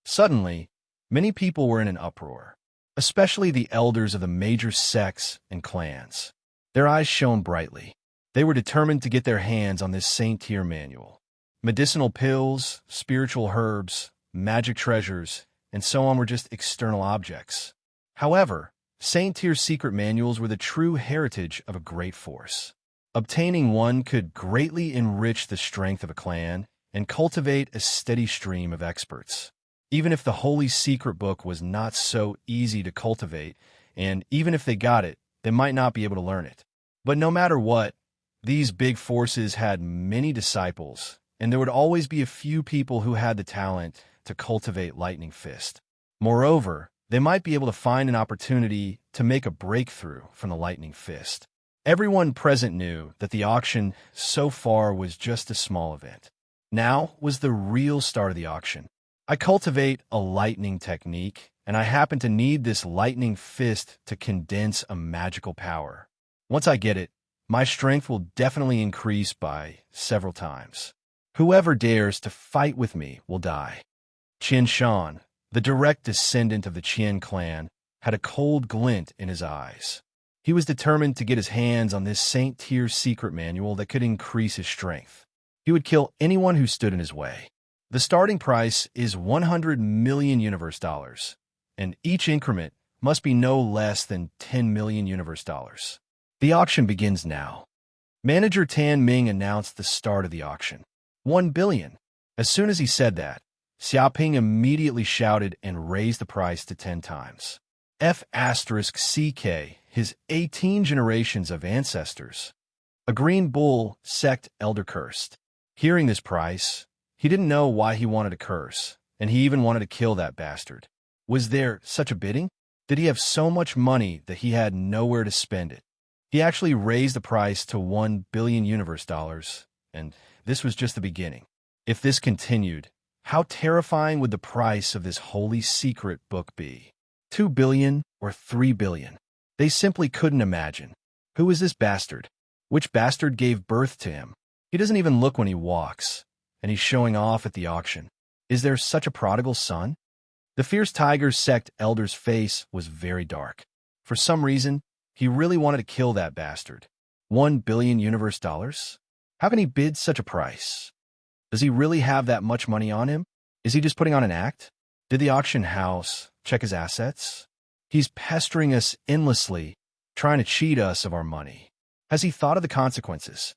Suddenly, many people were in an uproar, especially the elders of the major sects and clans. Their eyes shone brightly. They were determined to get their hands on this Saint-Tier manual. Medicinal pills, spiritual herbs, magic treasures, and so on were just external objects. However, Saint-Tier secret manuals were the true heritage of a great force. Obtaining one could greatly enrich the strength of a clan and cultivate a steady stream of experts. Even if the holy secret book was not so easy to cultivate, and even if they got it, they might not be able to learn it. But no matter what, these big forces had many disciples, and there would always be a few people who had the talent to cultivate Lightning Fist. Moreover, they might be able to find an opportunity to make a breakthrough from the Lightning Fist. Everyone present knew that the auction so far was just a small event. Now was the real start of the auction. I cultivate a lightning technique, and I happen to need this Lightning Fist to condense a magical power. Once I get it, my strength will definitely increase by several times. Whoever dares to fight with me will die. Qian Shan, the direct descendant of the Qian clan, had a cold glint in his eyes. He was determined to get his hands on this Saint-Tier secret manual that could increase his strength. He would kill anyone who stood in his way. The starting price is 100 million universe dollars, and each increment must be no less than 10 million universe dollars. The auction begins now. Manager Tan Ming announced the start of the auction. 1 billion. As soon as he said that, Xiaoping immediately shouted and raised the price to 10 times. F***CK, his 18 generations of ancestors. A green bull sect elder cursed. Hearing this price, he didn't know why he wanted to curse, and he even wanted to kill that bastard. Was there such a bidding? Did he have so much money that he had nowhere to spend it? He actually raised the price to 1 billion universe dollars, and this was just the beginning. If this continued, how terrifying would the price of this holy secret book be? 2 billion or 3 billion? They simply couldn't imagine. Who is this bastard? Which bastard gave birth to him? He doesn't even look when he walks, and he's showing off at the auction. Is there such a prodigal son? The fierce tiger sect elder's face was very dark. For some reason, he really wanted to kill that bastard. 1 billion universe dollars? How can he bid such a price? Does he really have that much money on him? Is he just putting on an act? Did the auction house check his assets? He's pestering us endlessly, trying to cheat us of our money. Has he thought of the consequences?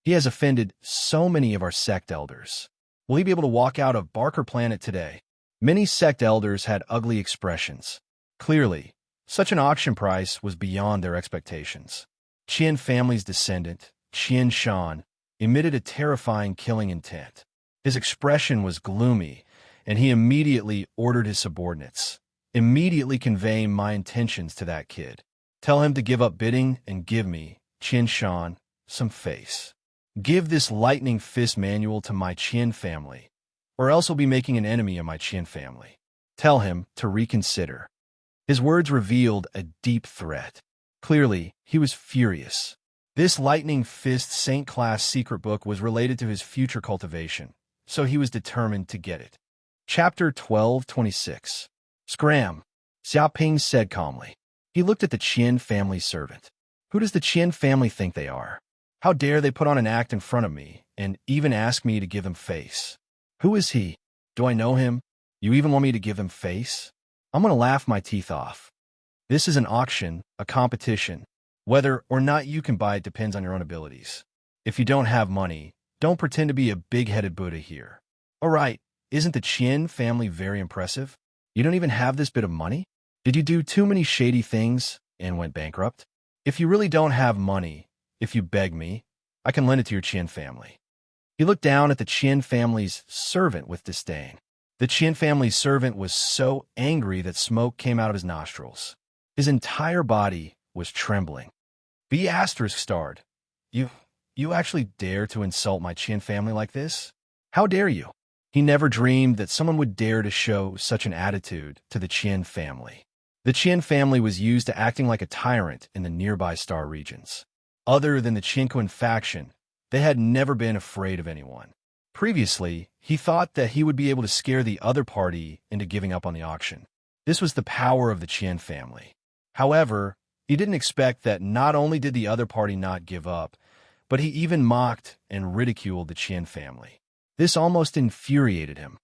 He has offended so many of our sect elders. Will he be able to walk out of Barker Planet today? Many sect elders had ugly expressions. Clearly, such an auction price was beyond their expectations. Qian family's descendant, Qian Shan, emitted a terrifying killing intent. His expression was gloomy, and he immediately ordered his subordinates, immediately conveying my intentions to that kid. Tell him to give up bidding and give me, Qian Shan, some face. Give this lightning fist manual to my Qian family, or else he'll be making an enemy of my Qian family. Tell him to reconsider. His words revealed a deep threat. Clearly, he was furious. This lightning fist Saint-class secret book was related to his future cultivation, so he was determined to get it. Chapter 12:26. Scram, Xiaoping said calmly. He looked at the Qian family servant. Who does the Qian family think they are? How dare they put on an act in front of me and even ask me to give him face? Who is he? Do I know him? You even want me to give him face? I'm going to laugh my teeth off. This is an auction, a competition. Whether or not you can buy it depends on your own abilities. If you don't have money, don't pretend to be a big-headed Buddha here. All right, isn't the Qian family very impressive? You don't even have this bit of money? Did you do too many shady things and went bankrupt? If you really don't have money, if you beg me, I can lend it to your Qian family. He looked down at the Qian family's servant with disdain. The Qian family's servant was so angry that smoke came out of his nostrils. His entire body was trembling. B** starred. You actually dare to insult my Qian family like this? How dare you? He never dreamed that someone would dare to show such an attitude to the Qian family. The Qian family was used to acting like a tyrant in the nearby star regions. Other than the Qinquan faction, they had never been afraid of anyone. Previously, he thought that he would be able to scare the other party into giving up on the auction. This was the power of the Qian family. However, he didn't expect that not only did the other party not give up, but he even mocked and ridiculed the Qian family. This almost infuriated him.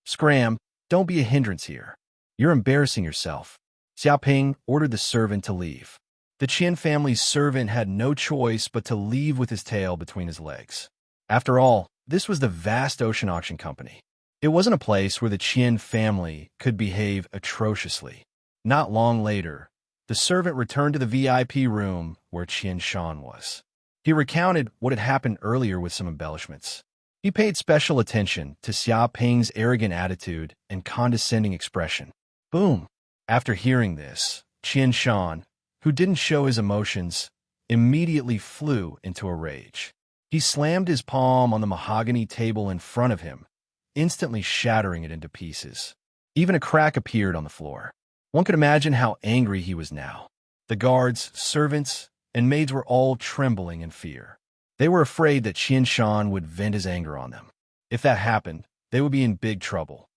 Scram, don't be a hindrance here. You're embarrassing yourself. Xiaoping ordered the servant to leave. The Qian family's servant had no choice but to leave with his tail between his legs. After all, this was the vast ocean auction company. It wasn't a place where the Qian family could behave atrociously. Not long later, the servant returned to the VIP room where Qian Shan was. He recounted what had happened earlier with some embellishments. He paid special attention to Xiaoping's arrogant attitude and condescending expression. Boom! After hearing this, Qian Shan, who didn't show his emotions, immediately flew into a rage. He slammed his palm on the mahogany table in front of him, instantly shattering it into pieces. Even a crack appeared on the floor. One could imagine how angry he was now. The guards, servants, and maids were all trembling in fear. They were afraid that Qian Shan would vent his anger on them. If that happened, they would be in big trouble.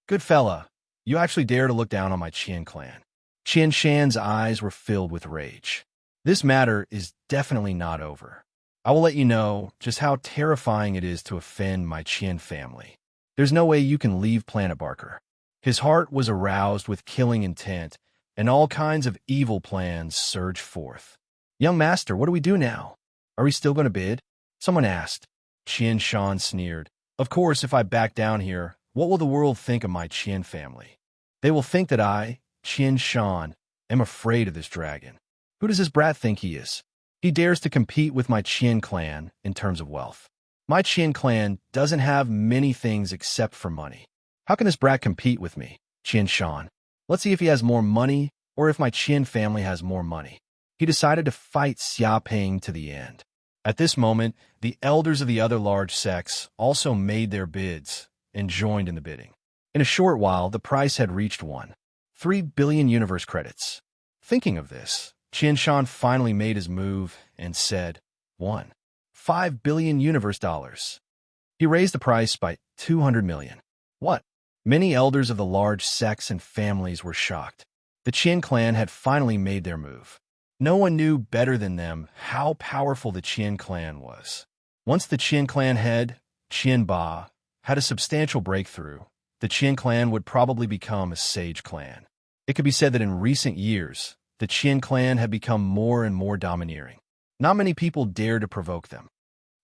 Good fella, you actually dare to look down on my Qian clan. Qian Shan's eyes were filled with rage. This matter is definitely not over. I will let you know just how terrifying it is to offend my Qian family. There's no way you can leave Planet Barker. His heart was aroused with killing intent, and all kinds of evil plans surged forth. Young master, what do we do now? Are we still going to bid? Someone asked. Qian Shan sneered. Of course, if I back down here, what will the world think of my Qian family? They will think that I, Qian Shan, am afraid of this dragon. Who does this brat think he is? He dares to compete with my Qian clan in terms of wealth. My Qian clan doesn't have many things except for money. How can this brat compete with me, Qian Shan? Let's see if he has more money or if my Qian family has more money. He decided to fight Xiaoping to the end. At this moment, the elders of the other large sects also made their bids and joined in the bidding. In a short while, the price had reached 3 billion universe credits. Thinking of this, Qian Shan finally made his move and said, 5 billion universe dollars. He raised the price by 200 million. What? Many elders of the large sects and families were shocked. The Qian clan had finally made their move. No one knew better than them how powerful the Qian clan was. Once the Qian clan head, Qian Ba, had a substantial breakthrough, the Qian clan would probably become a sage clan. It could be said that in recent years, the Qian clan had become more and more domineering. Not many people dared to provoke them.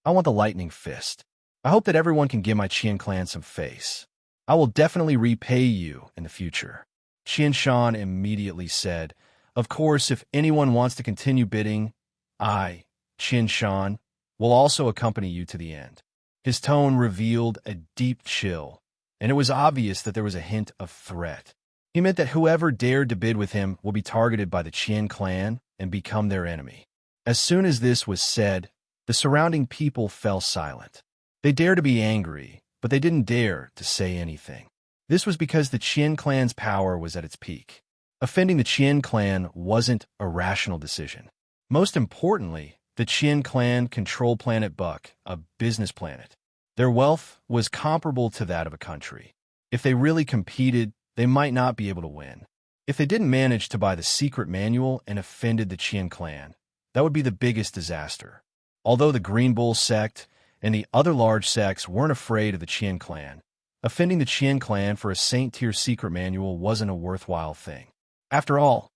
I want the lightning fist. I hope that everyone can give my Qian clan some face. I will definitely repay you in the future. Qian Shan immediately said, of course, if anyone wants to continue bidding, I, Qian Shan, will also accompany you to the end. His tone revealed a deep chill, and it was obvious that there was a hint of threat. He meant that whoever dared to bid with him will be targeted by the Qian clan and become their enemy. As soon as this was said, the surrounding people fell silent. They dared to be angry, but they didn't dare to say anything. This was because the Qian clan's power was at its peak. Offending the Qian clan wasn't a rational decision. Most importantly, the Qian clan controlled Planet Buck, a business planet. Their wealth was comparable to that of a country. If they really competed, they might not be able to win. If they didn't manage to buy the secret manual and offended the Qian clan, that would be the biggest disaster. Although the Green Bull sect and the other large sects weren't afraid of the Qian clan, offending the Qian clan for a Saint-tier secret manual wasn't a worthwhile thing. After all,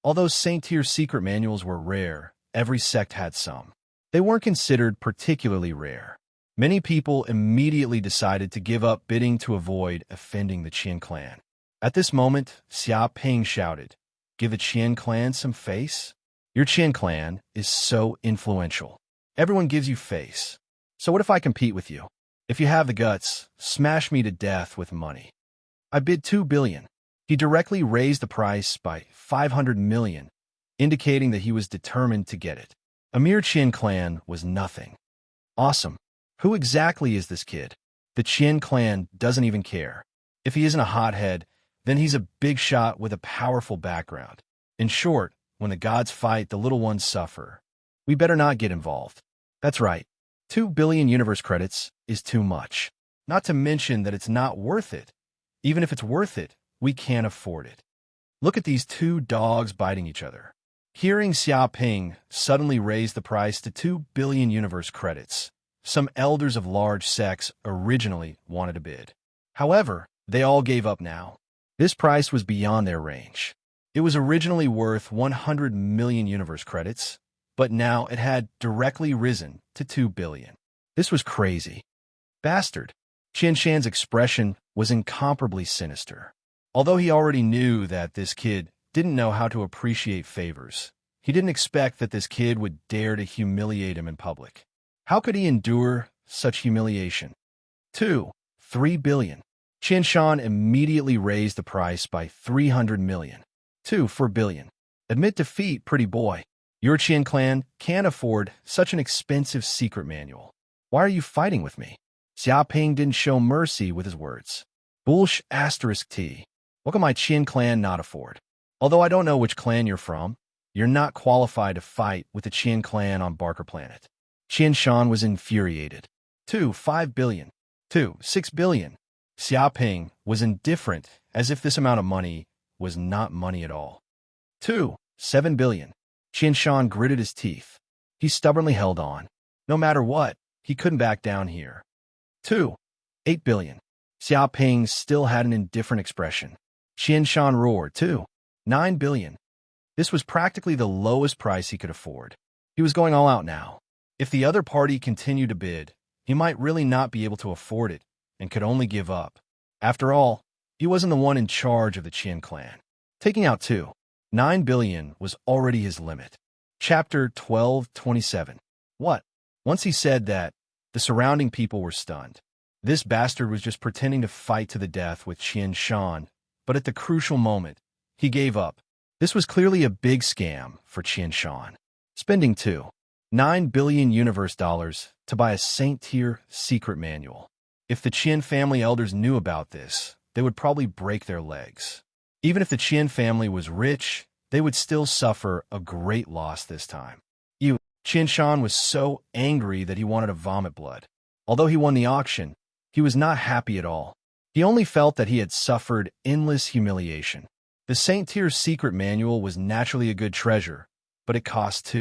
although Saint-tier secret manuals were rare, every sect had some. They weren't considered particularly rare. Many people immediately decided to give up bidding to avoid offending the Qian clan. At this moment, Xia Ping shouted, "Give the Qian clan some face? Your Qian clan is so influential. Everyone gives you face. So what if I compete with you? If you have the guts, smash me to death with money." I bid 2 billion. He directly raised the price by 500 million, indicating that he was determined to get it. A mere Qian clan was nothing. Awesome. Who exactly is this kid? The Qian clan doesn't even care. If he isn't a hothead, then he's a big shot with a powerful background. In short, when the gods fight, the little ones suffer. We better not get involved. That's right. 2 billion universe credits is too much. Not to mention that it's not worth it. Even if it's worth it, we can't afford it. Look at these two dogs biting each other. Hearing Xia Ping suddenly raise the price to 2 billion universe credits, some elders of large sects originally wanted to bid. However, they all gave up now. This price was beyond their range. It was originally worth 100 million universe credits, but now it had directly risen to 2 billion. This was crazy. Bastard. Qian Shan's expression was incomparably sinister. Although he already knew that this kid didn't know how to appreciate favors, he didn't expect that this kid would dare to humiliate him in public. How could he endure such humiliation? 3 billion. Qian Shan immediately raised the price by 300 million. 4 billion. Admit defeat, pretty boy. Your Qian clan can't afford such an expensive secret manual. Why are you fighting with me? Xia Ping didn't show mercy with his words. Bullsh *T. What can my Qian clan not afford? Although I don't know which clan you're from, you're not qualified to fight with the Qian clan on Barker Planet. Qian Shan was infuriated. 5 billion. 6 billion. Xia Ping was indifferent, as if this amount of money was not money at all. 7 billion. Qian Shan gritted his teeth. He stubbornly held on. No matter what, he couldn't back down here. 8 billion. Xia Ping still had an indifferent expression. Qian Shan roared. 9 billion. This was practically the lowest price he could afford. He was going all out now. If the other party continued to bid, he might really not be able to afford it and could only give up. After all, he wasn't the one in charge of the Qian clan. Taking out 9 billion was already his limit. Chapter 12:27. What? Once he said that, the surrounding people were stunned. This bastard was just pretending to fight to the death with Qian Shan, but at the crucial moment, he gave up. This was clearly a big scam for Qian Shan. Spending 9 billion universe dollars to buy a Saint-tier secret manual. If the Qian family elders knew about this, they would probably break their legs. Even if the Qian family was rich, they would still suffer a great loss this time. Qian Shan was so angry that he wanted to vomit blood. Although he won the auction, he was not happy at all. He only felt that he had suffered endless humiliation. The Saint-tier secret manual was naturally a good treasure, but it cost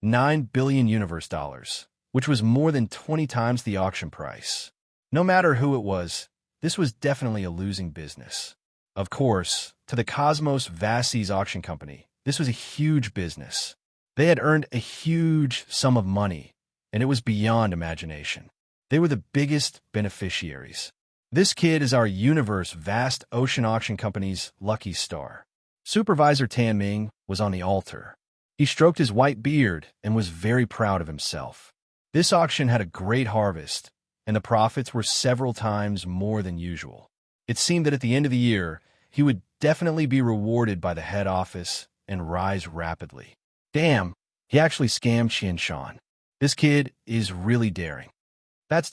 9 billion universe dollars, which was more than 20 times the auction price. No matter who it was, this was definitely a losing business. Of course, to the Cosmos Vassis auction company, this was a huge business. They had earned a huge sum of money, and it was beyond imagination. They were the biggest beneficiaries. This kid is our universe vast ocean auction company's lucky star. Supervisor Tan Ming was on the altar. He stroked his white beard and was very proud of himself. This auction had a great harvest, and the profits were several times more than usual. It seemed that at the end of the year, he would definitely be rewarded by the head office and rise rapidly. Damn, he actually scammed Qian. This kid is really daring. That's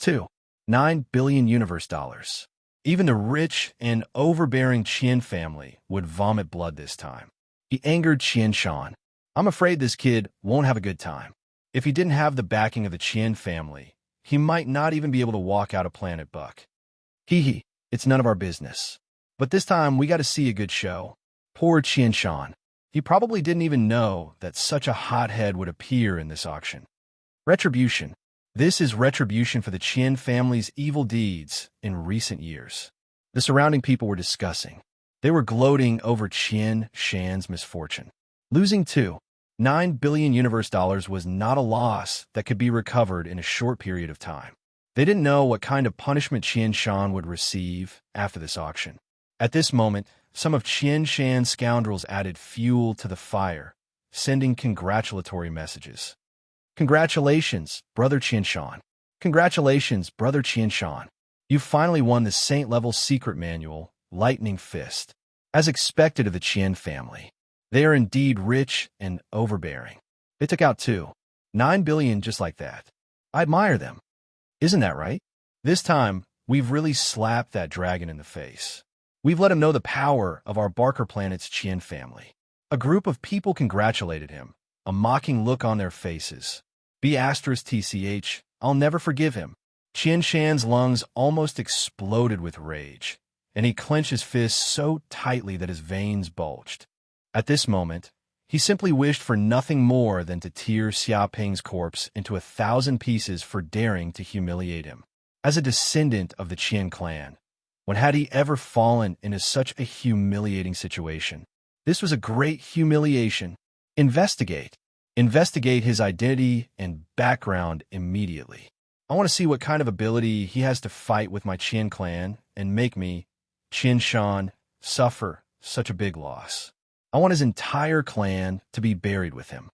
9 billion universe dollars. Even the rich and overbearing Qian family would vomit blood this time. He angered Qian. I'm afraid this kid won't have a good time. If he didn't have the backing of the Qian family, he might not even be able to walk out of Planet Buck. Hee, it's none of our business. But this time, we got to see a good show. Poor Qian. He probably didn't even know that such a hothead would appear in this auction. Retribution. This is retribution for the Qian family's evil deeds in recent years. The surrounding people were discussing. They were gloating over Qian misfortune. Losing 9 billion universe dollars was not a loss that could be recovered in a short period of time. They didn't know what kind of punishment Qian would receive after this auction. At this moment, some of Qian's scoundrels added fuel to the fire, sending congratulatory messages. Congratulations, Brother Qian. Congratulations, Brother Qian. You finally won the Saint-level secret manual, Lightning Fist. As expected of the Qian family, they are indeed rich and overbearing. They took out 9 billion just like that. I admire them. Isn't that right? This time, we've really slapped that dragon in the face. We've let him know the power of our Barker Planet's Qian family. A group of people congratulated him, a mocking look on their faces. B*TCH, I'll never forgive him. Qian's lungs almost exploded with rage, and he clenched his fists so tightly that his veins bulged. At this moment, he simply wished for nothing more than to tear Xiaoping's corpse into 1,000 pieces for daring to humiliate him. As a descendant of the Qian clan, when had he ever fallen into such a humiliating situation? This was a great humiliation. Investigate. Investigate his identity and background immediately. I want to see what kind of ability he has to fight with my Qian clan and make me, Qian, suffer such a big loss. I want his entire clan to be buried with him.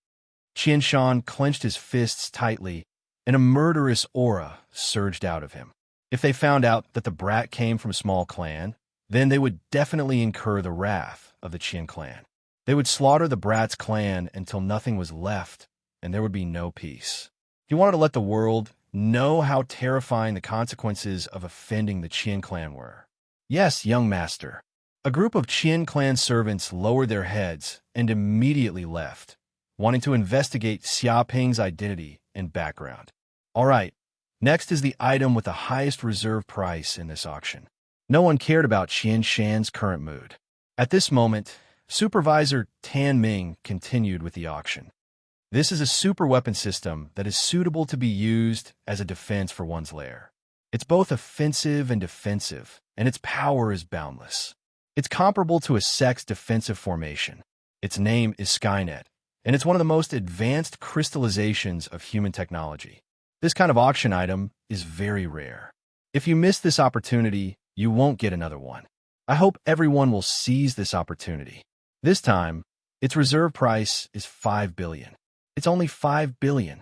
Qian clenched his fists tightly, and a murderous aura surged out of him. If they found out that the brat came from a small clan, then they would definitely incur the wrath of the Qian clan. They would slaughter the brat's clan until nothing was left, and there would be no peace. He wanted to let the world know how terrifying the consequences of offending the Qian clan were. Yes, young master. A group of Qian clan servants lowered their heads and immediately left, wanting to investigate Xiaoping's identity and background. All right, next is the item with the highest reserve price in this auction. No one cared about Qian's current mood. At this moment, Supervisor Tan Ming continued with the auction. This is a super weapon system that is suitable to be used as a defense for one's lair. It's both offensive and defensive, and its power is boundless. It's comparable to a sex defensive formation. Its name is Skynet, and it's one of the most advanced crystallizations of human technology. This kind of auction item is very rare. If you miss this opportunity, you won't get another one. I hope everyone will seize this opportunity. This time, its reserve price is 5 billion. It's only 5 billion.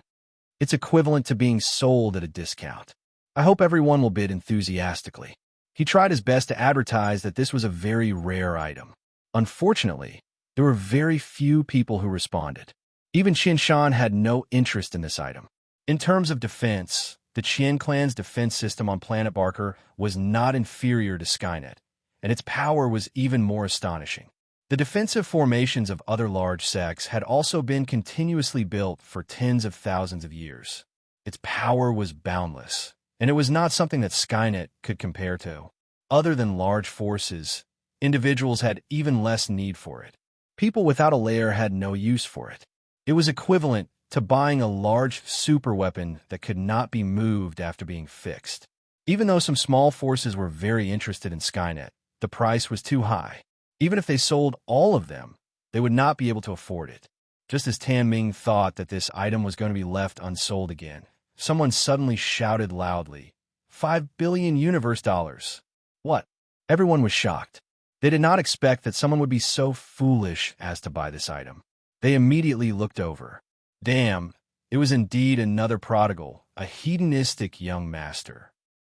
It's equivalent to being sold at a discount. I hope everyone will bid enthusiastically. He tried his best to advertise that this was a very rare item. Unfortunately, there were very few people who responded. Even Qian had no interest in this item. In terms of defense, the Qian clan's defense system on Planet Barker was not inferior to Skynet, and its power was even more astonishing. The defensive formations of other large sects had also been continuously built for tens of thousands of years. Its power was boundless, and it was not something that Skynet could compare to. Other than large forces, individuals had even less need for it. People without a lair had no use for it. It was equivalent to buying a large superweapon that could not be moved after being fixed. Even though some small forces were very interested in Skynet, the price was too high. Even if they sold all of them, they would not be able to afford it. Just as Tan Ming thought that this item was going to be left unsold again, someone suddenly shouted loudly, 5 billion universe dollars. What? Everyone was shocked. They did not expect that someone would be so foolish as to buy this item. They immediately looked over. Damn, It was indeed another prodigal, a hedonistic young master.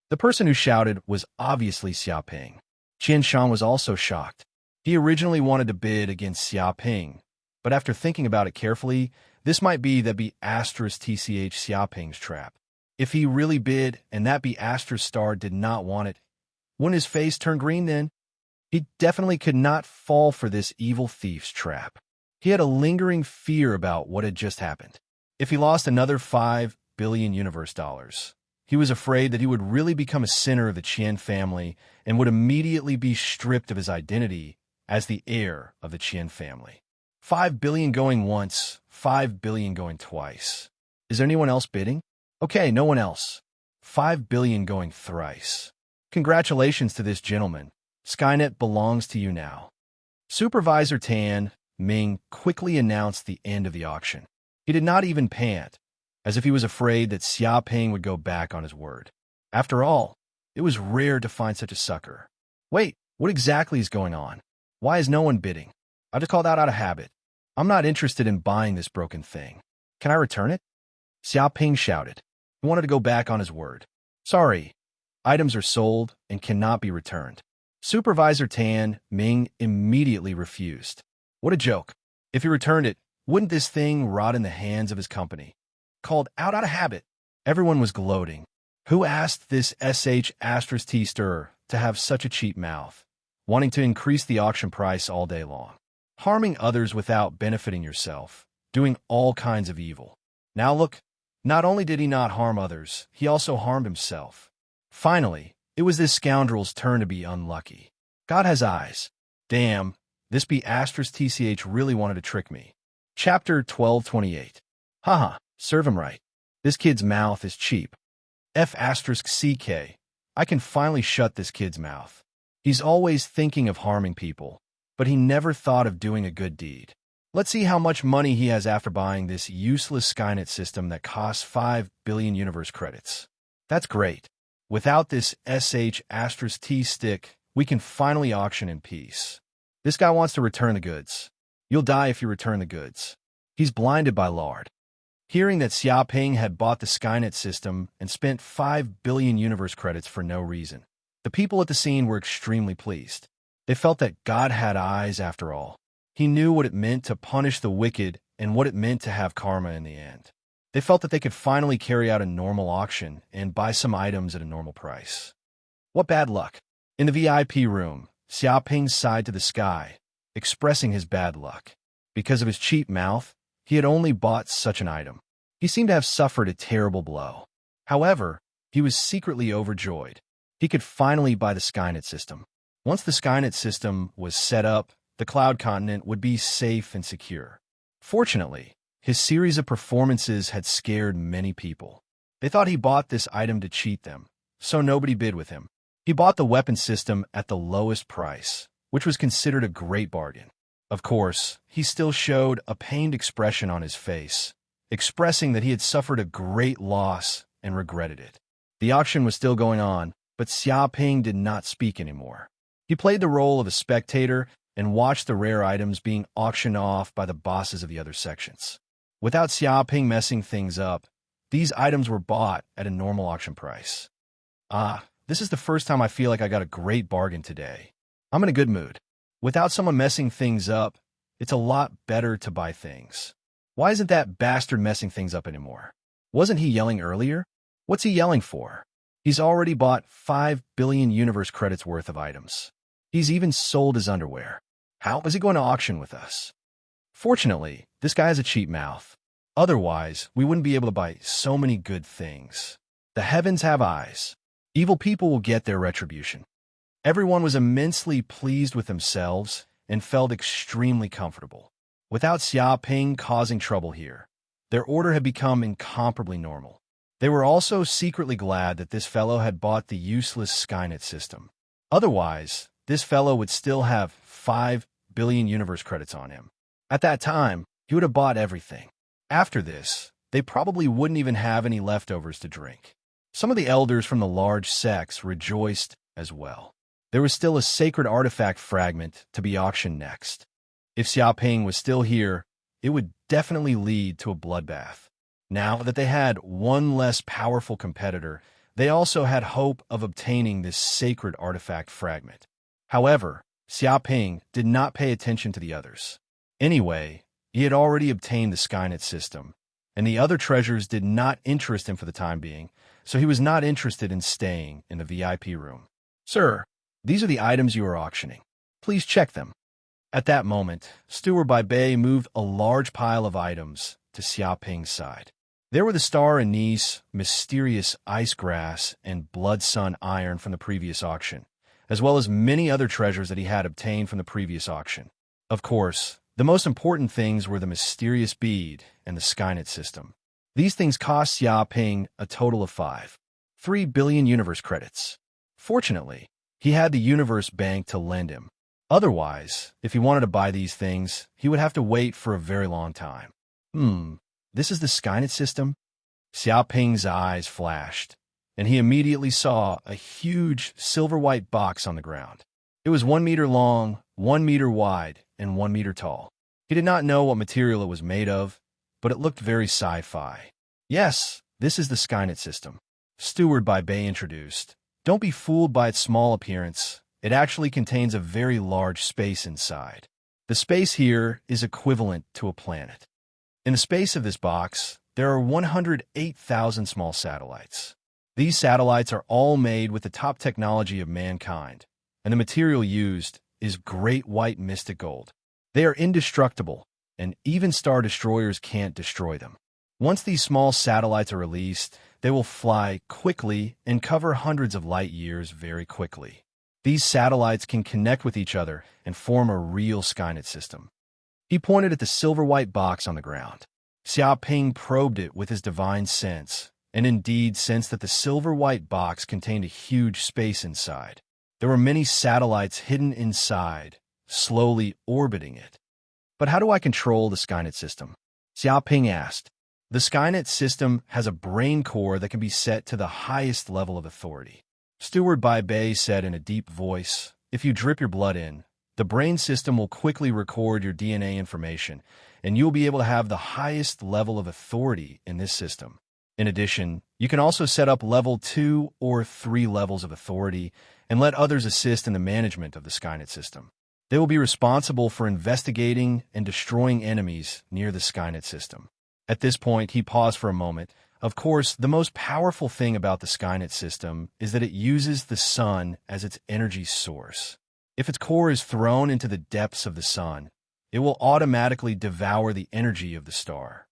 The person who shouted was obviously Xiaoping. Qian Shan was also shocked. He originally wanted to bid against Xiaoping, but after thinking about it carefully, this might be that be asterisk TCH Xiaoping's trap. If he really bid and that be asterisk star did not want it, wouldn't his face turn green then? He definitely could not fall for this evil thief's trap. He had a lingering fear about what had just happened. If he lost another 5 billion universe dollars, he was afraid that he would really become a sinner of the Qian family and would immediately be stripped of his identity as the heir of the Qian family. 5 billion going once, 5 billion going twice. Is there anyone else bidding? Okay, no one else. 5 billion going thrice. Congratulations to this gentleman. Skynet belongs to you now. Supervisor Tan Ming quickly announced the end of the auction. He did not even pant, as if he was afraid that Xiaoping would go back on his word. After all, it was rare to find such a sucker. Wait, what exactly is going on? Why is no one bidding? I just called out of habit. I'm not interested in buying this broken thing. Can I return it? Xiaoping shouted. He wanted to go back on his word. Sorry, items are sold and cannot be returned. Supervisor Tan Ming immediately refused. What a joke. If he returned it, wouldn't this thing rot in the hands of his company? Called out of habit. Everyone was gloating. Who asked this sh*t stirrer to have such a cheap mouth, wanting to increase the auction price all day long, harming others without benefiting yourself, doing all kinds of evil. Now look, not only did he not harm others, he also harmed himself. Finally, it was this scoundrel's turn to be unlucky. God has eyes. Damn, this be asterisk TCH really wanted to trick me. Chapter 1228. Haha, serve him right. This kid's mouth is cheap. F asterisk CK. I can finally shut this kid's mouth. He's always thinking of harming people, but he never thought of doing a good deed. Let's see how much money he has after buying this useless Skynet system that costs 5 billion universe credits. That's great. Without this sh*t stick, we can finally auction in peace. This guy wants to return the goods. You'll die if you return the goods. He's blinded by lard. Hearing that Xiaoping had bought the Skynet system and spent 5 billion universe credits for no reason, the people at the scene were extremely pleased. They felt that God had eyes after all. He knew what it meant to punish the wicked and what it meant to have karma in the end. They felt that they could finally carry out a normal auction and buy some items at a normal price. What bad luck. In the VIP room, Xiaoping sighed to the sky, expressing his bad luck. Because of his cheap mouth, he had only bought such an item. He seemed to have suffered a terrible blow. However, he was secretly overjoyed. He could finally buy the Skynet system. Once the Skynet system was set up, the Cloud Continent would be safe and secure. Fortunately, his series of performances had scared many people. They thought he bought this item to cheat them, so nobody bid with him. He bought the weapon system at the lowest price, which was considered a great bargain. Of course, he still showed a pained expression on his face, expressing that he had suffered a great loss and regretted it. The auction was still going on, but Xiaoping did not speak anymore. He played the role of a spectator and watched the rare items being auctioned off by the bosses of the other sections. Without Xiaoping messing things up, these items were bought at a normal auction price. This is the first time I feel like I got a great bargain today. I'm in a good mood. Without someone messing things up, it's a lot better to buy things. Why isn't that bastard messing things up anymore? Wasn't he yelling earlier? What's he yelling for? He's already bought 5 billion universe credits worth of items. He's even sold his underwear. How is he going to auction with us? Fortunately, this guy has a cheap mouth. Otherwise, we wouldn't be able to buy so many good things. The heavens have eyes. Evil people will get their retribution. Everyone was immensely pleased with themselves and felt extremely comfortable. Without Xiaoping causing trouble here, their order had become incomparably normal. They were also secretly glad that this fellow had bought the useless Skynet system. Otherwise, this fellow would still have 5 billion universe credits on him. At that time, he would have bought everything. After this, they probably wouldn't even have any leftovers to drink. Some of the elders from the large sects rejoiced as well. There was still a sacred artifact fragment to be auctioned next. If Xiaoping was still here, it would definitely lead to a bloodbath. Now that they had one less powerful competitor, they also had hope of obtaining this sacred artifact fragment. However, Xiaoping did not pay attention to the others. Anyway, he had already obtained the Skynet system, and the other treasures did not interest him for the time being, so he was not interested in staying in the VIP room. "Sir, these are the items you are auctioning. Please check them." At that moment, Steward by Bei moved a large pile of items to Xiaoping's side. There were the star anise, mysterious ice grass, and blood sun iron from the previous auction, as well as many other treasures that he had obtained from the previous auction. Of course, the most important things were the mysterious bead and the Skynet system. These things cost Xiaoping a total of 3 billion universe credits. Fortunately, he had the universe bank to lend him. Otherwise, if he wanted to buy these things, he would have to wait for a very long time. This is the Skynet system? Xiaoping's eyes flashed, and he immediately saw a huge silver-white box on the ground. It was 1 meter long, 1 meter wide, and 1 meter tall. He did not know what material it was made of, but it looked very sci-fi. "Yes, this is the Skynet system," Steward by Bei introduced. "Don't be fooled by its small appearance. It actually contains a very large space inside. The space here is equivalent to a planet. In the space of this box, there are 108,000 small satellites. These satellites are all made with the top technology of mankind, and the material used is great white mystic gold. They are indestructible, and even star destroyers can't destroy them. Once these small satellites are released, they will fly quickly and cover hundreds of light years very quickly. These satellites can connect with each other and form a real Skynet system." He pointed at the silver-white box on the ground. Xiaoping probed it with his divine sense, and indeed sensed that the silver-white box contained a huge space inside. There were many satellites hidden inside, slowly orbiting it. "But how do I control the Skynet system?" Xiaoping asked. "The Skynet system has a brain core that can be set to the highest level of authority." Steward by Bei said in a deep voice, "If you drip your blood in, the brain system will quickly record your DNA information, and you'll be able to have the highest level of authority in this system. In addition, you can also set up level 2 or 3 levels of authority and let others assist in the management of the Skynet system. They will be responsible for investigating and destroying enemies near the Skynet system." At this point, he paused for a moment. Of course, the most powerful thing about the Skynet system is that it uses the sun as its energy source. If its core is thrown into the depths of the sun, it will automatically devour the energy of the star.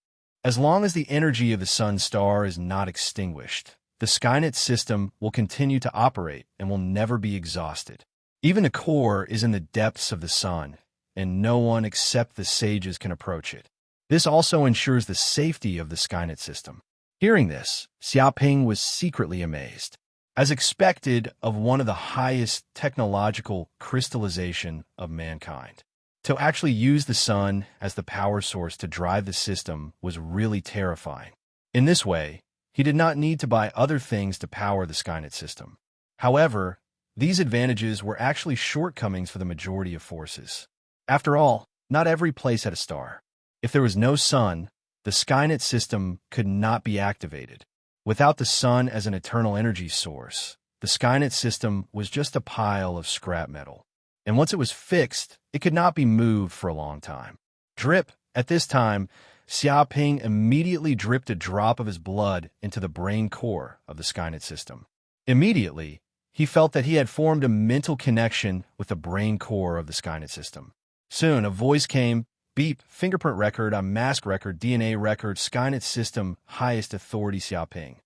As long as the energy of the sun's star is not extinguished, the Skynet system will continue to operate and will never be exhausted. Even the core is in the depths of the sun, and no one except the sages can approach it. This also ensures the safety of the Skynet system. Hearing this, Xiaoping was secretly amazed. As expected of one of the highest technological crystallization of mankind, to actually use the sun as the power source to drive the system was really terrifying. In this way, he did not need to buy other things to power the Skynet system. However, these advantages were actually shortcomings for the majority of forces. After all, not every place had a star. If there was no sun, the Skynet system could not be activated. Without the sun as an eternal energy source, the Skynet system was just a pile of scrap metal. And once it was fixed, it could not be moved for a long time. Drip. At this time, Xiaoping immediately dripped a drop of his blood into the brain core of the Skynet system. Immediately, he felt that he had formed a mental connection with the brain core of the Skynet system. Soon, a voice came. "Beep, fingerprint record, a mask record, DNA record, Skynet system, highest authority Xiaoping.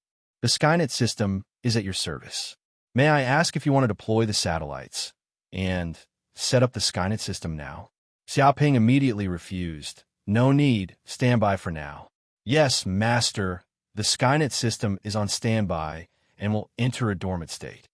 The Skynet system is at your service. May I ask if you want to deploy the satellites and set up the Skynet system now?" Xiaoping immediately refused. "No need, standby for now." "Yes, master, the Skynet system is on standby and will enter a dormant state."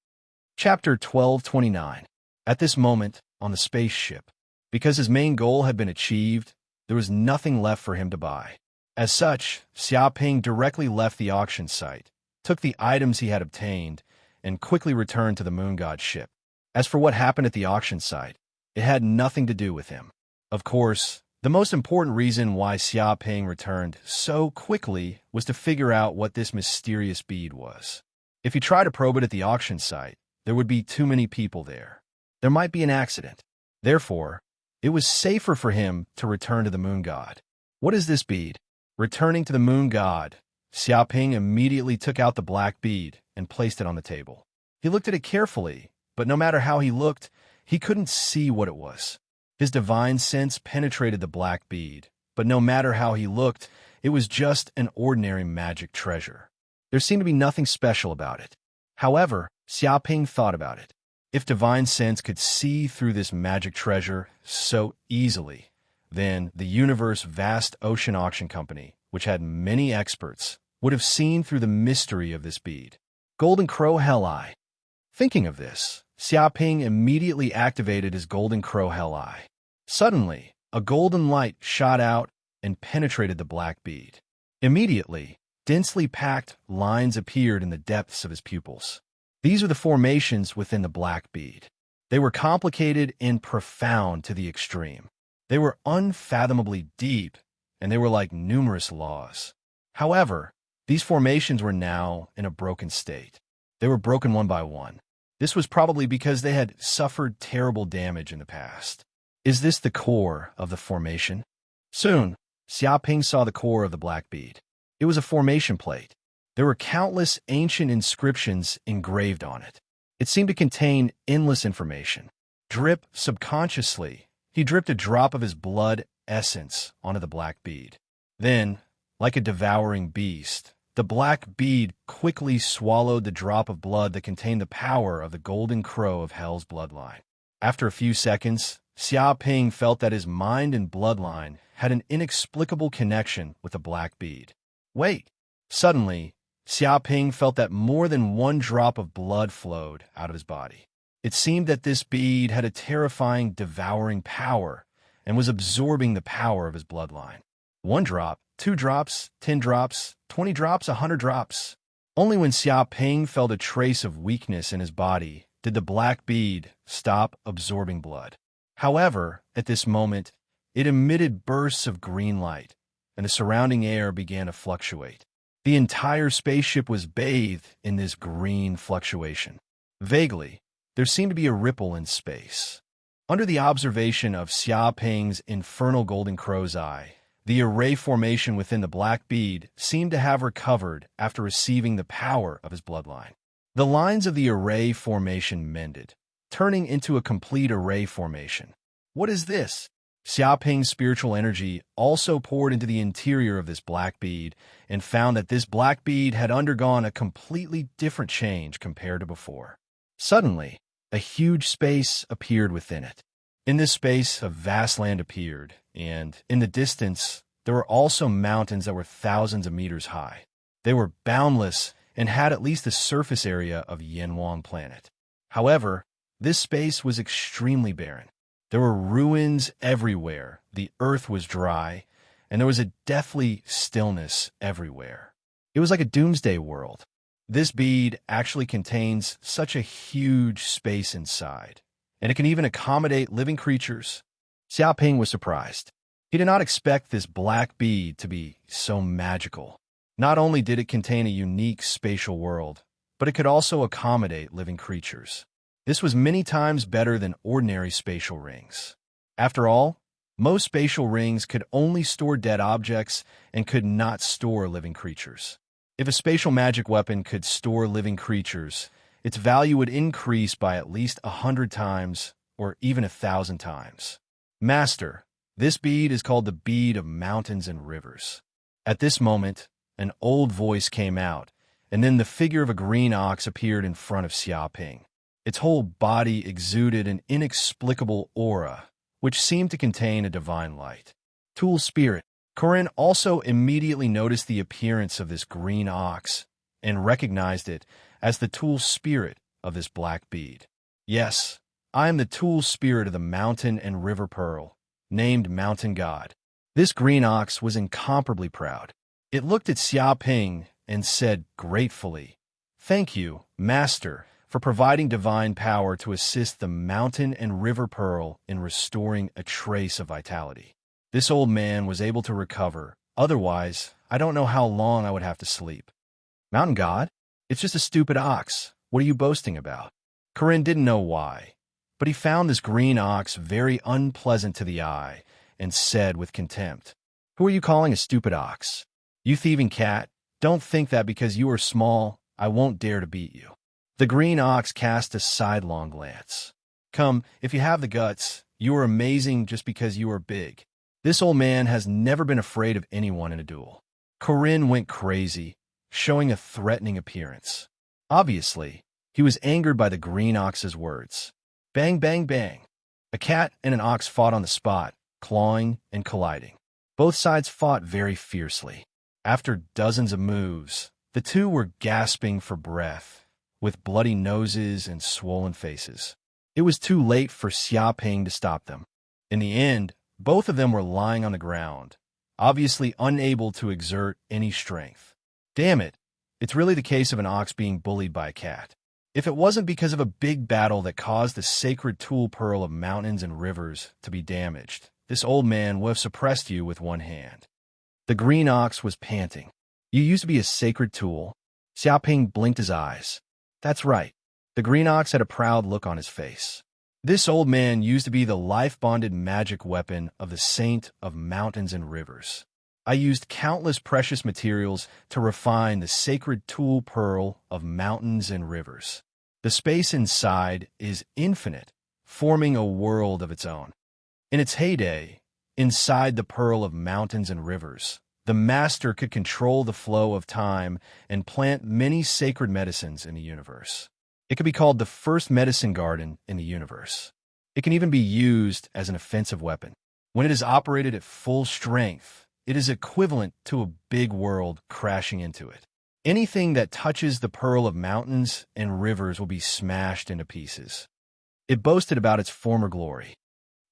Chapter 1229. At this moment, on the spaceship, because his main goal had been achieved, there was nothing left for him to buy. As such, Xiaoping directly left the auction site, took the items he had obtained, and quickly returned to the moon god's ship. As for what happened at the auction site, it had nothing to do with him. Of course, the The most important reason why Xia Ping returned so quickly was to figure out what this mysterious bead was. If he tried to probe it at the auction site, there would be too many people there. There might be an accident. Therefore, it was safer for him to return to the moon god. What is this bead? Returning to the moon god, Xia Ping immediately took out the black bead and placed it on the table. He looked at it carefully, but no matter how he looked, he couldn't see what it was. His divine sense penetrated the black bead, but no matter how he looked, it was just an ordinary magic treasure. There seemed to be nothing special about it. However, Xia Ping thought about it. If divine sense could see through this magic treasure so easily, then the universe's vast ocean auction company, which had many experts, would have seen through the mystery of this bead. Golden Crow Hell Eye. Thinking of this, Xia Ping immediately activated his Golden Crow Hell Eye. Suddenly, a golden light shot out and penetrated the black bead. Immediately, densely packed lines appeared in the depths of his pupils. These are the formations within the black bead. They were complicated and profound to the extreme. They were unfathomably deep, and they were like numerous laws. However, these formations were now in a broken state. They were broken one by one. This was probably because they had suffered terrible damage in the past. Is this the core of the formation? Soon, Xia Ping saw the core of the black bead. It was a formation plate. There were countless ancient inscriptions engraved on it. It seemed to contain endless information. Drip subconsciously, he dripped a drop of his blood essence onto the black bead. Then, like a devouring beast, the black bead quickly swallowed the drop of blood that contained the power of the Golden Crow of Hell's bloodline. After a few seconds, Xia Ping felt that his mind and bloodline had an inexplicable connection with the black bead. Wait! Suddenly, Xia Ping felt that more than one drop of blood flowed out of his body. It seemed that this bead had a terrifying, devouring power and was absorbing the power of his bloodline. 1 drop, 2 drops, 10 drops, 20 drops, 100 drops. Only when Xia Ping felt a trace of weakness in his body did the black bead stop absorbing blood. However, at this moment, it emitted bursts of green light, and the surrounding air began to fluctuate. The entire spaceship was bathed in this green fluctuation. Vaguely, there seemed to be a ripple in space. Under the observation of Xia Ping's infernal Golden Crow's Eye, the array formation within the black bead seemed to have recovered after receiving the power of his bloodline. The lines of the array formation mended, turning into a complete array formation. What is this? Xia Ping's spiritual energy also poured into the interior of this black bead and found that this black bead had undergone a completely different change compared to before. Suddenly, a huge space appeared within it. In this space, a vast land appeared, and in the distance, there were also mountains that were thousands of meters high. They were boundless and had at least the surface area of Yanwang planet. However, this space was extremely barren. There were ruins everywhere, the earth was dry, and there was a deathly stillness everywhere. It was like a doomsday world. This bead actually contains such a huge space inside, and it can even accommodate living creatures. Xia Ping was surprised. He did not expect this black bead to be so magical. Not only did it contain a unique spatial world, but it could also accommodate living creatures. This was many times better than ordinary spatial rings. After all, most spatial rings could only store dead objects and could not store living creatures. If a spatial magic weapon could store living creatures, its value would increase by at least 100 times or even 1,000 times. Master, this bead is called the Bead of Mountains and Rivers. At this moment, an old voice came out, and then the figure of a green ox appeared in front of Xia Ping. Its whole body exuded an inexplicable aura, which seemed to contain a divine light. Tool Spirit. Corinne also immediately noticed the appearance of this green ox and recognized it as the tool spirit of this black bead. Yes, I am the tool spirit of the mountain and river pearl, named Mountain God. This green ox was incomparably proud. It looked at Xia Ping and said gratefully, "Thank you, Master, for providing divine power to assist the mountain and river pearl in restoring a trace of vitality." This old man was able to recover. Otherwise, I don't know how long I would have to sleep. Mountain God? It's just a stupid ox. What are you boasting about? Corinne didn't know why, but he found this green ox very unpleasant to the eye and said with contempt, "Who are you calling a stupid ox? You thieving cat, don't think that because you are small, I won't dare to beat you." The green ox cast a sidelong glance. "Come, if you have the guts, you are amazing just because you are big." This old man has never been afraid of anyone in a duel. Corinne went crazy, showing a threatening appearance. Obviously, he was angered by the green ox's words. Bang, bang, bang. A cat and an ox fought on the spot, clawing and colliding. Both sides fought very fiercely. After dozens of moves, the two were gasping for breath, with bloody noses and swollen faces. It was too late for Xiaoping to stop them. In the end, both of them were lying on the ground, obviously unable to exert any strength. Damn it, it's really the case of an ox being bullied by a cat. If it wasn't because of a big battle that caused the sacred tool pearl of mountains and rivers to be damaged, this old man would have suppressed you with one hand. The green ox was panting. You used to be a sacred tool. Xiaoping blinked his eyes. That's right. The green ox had a proud look on his face. This old man used to be the life-bonded magic weapon of the saint of mountains and rivers. I used countless precious materials to refine the sacred tool pearl of mountains and rivers. The space inside is infinite, forming a world of its own. In its heyday, inside the pearl of mountains and rivers, the master could control the flow of time and plant many sacred medicines in the universe. It could be called the first medicine garden in the universe. It can even be used as an offensive weapon. When it is operated at full strength, it is equivalent to a big world crashing into it. Anything that touches the pearl of mountains and rivers will be smashed into pieces. It boasted about its former glory.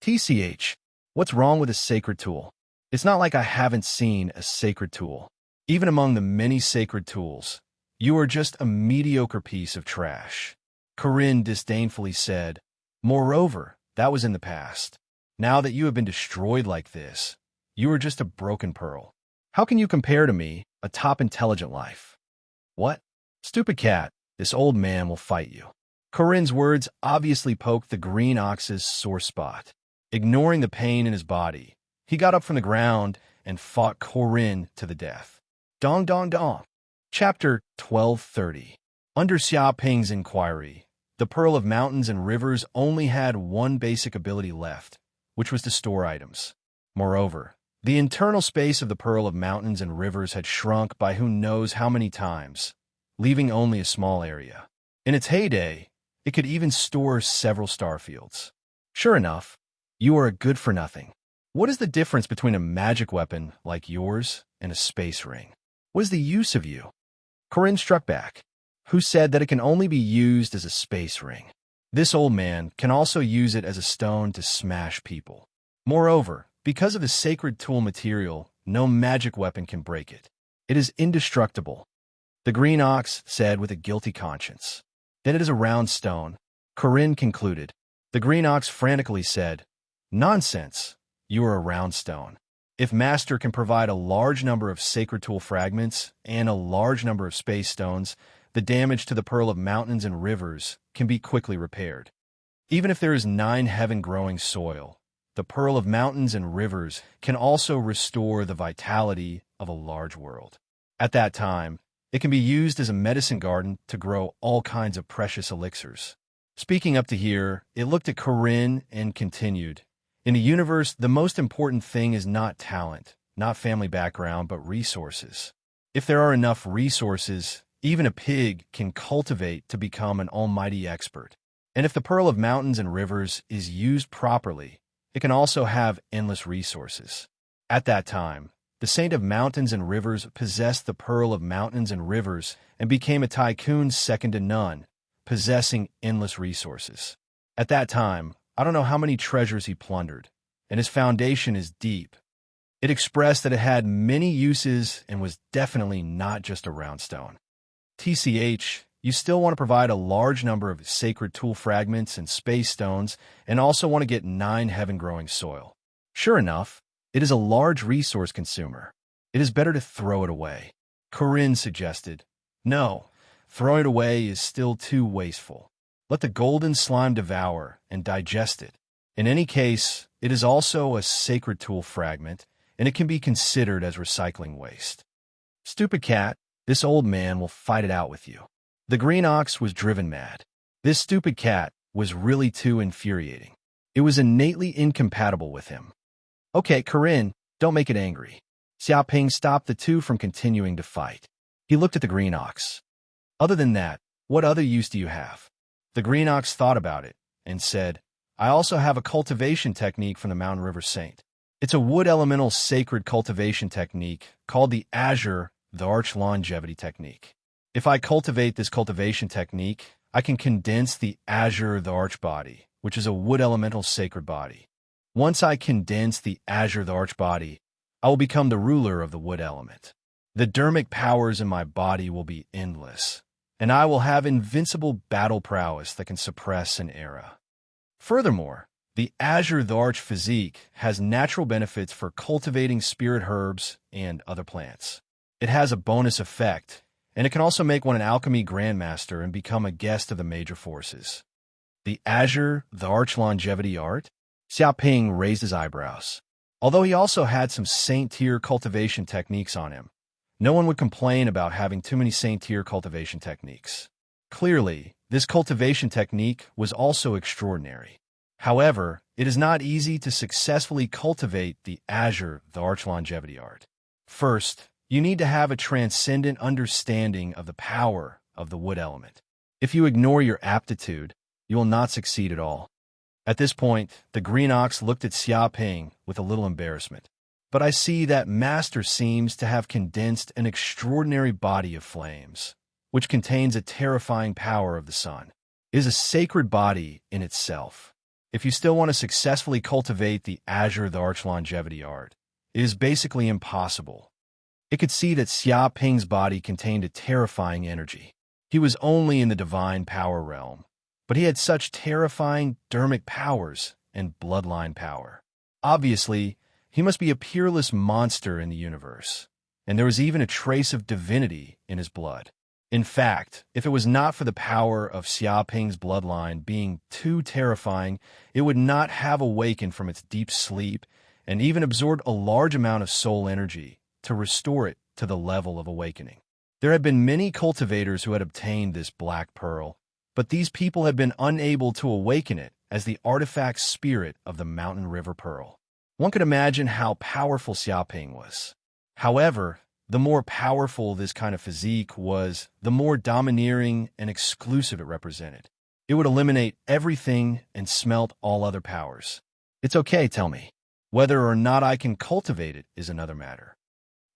TCH, what's wrong with a sacred tool? It's not like I haven't seen a sacred tool. Even among the many sacred tools, you are just a mediocre piece of trash. Corinne disdainfully said, "Moreover, that was in the past. Now that you have been destroyed like this, you are just a broken pearl. How can you compare to me, a top intelligent life?" "What? Stupid cat, this old man will fight you." Corinne's words obviously poked the green ox's sore spot. Ignoring the pain in his body, he got up from the ground and fought Corinne to the death. Dong dong dong. Chapter 1230. Under Xiaoping's inquiry, the Pearl of Mountains and Rivers only had one basic ability left, which was to store items. Moreover, the internal space of the Pearl of Mountains and Rivers had shrunk by who knows how many times, leaving only a small area. In its heyday, it could even store several starfields. Sure enough, you are a good-for-nothing. What is the difference between a magic weapon like yours and a space ring? What is the use of you? Corinne struck back. Who said that it can only be used as a space ring? This old man can also use it as a stone to smash people. Moreover, because of the sacred tool material, no magic weapon can break it. It is indestructible. The green ox said with a guilty conscience. Then it is a round stone. Corinne concluded. The green ox frantically said, "Nonsense. You are a round stone. If Master can provide a large number of sacred tool fragments and a large number of space stones, the damage to the Pearl of Mountains and Rivers can be quickly repaired. Even if there is 9 heaven-growing soil, the Pearl of Mountains and Rivers can also restore the vitality of a large world. At that time, it can be used as a medicine garden to grow all kinds of precious elixirs." Speaking up to here, it looked at Corinne and continued. In the universe, the most important thing is not talent, not family background, but resources. If there are enough resources, even a pig can cultivate to become an almighty expert. And if the Pearl of Mountains and Rivers is used properly, it can also have endless resources. At that time, the Saint of Mountains and Rivers possessed the Pearl of Mountains and Rivers and became a tycoon second to none, possessing endless resources. At that time, I don't know how many treasures he plundered, and his foundation is deep. It expressed that it had many uses and was definitely not just a round stone. TCH, you still want to provide a large number of sacred tool fragments and space stones, and also want to get 9 heaven-growing soil. Sure enough, It is a large resource consumer. It is better to throw it away. Corinne suggested. No, throwing it away is still too wasteful. Let the golden slime devour and digest it. In any case, it is also a sacred tool fragment, and it can be considered as recycling waste. Stupid cat, this old man will fight it out with you. The green ox was driven mad. This stupid cat was really too infuriating. It was innately incompatible with him. Okay, Corinne, don't make it angry. Xiaoping stopped the two from continuing to fight. He looked at the green ox. Other than that, what other use do you have? The green ox thought about it and said, I also have a cultivation technique from the Mountain River Saint. It's a wood elemental sacred cultivation technique called the Azure, the Arch Longevity Technique. If I cultivate this cultivation technique, I can condense the Azure, the Arch body, which is a wood elemental sacred body. Once I condense the Azure, the Arch body, I will become the ruler of the wood element. The dermic powers in my body will be endless, and I will have invincible battle prowess that can suppress an era. Furthermore, the Azure, the Arch physique has natural benefits for cultivating spirit herbs and other plants. It has a bonus effect, and it can also make one an alchemy grandmaster and become a guest of the major forces. The Azure, the Arch longevity art? Xiaoping raised his eyebrows. Although he also had some saint-tier cultivation techniques on him, no one would complain about having too many saint-tier cultivation techniques. Clearly, this cultivation technique was also extraordinary. However, it is not easy to successfully cultivate the Azure, the Arch longevity art. First, you need to have a transcendent understanding of the power of the wood element. If you ignore your aptitude, you will not succeed at all. At this point, the green ox looked at Xiaoping with a little embarrassment. But I see that Master seems to have condensed an extraordinary body of flames, which contains a terrifying power of the sun. It is a sacred body in itself. If you still want to successfully cultivate the Azure, the Arch longevity art, it is basically impossible. It could see that Xiaoping's body contained a terrifying energy. He was only in the divine power realm, but he had such terrifying dermic powers and bloodline power. Obviously, he must be a peerless monster in the universe, and there was even a trace of divinity in his blood. In fact, if it was not for the power of Xiaoping's bloodline being too terrifying, it would not have awakened from its deep sleep and even absorbed a large amount of soul energy to restore it to the level of awakening. There have been many cultivators who had obtained this black pearl, but these people have been unable to awaken it as the artifact spirit of the Mountain River Pearl. One could imagine how powerful Xiaoping was. However, the more powerful this kind of physique was, the more domineering and exclusive it represented. It would eliminate everything and smelt all other powers. It's okay, tell me. Whether or not I can cultivate it is another matter.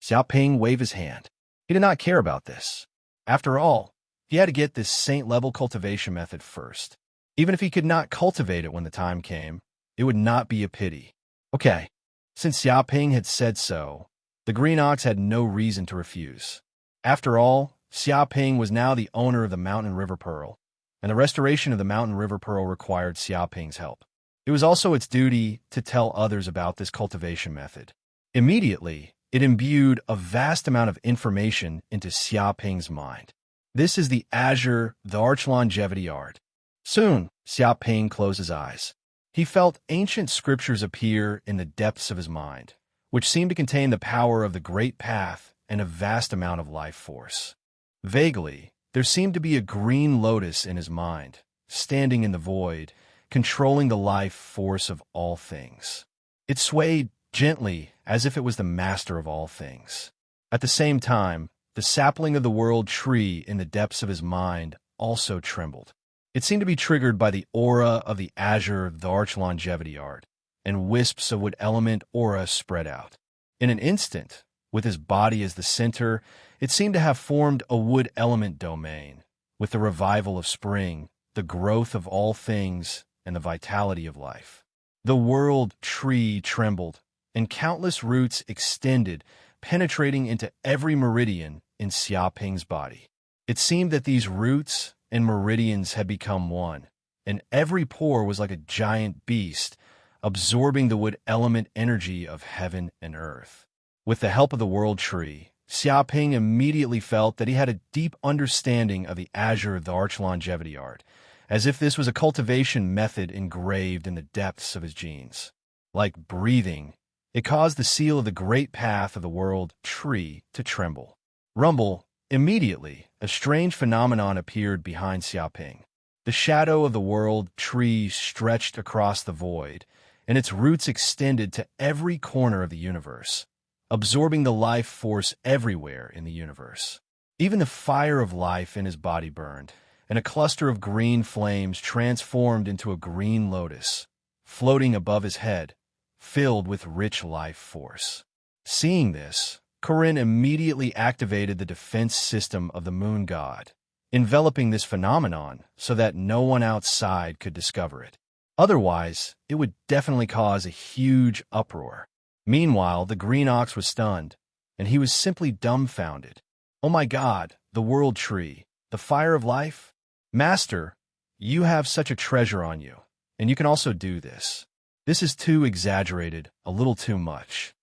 Xiaoping waved his hand. He did not care about this. After all, he had to get this saint-level cultivation method first. Even if he could not cultivate it when the time came, it would not be a pity. Okay, since Xiaoping had said so, the green ox had no reason to refuse. After all, Xiaoping was now the owner of the Mountain River Pearl, and the restoration of the Mountain River Pearl required Xiaoping's help. It was also its duty to tell others about this cultivation method. Immediately, it imbued a vast amount of information into Xiaoping's mind. This is the Azure, the Arch longevity art. Soon, Xiaoping closed his eyes. He felt ancient scriptures appear in the depths of his mind, which seemed to contain the power of the Great Path and a vast amount of life force. Vaguely, there seemed to be a green lotus in his mind, standing in the void, controlling the life force of all things. It swayed gently as if it was the master of all things. At the same time, the sapling of the world tree in the depths of his mind also trembled. It seemed to be triggered by the aura of the Azure, the Arch longevity art, and wisps of wood element aura spread out. In an instant, with his body as the center, it seemed to have formed a wood element domain, with the revival of spring, the growth of all things, and the vitality of life. The world tree trembled, and countless roots extended, penetrating into every meridian in Xiaoping's body. It seemed that these roots and meridians had become one, and every pore was like a giant beast, absorbing the wood element energy of heaven and earth. With the help of the world tree, Xiaoping immediately felt that he had a deep understanding of the azure of the arch longevity art, as if this was a cultivation method engraved in the depths of his genes. Like breathing, it caused the seal of the great path of the world tree to tremble. Rumble, immediately, a strange phenomenon appeared behind Xiaoping. The shadow of the world tree stretched across the void, and its roots extended to every corner of the universe, absorbing the life force everywhere in the universe. Even the fire of life in his body burned, and a cluster of green flames transformed into a green lotus, floating above his head, filled with rich life force. Seeing this, Corinne immediately activated the defense system of the moon god, enveloping this phenomenon so that no one outside could discover it. Otherwise, it would definitely cause a huge uproar. Meanwhile, the green ox was stunned, and he was simply dumbfounded. "Oh my God, the world tree, the fire of life? Master, you have such a treasure on you, and you can also do this. This is too exaggerated, a little too much."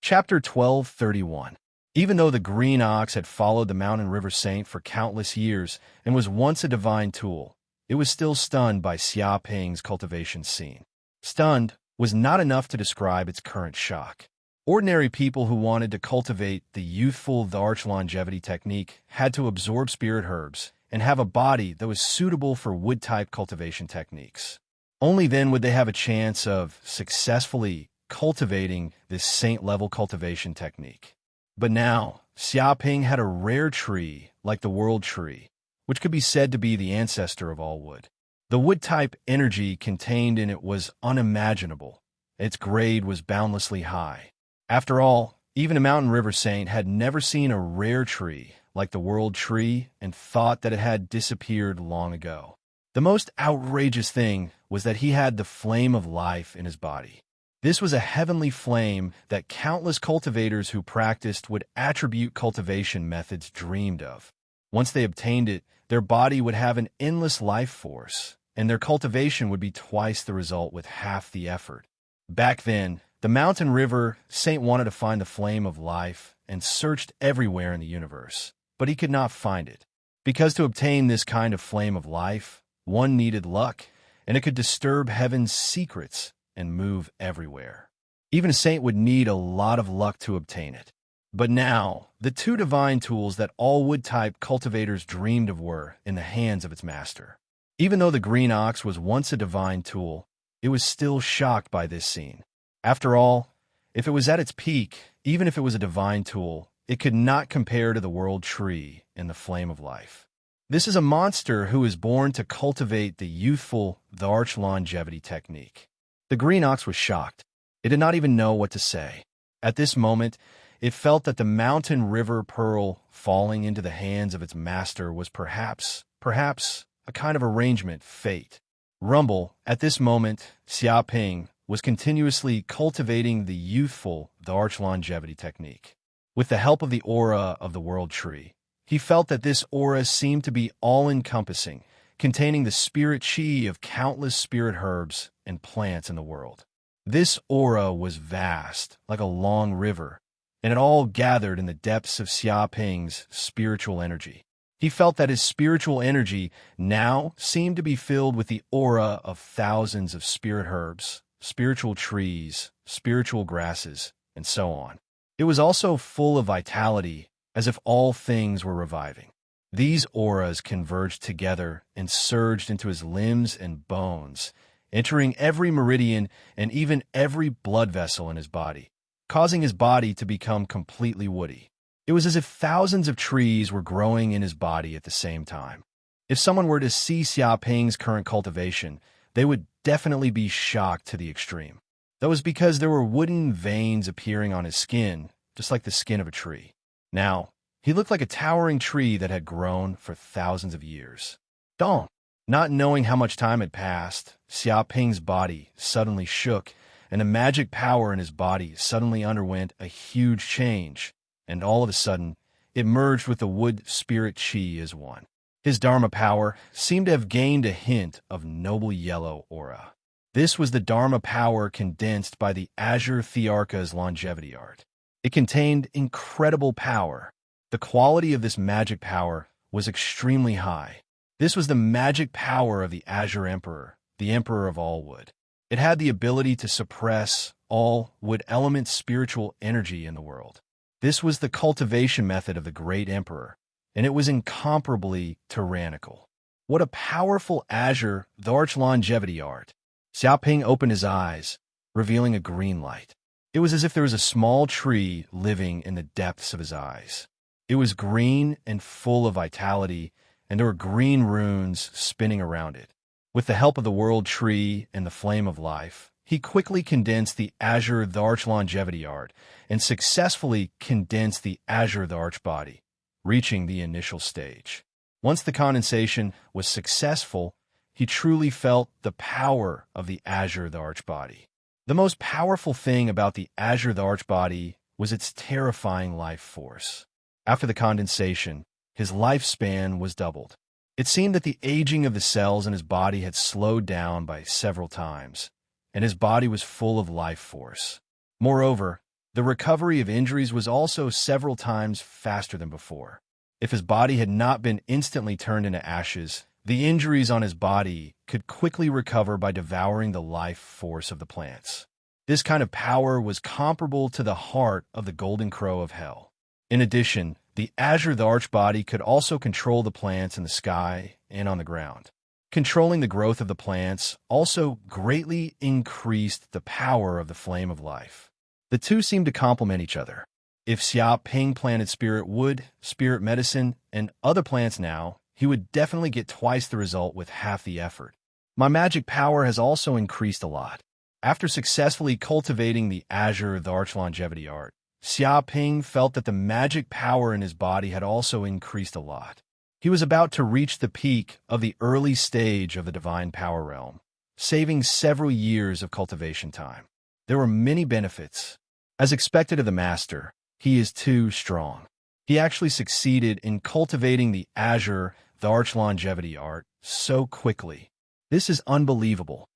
Chapter 12:31. Even though the green ox had followed the mountain river saint for countless years and was once a divine tool, it was still stunned by Xiaoping's cultivation scene. Stunned was not enough to describe its current shock. Ordinary people who wanted to cultivate the youthful arch longevity technique had to absorb spirit herbs and have a body that was suitable for wood-type cultivation techniques. Only then would they have a chance of successfully cultivating this saint-level cultivation technique. But now, Xiaoping had a rare tree like the world tree, which could be said to be the ancestor of all wood. The wood-type energy contained in it was unimaginable. Its grade was boundlessly high. After all, even a mountain river saint had never seen a rare tree like the world tree and thought that it had disappeared long ago. The most outrageous thing was that he had the flame of life in his body. This was a heavenly flame that countless cultivators who practiced would attribute cultivation methods dreamed of. Once they obtained it, their body would have an endless life force, and their cultivation would be twice the result with half the effort. Back then, the mountain river saint wanted to find the flame of life and searched everywhere in the universe, but he could not find it. Because to obtain this kind of flame of life, one needed luck, and it could disturb heaven's secrets and move everywhere. Even a saint would need a lot of luck to obtain it. But now, the two divine tools that all wood-type cultivators dreamed of were in the hands of its master. Even though the green ox was once a divine tool, it was still shocked by this scene. After all, if it was at its peak, even if it was a divine tool, it could not compare to the world tree and the flame of life. This is a monster who is born to cultivate the youthful arch longevity technique. The green ox was shocked. It did not even know what to say. At this moment, it felt that the mountain river pearl falling into the hands of its master was perhaps a kind of arrangement, fate. Rumble, at this moment, Xiaoping was continuously cultivating the youthful arch longevity technique. With the help of the aura of the world tree, he felt that this aura seemed to be all-encompassing, containing the spirit chi of countless spirit herbs and plants in the world. This aura was vast, like a long river, and it all gathered in the depths of Xiaoping's spiritual energy. He felt that his spiritual energy now seemed to be filled with the aura of thousands of spirit herbs, spiritual trees, spiritual grasses, and so on. It was also full of vitality, as if all things were reviving. These auras converged together and surged into his limbs and bones, entering every meridian and even every blood vessel in his body, causing his body to become completely woody. It was as if thousands of trees were growing in his body at the same time. If someone were to see Xiaoping's current cultivation, they would definitely be shocked to the extreme. That was because there were wooden veins appearing on his skin, just like the skin of a tree. Now, he looked like a towering tree that had grown for thousands of years. Dong! Not knowing how much time had passed, Xiaoping's body suddenly shook, and the magic power in his body suddenly underwent a huge change, and all of a sudden, it merged with the wood spirit chi as one. His dharma power seemed to have gained a hint of noble yellow aura. This was the Dharma power condensed by the Azure Thearka's longevity art. It contained incredible power. The quality of this magic power was extremely high. This was the magic power of the Azure Emperor, the Emperor of all wood. It had the ability to suppress all wood element spiritual energy in the world. This was the cultivation method of the great emperor, and it was incomparably tyrannical. What a powerful Azure Tharch longevity art! Xiaoping opened his eyes, revealing a green light. It was as if there was a small tree living in the depths of his eyes. It was green and full of vitality, and there were green runes spinning around it. With the help of the world tree and the flame of life, he quickly condensed the Azure Tharch longevity art and successfully condensed the Azure Tharch body, reaching the initial stage. Once the condensation was successful, he truly felt the power of the Azure Tharch body. The most powerful thing about the Azure Tharch body was its terrifying life force. After the condensation, his lifespan was doubled. It seemed that the aging of the cells in his body had slowed down by several times, and his body was full of life force. Moreover, the recovery of injuries was also several times faster than before. If his body had not been instantly turned into ashes, the injuries on his body could quickly recover by devouring the life force of the plants. This kind of power was comparable to the heart of the golden crow of hell. In addition, the Azure Tharch body could also control the plants in the sky and on the ground. Controlling the growth of the plants also greatly increased the power of the flame of life. The two seemed to complement each other. If Xiaoping planted spirit wood, spirit medicine, and other plants now, he would definitely get twice the result with half the effort. My magic power has also increased a lot. After successfully cultivating the Azure Tharch longevity art, Xiaoping felt that the magic power in his body had also increased a lot. He was about to reach the peak of the early stage of the divine power realm, saving several years of cultivation time. There were many benefits. As expected of the master, he is too strong. He actually succeeded in cultivating the Azure Tharch longevity art so quickly. This is unbelievable.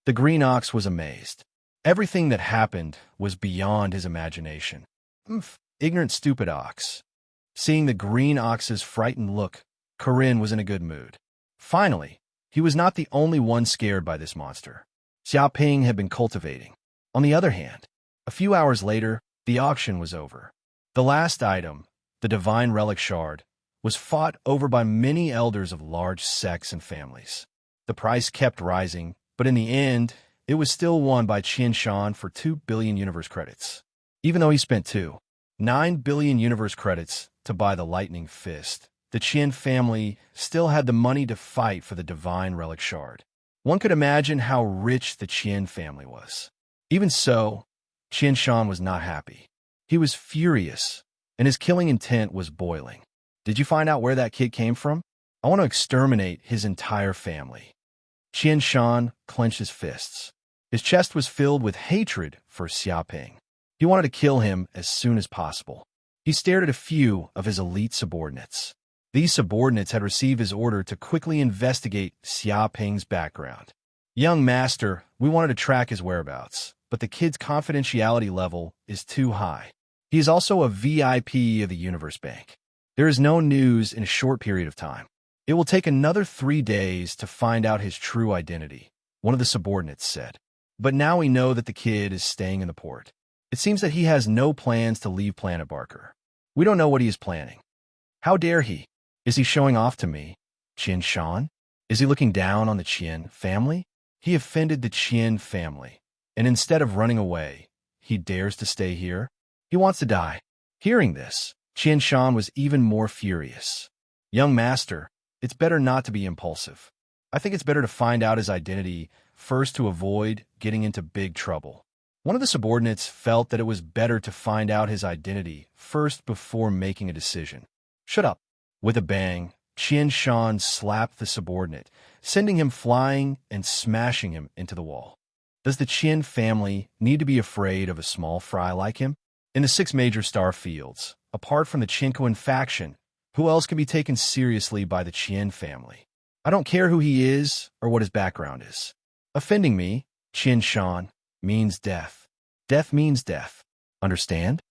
The green ox was amazed. Everything that happened was beyond his imagination. Ignorant, stupid ox. Seeing the green ox's frightened look, Corinne was in a good mood. Finally, he was not the only one scared by this monster. Xiaoping had been cultivating. On the other hand, a few hours later, the auction was over. The last item, the divine relic shard, was fought over by many elders of large sects and families. The price kept rising, but in the end, it was still won by Qian Shan for 2 billion universe credits. Even though he spent 9 billion universe credits to buy the lightning fist, the Qian family still had the money to fight for the divine relic shard. One could imagine how rich the Qian family was. Even so, Qian Shan was not happy. He was furious, and his killing intent was boiling. Did you find out where that kid came from? I want to exterminate his entire family. Qian Shan clenched his fists. His chest was filled with hatred for Xiaoping. He wanted to kill him as soon as possible. He stared at a few of his elite subordinates. These subordinates had received his order to quickly investigate Xiaoping's background. Young master, we wanted to track his whereabouts, but the kid's confidentiality level is too high. He is also a VIP of the Universe Bank. There is no news in a short period of time. It will take another 3 days to find out his true identity, one of the subordinates said. But now we know that the kid is staying in the port. It seems that he has no plans to leave Planet Barker. We don't know what he is planning. How dare he? Is he showing off to me? Qian Shan? Is he looking down on the Qian family? He offended the Qian family, and instead of running away, he dares to stay here? He wants to die. Hearing this, Qian Shan was even more furious. Young master, it's better not to be impulsive. I think it's better to find out his identity first to avoid getting into big trouble. One of the subordinates felt that it was better to find out his identity first before making a decision. Shut up. With a bang, Qian Shan slapped the subordinate, sending him flying and smashing him into the wall. Does the Qian family need to be afraid of a small fry like him? In the 6 major star fields, apart from the Qinquan faction, who else can be taken seriously by the Qian family? I don't care who he is or what his background is. Offending me, Qian Shan means death. Death means death. Understand?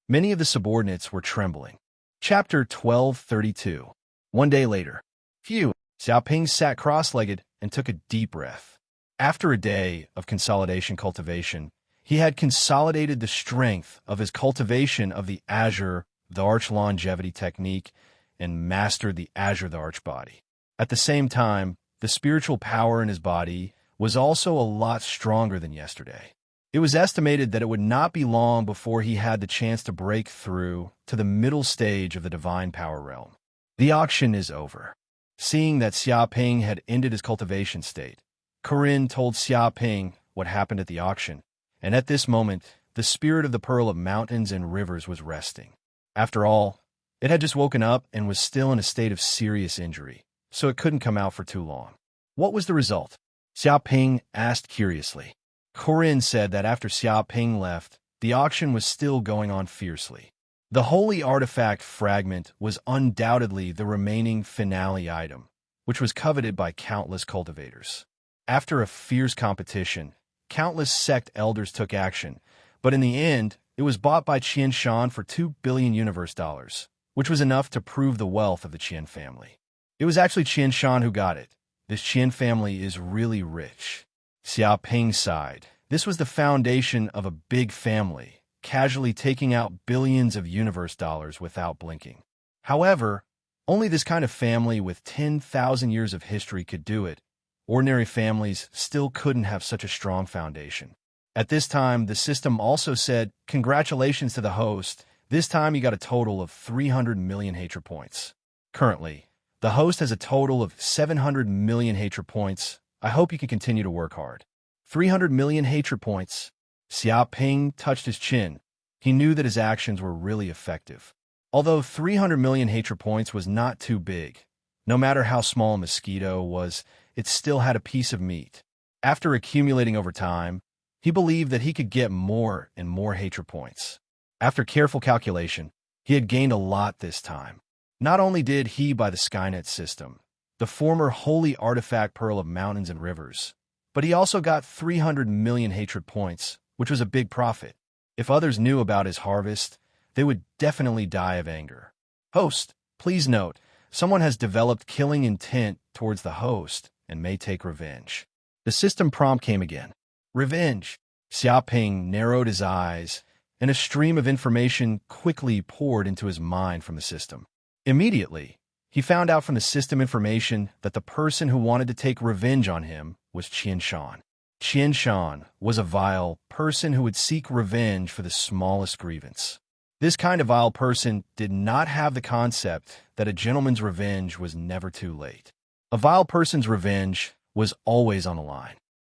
Many of the subordinates were trembling. Chapter 1232. One day later. Phew, Xiaoping sat cross-legged and took a deep breath. After a day of consolidation cultivation, he had consolidated the strength of his cultivation of the Azure, the Arch longevity technique, and mastered the Azure, the Arch body. At the same time, the spiritual power in his body was also a lot stronger than yesterday. It was estimated that it would not be long before he had the chance to break through to the middle stage of the divine power realm. The auction is over. Seeing that Xiaoping had ended his cultivation state, Corinne told Xiaoping what happened at the auction, and at this moment, the spirit of the Pearl of Mountains and Rivers was resting. After all, it had just woken up and was still in a state of serious injury, so it couldn't come out for too long. What was the result? Xiaoping asked curiously. Corinne said that after Xiaoping left, the auction was still going on fiercely. The holy artifact fragment was undoubtedly the remaining finale item, which was coveted by countless cultivators. After a fierce competition, countless sect elders took action, but in the end, it was bought by Qian Shan for 2 billion universe dollars, which was enough to prove the wealth of the Qian family. It was actually Qian Shan who got it. This Qian family is really rich. Xiaoping sighed. This was the foundation of a big family, casually taking out billions of universe dollars without blinking. However, only this kind of family with 10,000 years of history could do it. Ordinary families still couldn't have such a strong foundation. At this time, the system also said, "Congratulations to the host. This time you got a total of 300 million hatred points." Currently, the host has a total of 700 million hatred points. I hope you can continue to work hard. 300 million hatred points. Xiaoping touched his chin. He knew that his actions were really effective. Although 300 million hatred points was not too big, no matter how small a mosquito was, it still had a piece of meat. After accumulating over time, he believed that he could get more and more hatred points. After careful calculation, he had gained a lot this time. Not only did he buy the Skynet system, the former holy artifact Pearl of Mountains and Rivers, but he also got 300 million hatred points, which was a big profit. If others knew about his harvest, they would definitely die of anger. Host, please note, someone has developed killing intent towards the host and may take revenge. The system prompt came again. Revenge. Xiaoping narrowed his eyes, and a stream of information quickly poured into his mind from the system. Immediately, he found out from the system information that the person who wanted to take revenge on him was Qian Shan. Qian Shan was a vile person who would seek revenge for the smallest grievance. This kind of vile person did not have the concept that a gentleman's revenge was never too late. A vile person's revenge was always on the line.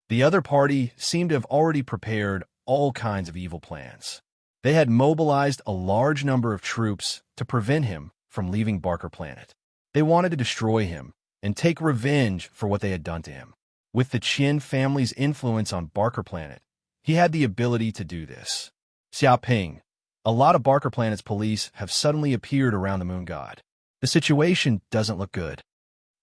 The other party seemed to have already prepared all kinds of evil plans. They had mobilized a large number of troops to prevent him from leaving Barker Planet. They wanted to destroy him and take revenge for what they had done to him. With the Qian family's influence on Barker Planet, he had the ability to do this. Xiaoping, a lot of Barker Planet's police have suddenly appeared around the moon god. The situation doesn't look good.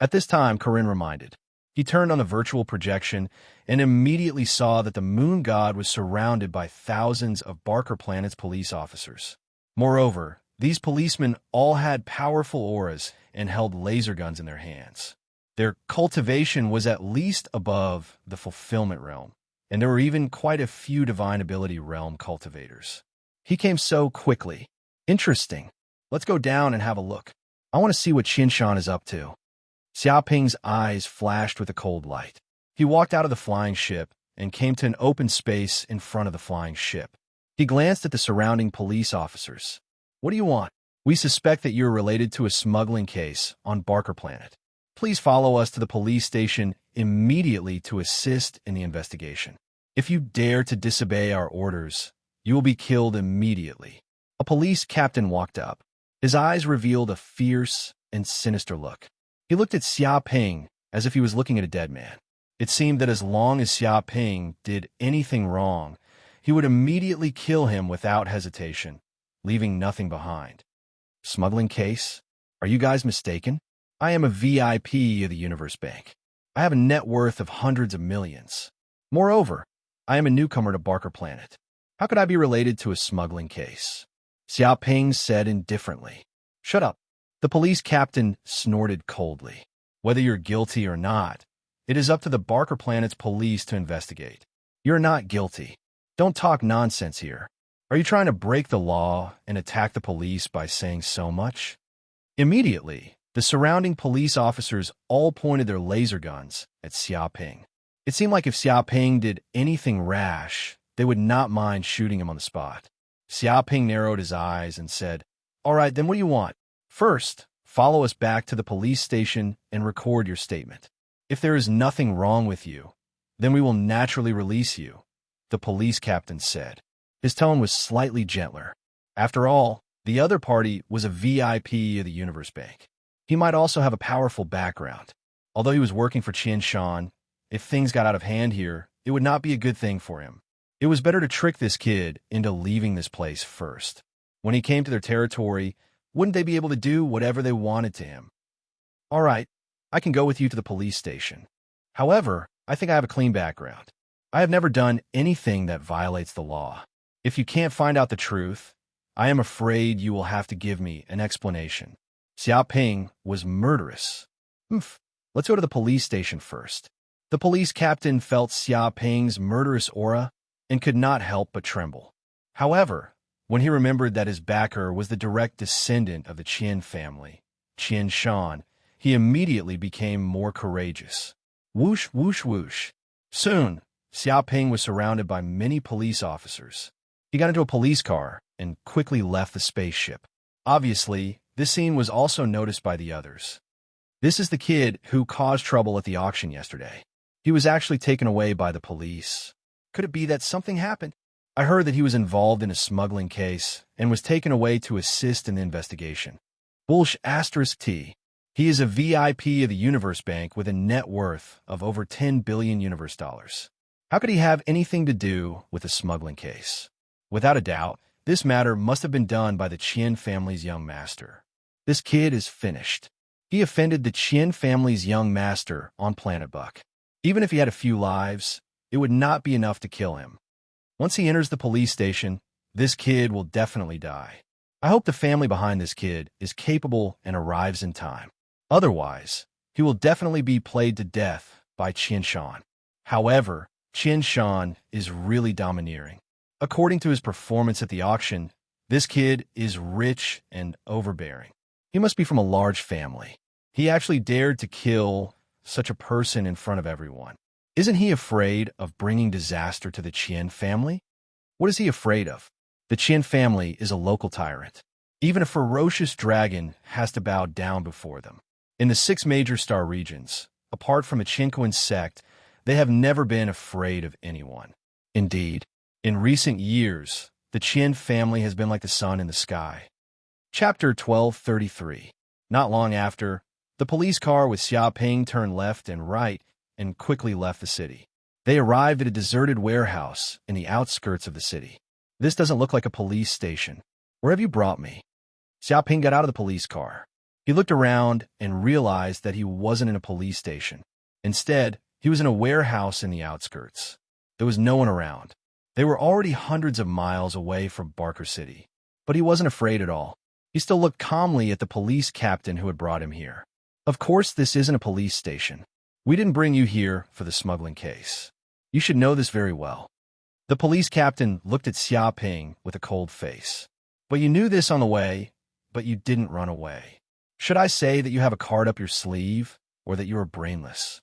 At this time, Corinne reminded. He turned on the virtual projection and immediately saw that the moon god was surrounded by thousands of Barker Planet's police officers. Moreover, these policemen all had powerful auras and held laser guns in their hands. Their cultivation was at least above the fulfillment realm, and there were even quite a few divine ability realm cultivators. He came so quickly. Interesting. Let's go down and have a look. I want to see what Qian Shan is up to. Xiaoping's eyes flashed with a cold light. He walked out of the flying ship and came to an open space in front of the flying ship. He glanced at the surrounding police officers. What do you want? We suspect that you're related to a smuggling case on Barker Planet. Please follow us to the police station immediately to assist in the investigation. If you dare to disobey our orders, you will be killed immediately. A police captain walked up. His eyes revealed a fierce and sinister look. He looked at Xiaoping as if he was looking at a dead man. It seemed that as long as Xiaoping did anything wrong, he would immediately kill him without hesitation, leaving nothing behind. Smuggling case? Are you guys mistaken? I am a VIP of the Universe Bank. I have a net worth of hundreds of millions. Moreover, I am a newcomer to Barker Planet. How could I be related to a smuggling case? Xiaoping said indifferently. Shut up. The police captain snorted coldly. Whether you're guilty or not, it is up to the Barker Planet's police to investigate. You're not guilty. Don't talk nonsense here. Are you trying to break the law and attack the police by saying so much? Immediately, the surrounding police officers all pointed their laser guns at Xiaoping. It seemed like if Xiaoping did anything rash, they would not mind shooting him on the spot. Xiaoping narrowed his eyes and said, All right, then what do you want? First, follow us back to the police station and record your statement. If there is nothing wrong with you, then we will naturally release you, the police captain said. His tone was slightly gentler. After all, the other party was a VIP of the Universe Bank. He might also have a powerful background. Although he was working for Qian Shan, if things got out of hand here, it would not be a good thing for him. It was better to trick this kid into leaving this place first. When he came to their territory, wouldn't they be able to do whatever they wanted to him? All right, I can go with you to the police station. However, I think I have a clean background. I have never done anything that violates the law. If you can't find out the truth, I am afraid you will have to give me an explanation. Xiaoping was murderous. Let's go to the police station first. The police captain felt Xiaoping's murderous aura and could not help but tremble. However, when he remembered that his backer was the direct descendant of the Qian family, Qian Shan, he immediately became more courageous. Whoosh, whoosh, whoosh. Soon, Xiaoping was surrounded by many police officers. He got into a police car and quickly left the spaceship. Obviously, this scene was also noticed by the others. This is the kid who caused trouble at the auction yesterday. He was actually taken away by the police. Could it be that something happened? I heard that he was involved in a smuggling case and was taken away to assist in the investigation. Bullsh asterisk T. He is a VIP of the Universe Bank with a net worth of over 10 billion universe dollars. How could he have anything to do with a smuggling case? Without a doubt, this matter must have been done by the Qian family's young master. This kid is finished. He offended the Qian family's young master on Planet Buck. Even if he had a few lives, it would not be enough to kill him. Once he enters the police station, this kid will definitely die. I hope the family behind this kid is capable and arrives in time. Otherwise, he will definitely be played to death by Qian Shan. However, Qian Shan is really domineering. According to his performance at the auction, this kid is rich and overbearing. He must be from a large family. He actually dared to kill such a person in front of everyone. Isn't he afraid of bringing disaster to the Qian family? What is he afraid of? The Qian family is a local tyrant. Even a ferocious dragon has to bow down before them. In the 6 major star regions, apart from a Qinquan sect, they have never been afraid of anyone. Indeed, in recent years, the Qian family has been like the sun in the sky. Chapter 1233. Not long after, the police car with Xiaoping turned left and right and quickly left the city. They arrived at a deserted warehouse in the outskirts of the city. This doesn't look like a police station. Where have you brought me? Xiaoping got out of the police car. He looked around and realized that he wasn't in a police station. Instead, he was in a warehouse in the outskirts. There was no one around. They were already hundreds of miles away from Barker City. But he wasn't afraid at all. He still looked calmly at the police captain who had brought him here. Of course, this isn't a police station. We didn't bring you here for the smuggling case. You should know this very well. The police captain looked at Xiaoping with a cold face. But you knew this on the way, but you didn't run away. Should I say that you have a card up your sleeve, or that you are brainless?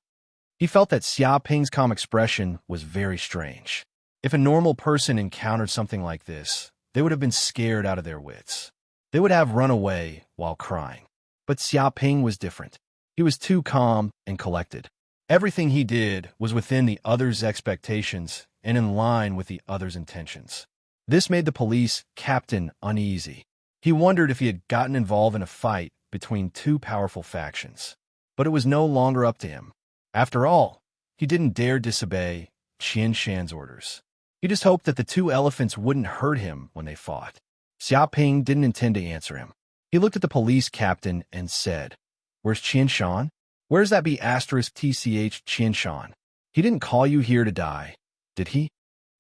He felt that Xiaoping's calm expression was very strange. If a normal person encountered something like this, they would have been scared out of their wits. They would have run away while crying. But Xiaoping was different. He was too calm and collected. Everything he did was within the other's expectations and in line with the other's intentions. This made the police captain uneasy. He wondered if he had gotten involved in a fight between 2 powerful factions. But it was no longer up to him. After all, he didn't dare disobey Qian Shan's orders. He just hoped that the 2 elephants wouldn't hurt him when they fought. Xiaoping didn't intend to answer him. He looked at the police captain and said, "Where's Qian Shan? Where's that be asterisk TCH Qian Shan?" He didn't call you here to die, did he?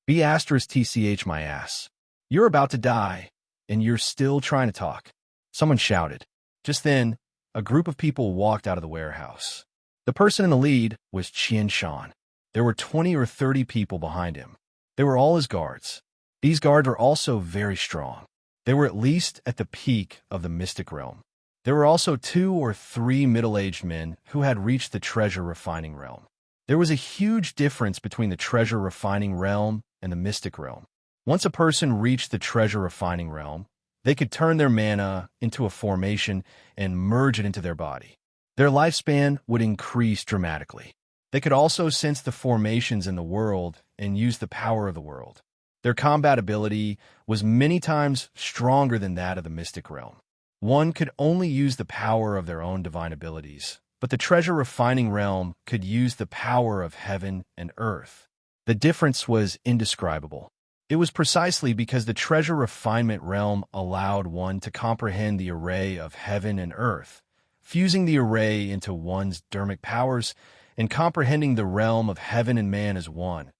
B*TCH my ass. You're about to die, and you're still trying to talk. Someone shouted. Just then, a group of people walked out of the warehouse. The person in the lead was Qian Shan. There were 20 or 30 people behind him. They were all his guards. These guards were also very strong. They were at least at the peak of the mystic realm. There were also 2 or 3 middle-aged men who had reached the treasure refining realm. There was a huge difference between the treasure refining realm and the mystic realm. Once a person reached the treasure refining realm, they could turn their mana into a formation and merge it into their body. Their lifespan would increase dramatically. They could also sense the formations in the world and use the power of the world. Their combat ability was many times stronger than that of the mystic realm. One could only use the power of their own divine abilities, but the treasure refining realm could use the power of heaven and earth. The difference was indescribable. It was precisely because the treasure refinement realm allowed one to comprehend the array of heaven and earth, fusing the array into one's dermic powers and comprehending the realm of heaven and man as one,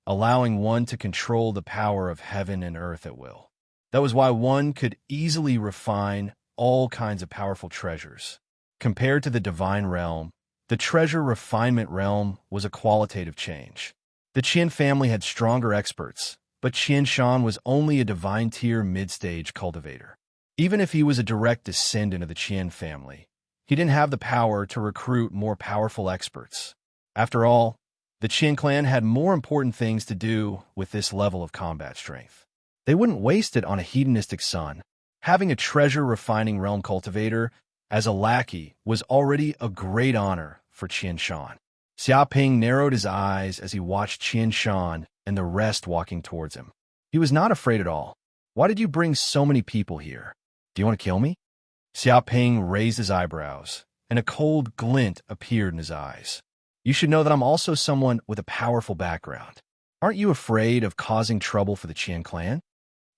allowing one to control the power of heaven and earth at will. That was why one could easily refine all kinds of powerful treasures. Compared to the divine realm, the treasure refinement realm was a qualitative change. The Qian family had stronger experts, but Qian Shan was only a divine tier mid-stage cultivator. Even if he was a direct descendant of the Qian family, he didn't have the power to recruit more powerful experts. After all, the Qian clan had more important things to do with this level of combat strength. They wouldn't waste it on a hedonistic son. Having a treasure refining realm cultivator as a lackey was already a great honor for Qian Shan. Xiaoping narrowed his eyes as he watched Qian Shan and the rest walking towards him. He was not afraid at all. Why did you bring so many people here? Do you want to kill me? Xiaoping raised his eyebrows, and a cold glint appeared in his eyes. You should know that I'm also someone with a powerful background. Aren't you afraid of causing trouble for the Qian clan?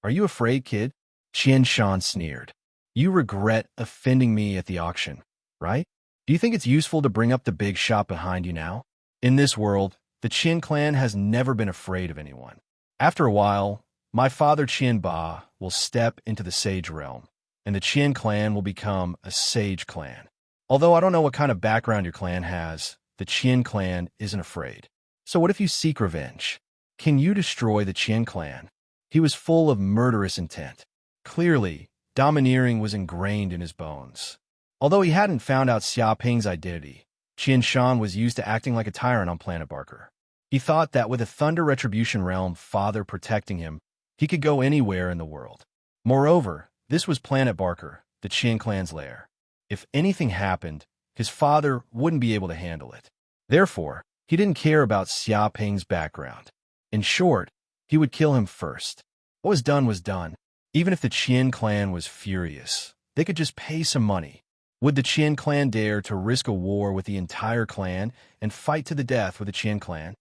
Are you afraid, kid? Qian Shan sneered. You regret offending me at the auction, right? Do you think it's useful to bring up the big shot behind you now? In this world, the Qian clan has never been afraid of anyone. After a while, my father Qian Ba will step into the sage realm, and the Qian clan will become a sage clan. Although I don't know what kind of background your clan has, the Qian clan isn't afraid. So what if you seek revenge? Can you destroy the Qian clan? He was full of murderous intent. Clearly, domineering was ingrained in his bones. Although he hadn't found out Xiaoping's identity, Qian Shan was used to acting like a tyrant on Planet Barker. He thought that with a Thunder Retribution Realm father protecting him, he could go anywhere in the world. Moreover, this was Planet Barker, the Qian clan's lair. If anything happened, his father wouldn't be able to handle it. Therefore, he didn't care about Xiaoping's background. In short, he would kill him first. What was done. Even if the Qian clan was furious, they could just pay some money. Would the Qian clan dare to risk a war with the entire clan and fight to the death with the Qian clan?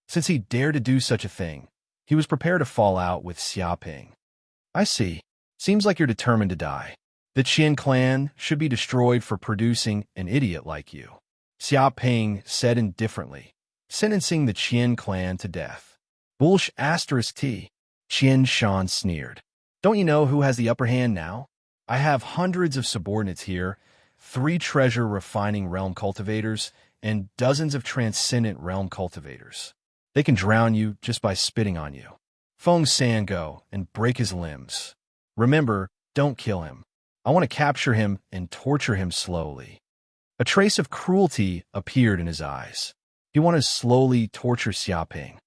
Since he dared to do such a thing, he was prepared to fall out with Xiaoping. I see. Seems like you're determined to die. The Qian clan should be destroyed for producing an idiot like you. Xiaoping said indifferently, sentencing the Qian clan to death. T. Qian Shan sneered. Don't you know who has the upper hand now? I have hundreds of subordinates here, 3 treasure refining realm cultivators, and dozens of transcendent realm cultivators. They can drown you just by spitting on you. Feng San go and break his limbs. Remember, don't kill him. I want to capture him and torture him slowly. A trace of cruelty appeared in his eyes. He wanted to slowly torture Xiaoping.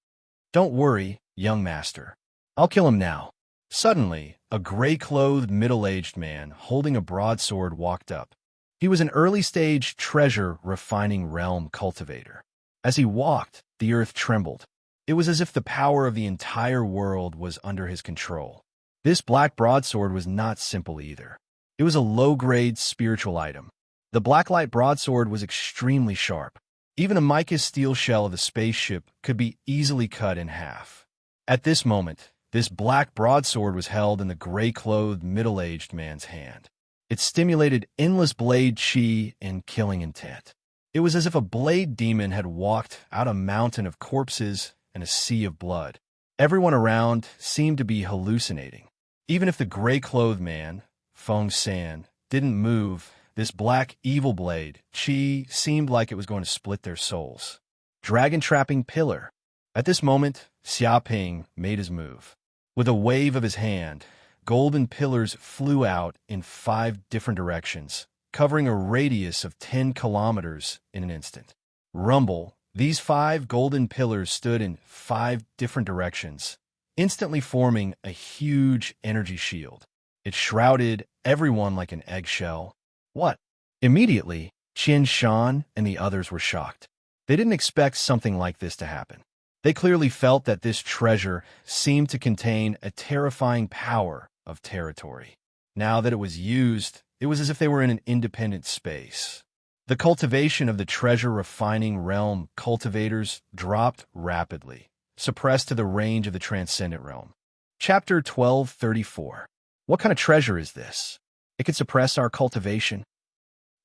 Don't worry, young master. I'll kill him now. Suddenly, a gray-clothed middle-aged man holding a broadsword walked up. He was an early-stage treasure refining realm cultivator. As he walked, the earth trembled. It was as if the power of the entire world was under his control. This black broadsword was not simple either. It was a low-grade spiritual item. The blacklight broadsword was extremely sharp. Even a mica steel shell of the spaceship could be easily cut in half. At this moment, this black broadsword was held in the gray-clothed middle-aged man's hand. It stimulated endless blade chi and killing intent. It was as if a blade demon had walked out a mountain of corpses and a sea of blood. Everyone around seemed to be hallucinating. Even if the gray-clothed man, Feng San, didn't move, this black evil blade, Qi, seemed like it was going to split their souls. Dragon-trapping pillar. At this moment, Xiaoping made his move. With a wave of his hand, golden pillars flew out in 5 different directions, covering a radius of 10 kilometers in an instant. Rumble, these 5 golden pillars stood in 5 different directions, instantly forming a huge energy shield. It shrouded everyone like an eggshell. What? Immediately, Qian Shan and the others were shocked. They didn't expect something like this to happen. They clearly felt that this treasure seemed to contain a terrifying power of territory. Now that it was used, it was as if they were in an independent space. The cultivation of the treasure-refining realm cultivators dropped rapidly, suppressed to the range of the transcendent realm. Chapter 1234. What kind of treasure is this? It could suppress our cultivation.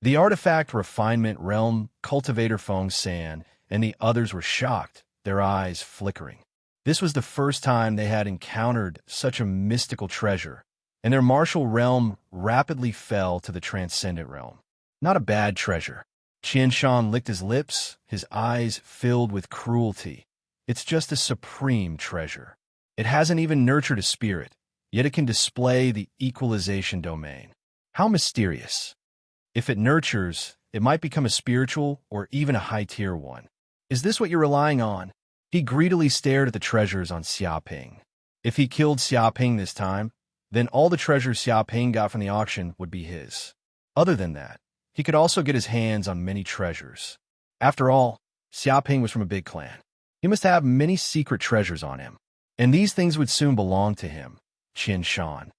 The artifact refinement realm cultivator Feng San and the others were shocked, their eyes flickering. This was the first time they had encountered such a mystical treasure, and their martial realm rapidly fell to the transcendent realm. Not a bad treasure. Qian Shan licked his lips, his eyes filled with cruelty. It's just a supreme treasure. It hasn't even nurtured a spirit, yet it can display the equalization domain. How mysterious. If it nurtures, it might become a spiritual or even a high-tier one. Is this what you're relying on? He greedily stared at the treasures on Xiaoping. If he killed Xiaoping this time, then all the treasures Xiaoping got from the auction would be his. Other than that, he could also get his hands on many treasures. After all, Xiaoping was from a big clan. He must have many secret treasures on him, and these things would soon belong to him, Qian Shan.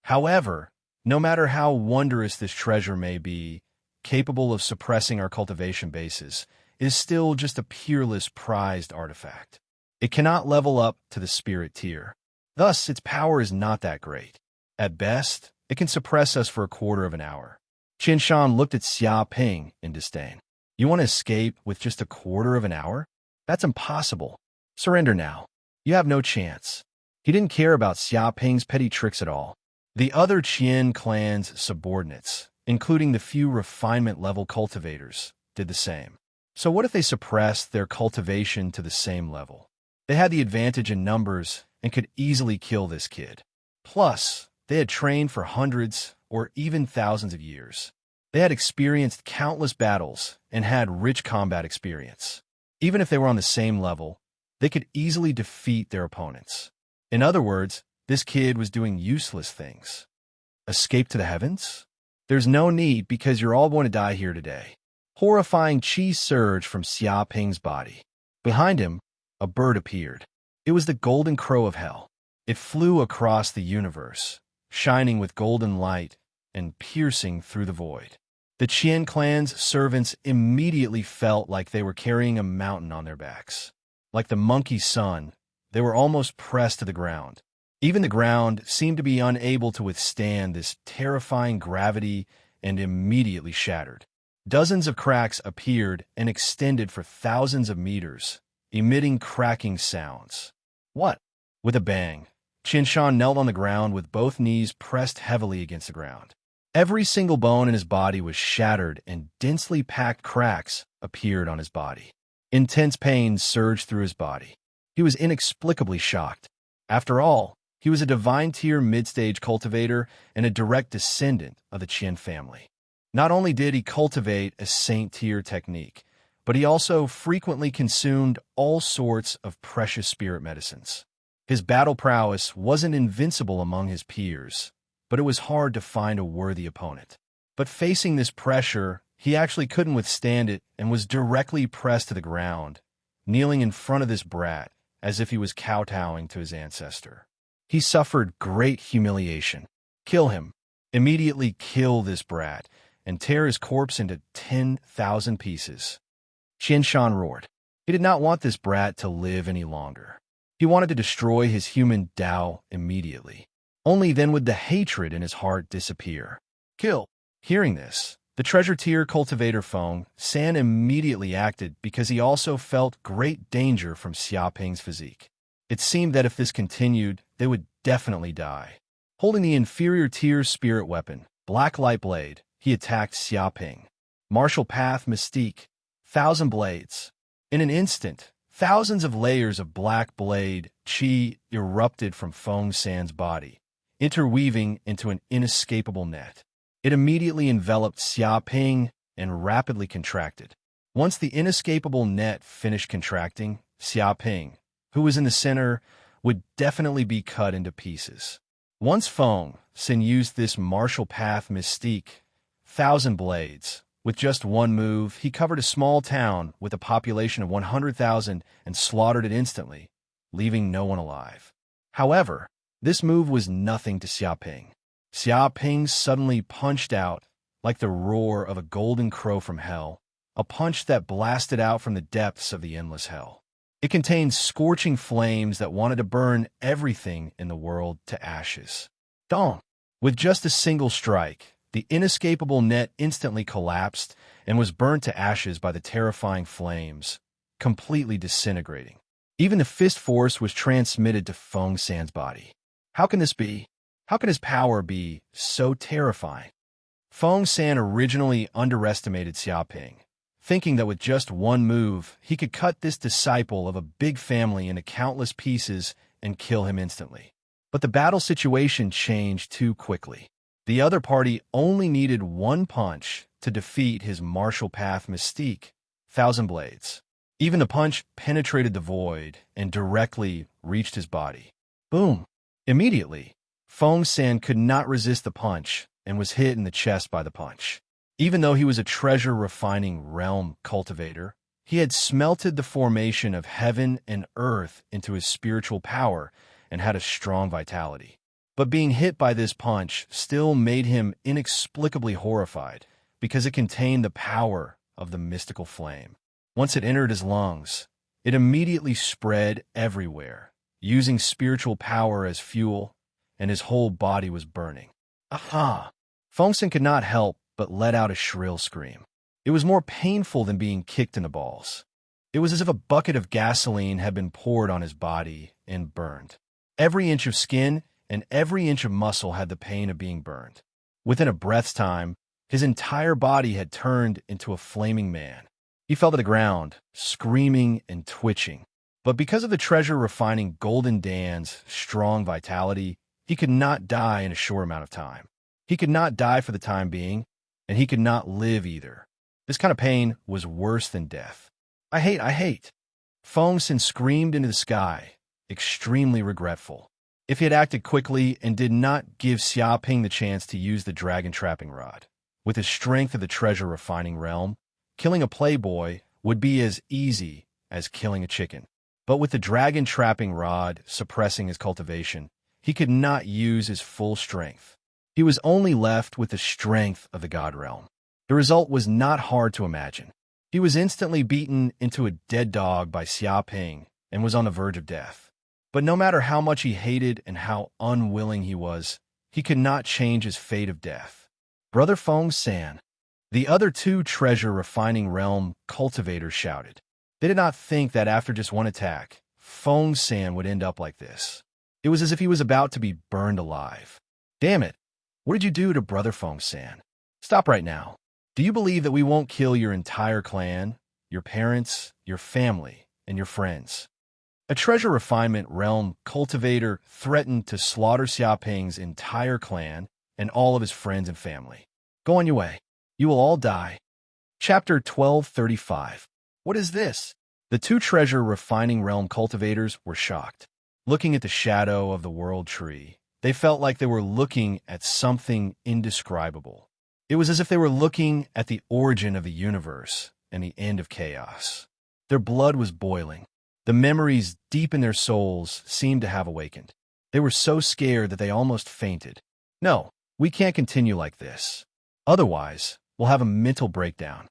However, no matter how wondrous this treasure may be, capable of suppressing our cultivation bases, is still just a peerless prized artifact. It cannot level up to the spirit tier. Thus, its power is not that great. At best, it can suppress us for a quarter of an hour. Qian Shan looked at Xiaoping in disdain. You want to escape with just a quarter of an hour? That's impossible. Surrender now. You have no chance. He didn't care about Xiaoping's petty tricks at all. The other Qian clan's subordinates, including the few refinement-level cultivators, did the same. So what if they suppressed their cultivation to the same level? They had the advantage in numbers and could easily kill this kid. Plus, they had trained for hundreds or even thousands of years. They had experienced countless battles and had rich combat experience. Even if they were on the same level, they could easily defeat their opponents. In other words, this kid was doing useless things. Escape to the heavens? There's no need because you're all going to die here today. Horrifying qi surged from Xiaoping's body. Behind him, a bird appeared. It was the golden crow of hell. It flew across the universe, shining with golden light and piercing through the void. The Qian clan's servants immediately felt like they were carrying a mountain on their backs. Like the monkey sun, they were almost pressed to the ground. Even the ground seemed to be unable to withstand this terrifying gravity and immediately shattered. Dozens of cracks appeared and extended for thousands of meters, emitting cracking sounds. What? With a bang, Qian Shan knelt on the ground with both knees pressed heavily against the ground. Every single bone in his body was shattered and densely packed cracks appeared on his body. Intense pain surged through his body. He was inexplicably shocked. After all, he was a divine-tier mid-stage cultivator and a direct descendant of the Qian family. Not only did he cultivate a saint-tier technique, but he also frequently consumed all sorts of precious spirit medicines. His battle prowess wasn't invincible among his peers, but it was hard to find a worthy opponent. But facing this pressure, he actually couldn't withstand it and was directly pressed to the ground, kneeling in front of this brat as if he was kowtowing to his ancestor. He suffered great humiliation. Kill him. Immediately kill this brat and tear his corpse into 10,000 pieces. Qian Shan roared. He did not want this brat to live any longer. He wanted to destroy his human Tao immediately. Only then would the hatred in his heart disappear. Kill. Hearing this, The treasure tier cultivator Feng San immediately acted because he also felt great danger from Xiaoping's physique. It seemed that if this continued, they would definitely die. Holding the inferior tier's spirit weapon, Black Light Blade, he attacked Xiaoping. Martial Path Mystique, Thousand Blades. In an instant, thousands of layers of black blade qi erupted from Feng San's body, interweaving into an inescapable net. It immediately enveloped Xiaoping and rapidly contracted. Once the inescapable net finished contracting, Xiaoping, who was in the center, would definitely be cut into pieces. Once Feng San used this martial path mystique, Thousand Blades, with just one move, he covered a small town with a population of 100,000 and slaughtered it instantly, leaving no one alive. However, this move was nothing to Xiaoping. Xiaoping suddenly punched out, like the roar of a golden crow from hell, a punch that blasted out from the depths of the endless hell. It contained scorching flames that wanted to burn everything in the world to ashes. Dong! With just a single strike, the inescapable net instantly collapsed and was burnt to ashes by the terrifying flames, completely disintegrating. Even the fist force was transmitted to Feng San's body. How can this be? How can his power be so terrifying? Feng San originally underestimated Xiaoping, thinking that with just one move, he could cut this disciple of a big family into countless pieces and kill him instantly. But the battle situation changed too quickly. The other party only needed one punch to defeat his martial path mystique, Thousand Blades. Even the punch penetrated the void and directly reached his body. Boom! Immediately, Feng San could not resist the punch and was hit in the chest by the punch. Even though he was a treasure-refining realm cultivator, he had smelted the formation of heaven and earth into his spiritual power and had a strong vitality. But being hit by this punch still made him inexplicably horrified because it contained the power of the mystical flame. Once it entered his lungs, it immediately spread everywhere, using spiritual power as fuel, and his whole body was burning. Aha! Feng San could not help but let out a shrill scream. It was more painful than being kicked in the balls. It was as if a bucket of gasoline had been poured on his body and burned. Every inch of skin and every inch of muscle had the pain of being burned. Within a breath's time, his entire body had turned into a flaming man. He fell to the ground, screaming and twitching. But because of the treasure-refining Golden Dan's strong vitality, he could not die in a short amount of time. He could not die for the time being, and he could not live either. This kind of pain was worse than death. I hate. Feng San screamed into the sky, extremely regretful. If he had acted quickly and did not give Xiaoping the chance to use the dragon trapping rod, with the strength of the treasure-refining realm, killing a playboy would be as easy as killing a chicken. But with the dragon trapping rod suppressing his cultivation, he could not use his full strength. He was only left with the strength of the god realm. The result was not hard to imagine. He was instantly beaten into a dead dog by Xiaoping and was on the verge of death. But no matter how much he hated and how unwilling he was, he could not change his fate of death. Brother Feng San. The other two treasure-refining realm cultivators shouted. They did not think that after just one attack, Feng San would end up like this. It was as if he was about to be burned alive. Damn it! What did you do to Brother Feng San? Stop right now. Do you believe that we won't kill your entire clan, your parents, your family, and your friends? A treasure refinement realm cultivator threatened to slaughter Xiaoping's entire clan and all of his friends and family. Go on your way. You will all die. Chapter 1235. What is this? The two treasure refining realm cultivators were shocked. Looking at the shadow of the world tree, they felt like they were looking at something indescribable. It was as if they were looking at the origin of the universe and the end of chaos. Their blood was boiling. The memories deep in their souls seemed to have awakened. They were so scared that they almost fainted. No, we can't continue like this. Otherwise, we'll have a mental breakdown.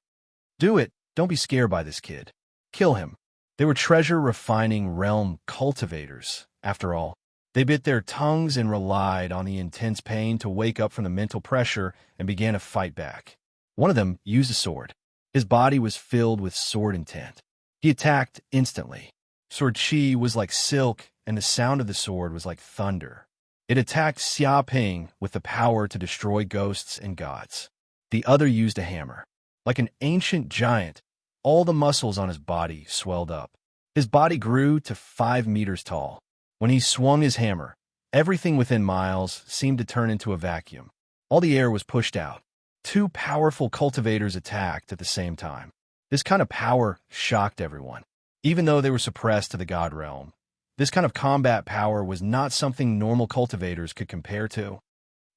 Do it. Don't be scared by this kid. Kill him. They were treasure-refining realm cultivators, after all. They bit their tongues and relied on the intense pain to wake up from the mental pressure and began to fight back. One of them used a sword. His body was filled with sword intent. He attacked instantly. Sword chi was like silk, and the sound of the sword was like thunder. It attacked Xiaoping with the power to destroy ghosts and gods. The other used a hammer. Like an ancient giant, all the muscles on his body swelled up. His body grew to 5 meters tall. When he swung his hammer, everything within miles seemed to turn into a vacuum. All the air was pushed out. 2 powerful cultivators attacked at the same time. This kind of power shocked everyone. Even though they were suppressed to the god realm, this kind of combat power was not something normal cultivators could compare to.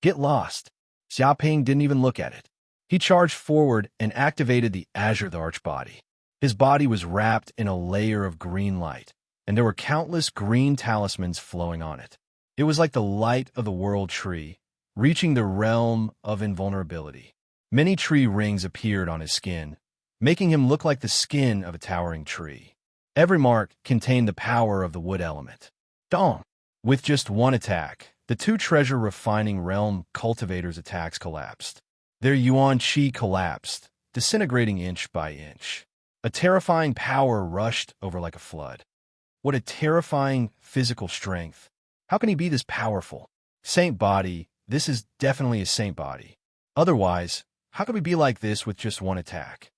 Get lost. Xiaoping didn't even look at it. He charged forward and activated the Azure the Archbody. His body was wrapped in a layer of green light, and there were countless green talismans flowing on it. It was like the light of the world tree, reaching the realm of invulnerability. Many tree rings appeared on his skin, making him look like the skin of a towering tree. Every mark contained the power of the wood element. Dong! With just one attack, the 2 treasure refining realm cultivators' attacks collapsed. Their yuan qi collapsed, disintegrating inch by inch. A terrifying power rushed over like a flood. What a terrifying physical strength. How can he be this powerful? Saint body, this is definitely a saint body. Otherwise, how could we be like this with just one attack?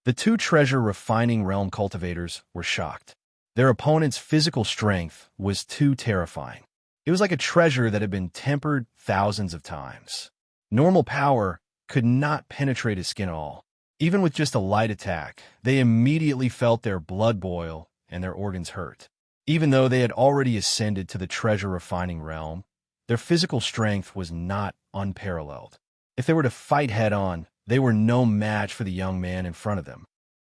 The 2 treasure refining realm cultivators were shocked. Their opponent's physical strength was too terrifying. It was like a treasure that had been tempered thousands of times. Normal power could not penetrate his skin at all. Even with just a light attack, they immediately felt their blood boil and their organs hurt. Even though they had already ascended to the treasure refining realm, their physical strength was not unparalleled. If they were to fight head-on, they were no match for the young man in front of them.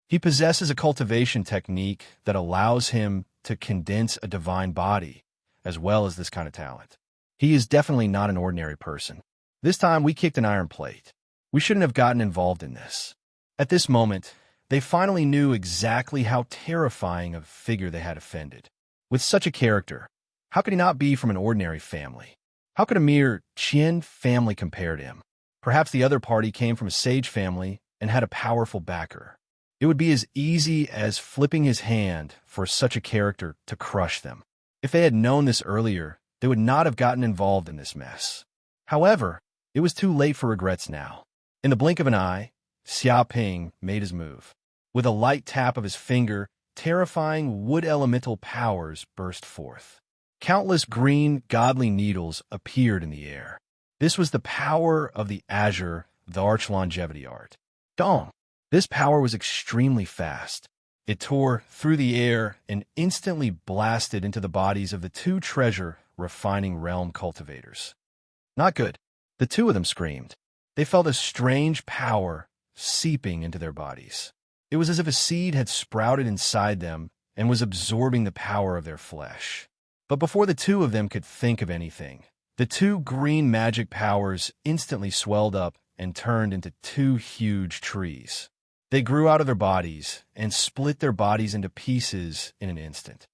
He possesses a cultivation technique that allows him to condense a divine body, as well as this kind of talent. He is definitely not an ordinary person. This time, we kicked an iron plate. We shouldn't have gotten involved in this. At this moment, they finally knew exactly how terrifying of a figure they had offended. With such a character, how could he not be from an ordinary family? How could a mere Qian family compare to him? Perhaps the other party came from a sage family and had a powerful backer. It would be as easy as flipping his hand for such a character to crush them. If they had known this earlier, they would not have gotten involved in this mess. However, it was too late for regrets now. In the blink of an eye, Xiaoping made his move. With a light tap of his finger, terrifying wood elemental powers burst forth. Countless green, godly needles appeared in the air. This was the power of the Azure, the Arch Longevity art. Dong! This power was extremely fast. It tore through the air and instantly blasted into the bodies of the 2 treasure refining realm cultivators. Not good. The 2 of them screamed. They felt a strange power seeping into their bodies. It was as if a seed had sprouted inside them and was absorbing the power of their flesh. But before the 2 of them could think of anything, the 2 green magic powers instantly swelled up and turned into 2 huge trees. They grew out of their bodies and split their bodies into pieces in an instant.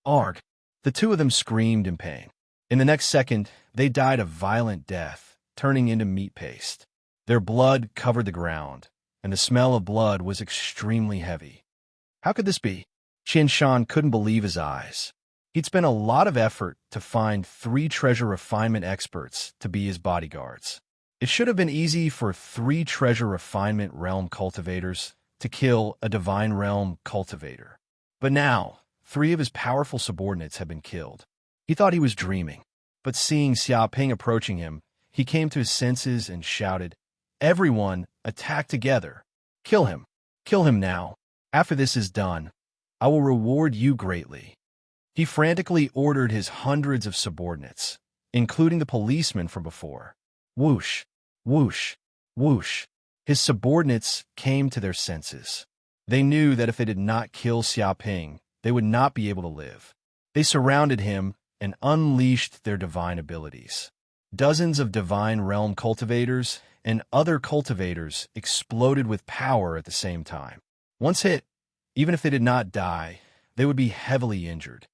Arg! The 2 of them screamed in pain. In the next second, they died a violent death, turning into meat paste. Their blood covered the ground, and the smell of blood was extremely heavy. How could this be? Qian Shan couldn't believe his eyes. He'd spent a lot of effort to find 3 treasure refinement experts to be his bodyguards. It should have been easy for 3 treasure refinement realm cultivators to kill a divine realm cultivator. But now, 3 of his powerful subordinates had been killed. He thought he was dreaming, but seeing Xiaoping approaching him, he came to his senses and shouted, "Everyone, attack together! Kill him! Kill him now! After this is done, I will reward you greatly." He frantically ordered his hundreds of subordinates, including the policemen from before. Whoosh, whoosh, whoosh. His subordinates came to their senses. They knew that if they did not kill Xiaoping, they would not be able to live. They surrounded him and unleashed their divine abilities. Dozens of divine realm cultivators and other cultivators exploded with power at the same time. Once hit, even if they did not die, they would be heavily injured.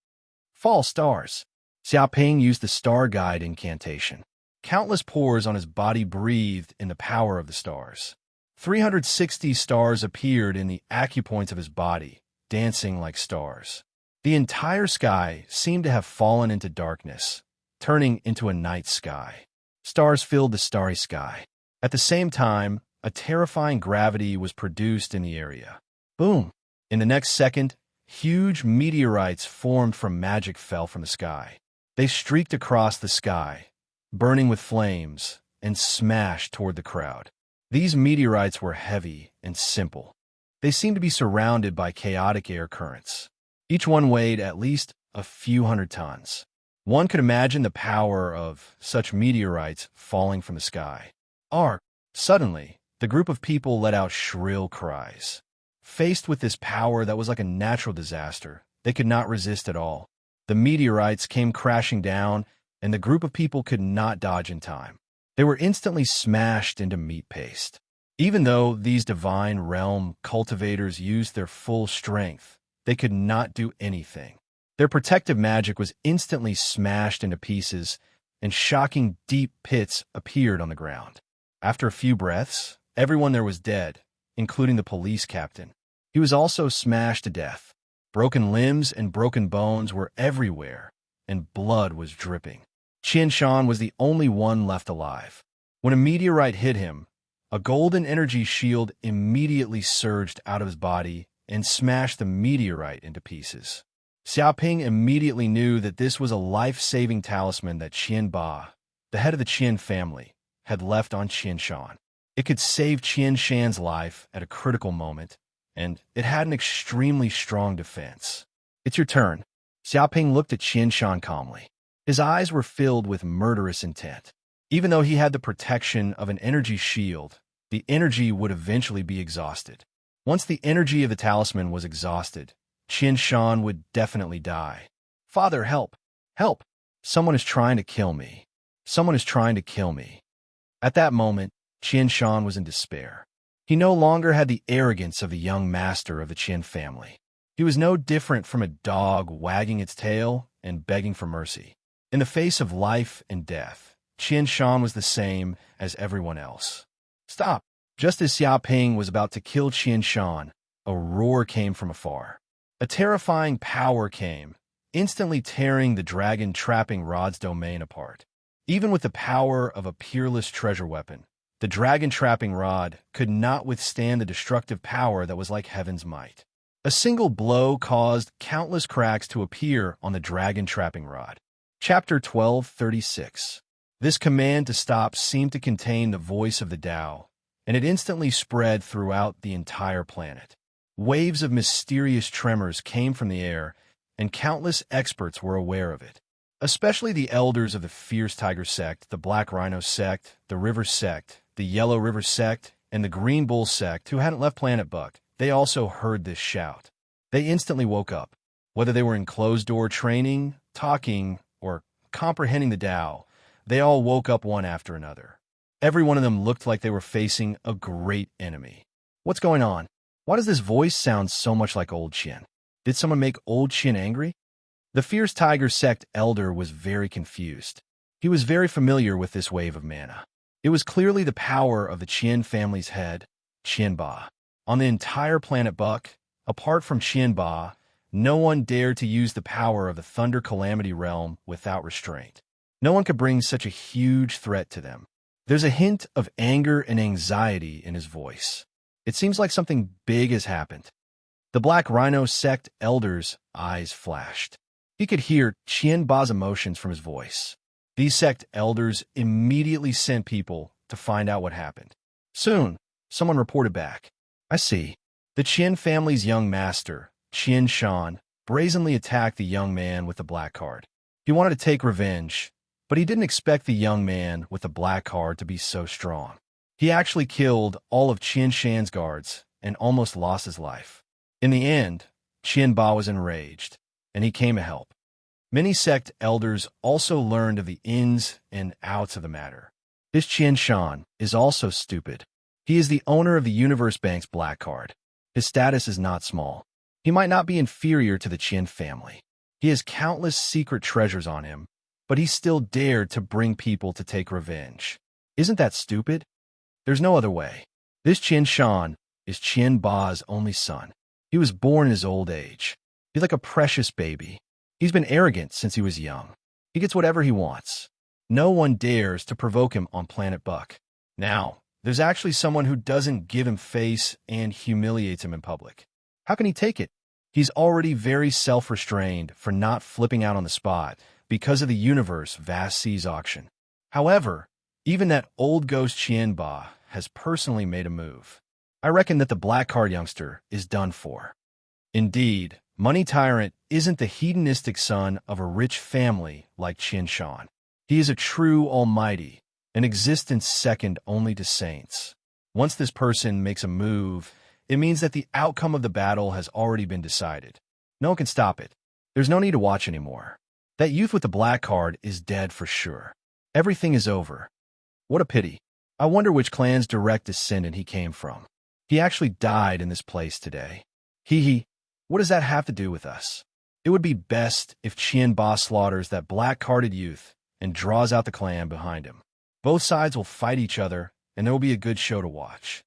Fall stars. Xiaoping used the star guide incantation. Countless pores on his body breathed in the power of the stars. 360 stars appeared in the acupoints of his body, dancing like stars. The entire sky seemed to have fallen into darkness, turning into a night sky. Stars filled the starry sky. At the same time, a terrifying gravity was produced in the area. Boom! In the next second, huge meteorites formed from magic fell from the sky. They streaked across the sky, burning with flames, and smashed toward the crowd. These meteorites were heavy and simple. They seemed to be surrounded by chaotic air currents. Each one weighed at least a few hundred tons. One could imagine the power of such meteorites falling from the sky. Ark! Suddenly, the group of people let out shrill cries. Faced with this power that was like a natural disaster, they could not resist at all. The meteorites came crashing down, and the group of people could not dodge in time. They were instantly smashed into meat paste. Even though these divine realm cultivators used their full strength, they could not do anything. Their protective magic was instantly smashed into pieces, and shocking deep pits appeared on the ground. After a few breaths, everyone there was dead, including the police captain. He was also smashed to death. Broken limbs and broken bones were everywhere, and blood was dripping. Qian Shan was the only one left alive. When a meteorite hit him, a golden energy shield immediately surged out of his body and smashed the meteorite into pieces. Xiaoping immediately knew that this was a life-saving talisman that Qian Ba, the head of the Qian family, had left on Qian Shan. It could save Qian Shan's life at a critical moment, and it had an extremely strong defense. It's your turn. Xiaoping looked at Qian Shan calmly. His eyes were filled with murderous intent. Even though he had the protection of an energy shield, the energy would eventually be exhausted. Once the energy of the talisman was exhausted, Qian Shan would definitely die. Father, help! Help! Someone is trying to kill me. Someone is trying to kill me. At that moment, Qian Shan was in despair. He no longer had the arrogance of the young master of the Qian family. He was no different from a dog wagging its tail and begging for mercy. In the face of life and death, Qian Shan was the same as everyone else. Stop! Just as Xiaoping was about to kill Qian Shan, a roar came from afar. A terrifying power came, instantly tearing the dragon trapping rod's domain apart. Even with the power of a peerless treasure weapon, the dragon trapping rod could not withstand the destructive power that was like heaven's might. A single blow caused countless cracks to appear on the dragon trapping rod. Chapter 1236. This command to stop seemed to contain the voice of the Tao, and it instantly spread throughout the entire planet. Waves of mysterious tremors came from the air, and countless experts were aware of it. Especially the elders of the Fierce Tiger sect, the Black Rhino sect, the River sect, the Yellow River sect, and the Green Bull sect who hadn't left Planet Buck. They also heard this shout. They instantly woke up. Whether they were in closed-door training, talking, or comprehending the Tao, they all woke up one after another. Every one of them looked like they were facing a great enemy. What's going on? Why does this voice sound so much like Old Qian? Did someone make Old Qian angry? The Fierce Tiger sect elder was very confused. He was very familiar with this wave of mana. It was clearly the power of the Qian family's head, Qian Ba. On the entire planet Buck, apart from Qian Ba, no one dared to use the power of the Thunder Calamity Realm without restraint. No one could bring such a huge threat to them. There's a hint of anger and anxiety in his voice. It seems like something big has happened. The Black Rhino sect elder's eyes flashed. He could hear Qian Ba's emotions from his voice. These sect elders immediately sent people to find out what happened. Soon, someone reported back. I see. The Qian family's young master, Qian Shan, brazenly attacked the young man with the black card. He wanted to take revenge, but he didn't expect the young man with the black card to be so strong. He actually killed all of Qian Shan's guards and almost lost his life. In the end, Qian Ba was enraged, and he came to help. Many sect elders also learned of the ins and outs of the matter. This Qian Shan is also stupid. He is the owner of the Universe Bank's black card. His status is not small. He might not be inferior to the Qian family. He has countless secret treasures on him, but he still dared to bring people to take revenge. Isn't that stupid? There's no other way. This Qian Shan is Qian Ba's only son. He was born in his old age. He's like a precious baby. He's been arrogant since he was young. He gets whatever he wants. No one dares to provoke him on Planet Buck. Now, there's actually someone who doesn't give him face and humiliates him in public. How can he take it? He's already very self-restrained for not flipping out on the spot because of the universe vast seas auction. However, even that old ghost Qian Ba has personally made a move. I reckon that the black card youngster is done for. Indeed, Money Tyrant isn't the hedonistic son of a rich family like Qian Shan. He is a true almighty, an existence second only to saints. Once this person makes a move, it means that the outcome of the battle has already been decided. No one can stop it. There's no need to watch anymore. That youth with the black card is dead for sure. Everything is over. What a pity. I wonder which clan's direct descendant he came from. He actually died in this place today. What does that have to do with us? It would be best if Qian Ba slaughters that black-carded youth and draws out the clan behind him. Both sides will fight each other, and there will be a good show to watch.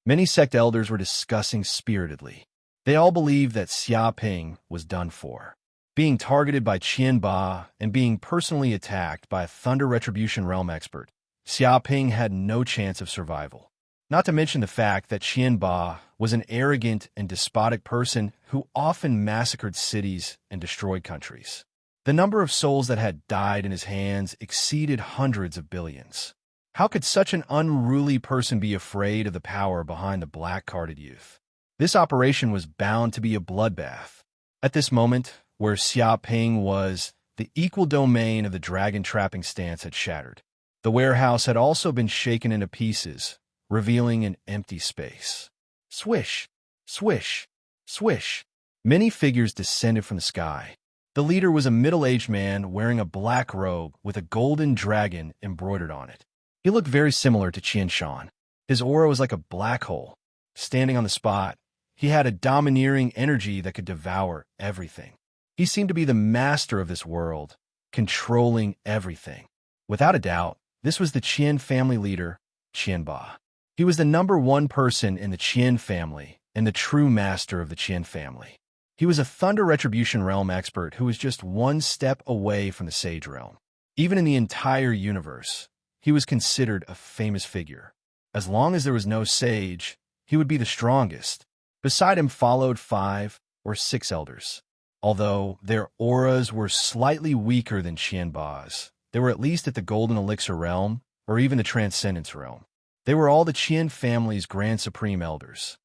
Many sect elders were discussing spiritedly. They all believed that Xia Ping was done for. Being targeted by Qian Ba and being personally attacked by a Thunder Retribution Realm expert, Xia Ping had no chance of survival. Not to mention the fact that Qian Ba was an arrogant and despotic person who often massacred cities and destroyed countries. The number of souls that had died in his hands exceeded hundreds of billions. How could such an unruly person be afraid of the power behind the black-carded youth? This operation was bound to be a bloodbath. At this moment, where Xia Ping was, the equal domain of the dragon-trapping stance had shattered. The warehouse had also been shaken into pieces, revealing an empty space. Swish, swish, swish. Many figures descended from the sky. The leader was a middle-aged man wearing a black robe with a golden dragon embroidered on it. He looked very similar to Qian Shan. His aura was like a black hole. Standing on the spot, he had a domineering energy that could devour everything. He seemed to be the master of this world, controlling everything. Without a doubt, this was the Qian family leader, Qian Ba. He was the #1 person in the Qian family and the true master of the Qian family. He was a Thunder Retribution Realm expert who was just one step away from the Sage Realm. Even in the entire universe, he was considered a famous figure. As long as there was no Sage, he would be the strongest. Beside him followed 5 or 6 elders. Although their auras were slightly weaker than Qian Ba's, they were at least at the Golden Elixir Realm or even the Transcendence Realm. They were all the Qian family's Grand Supreme Elders.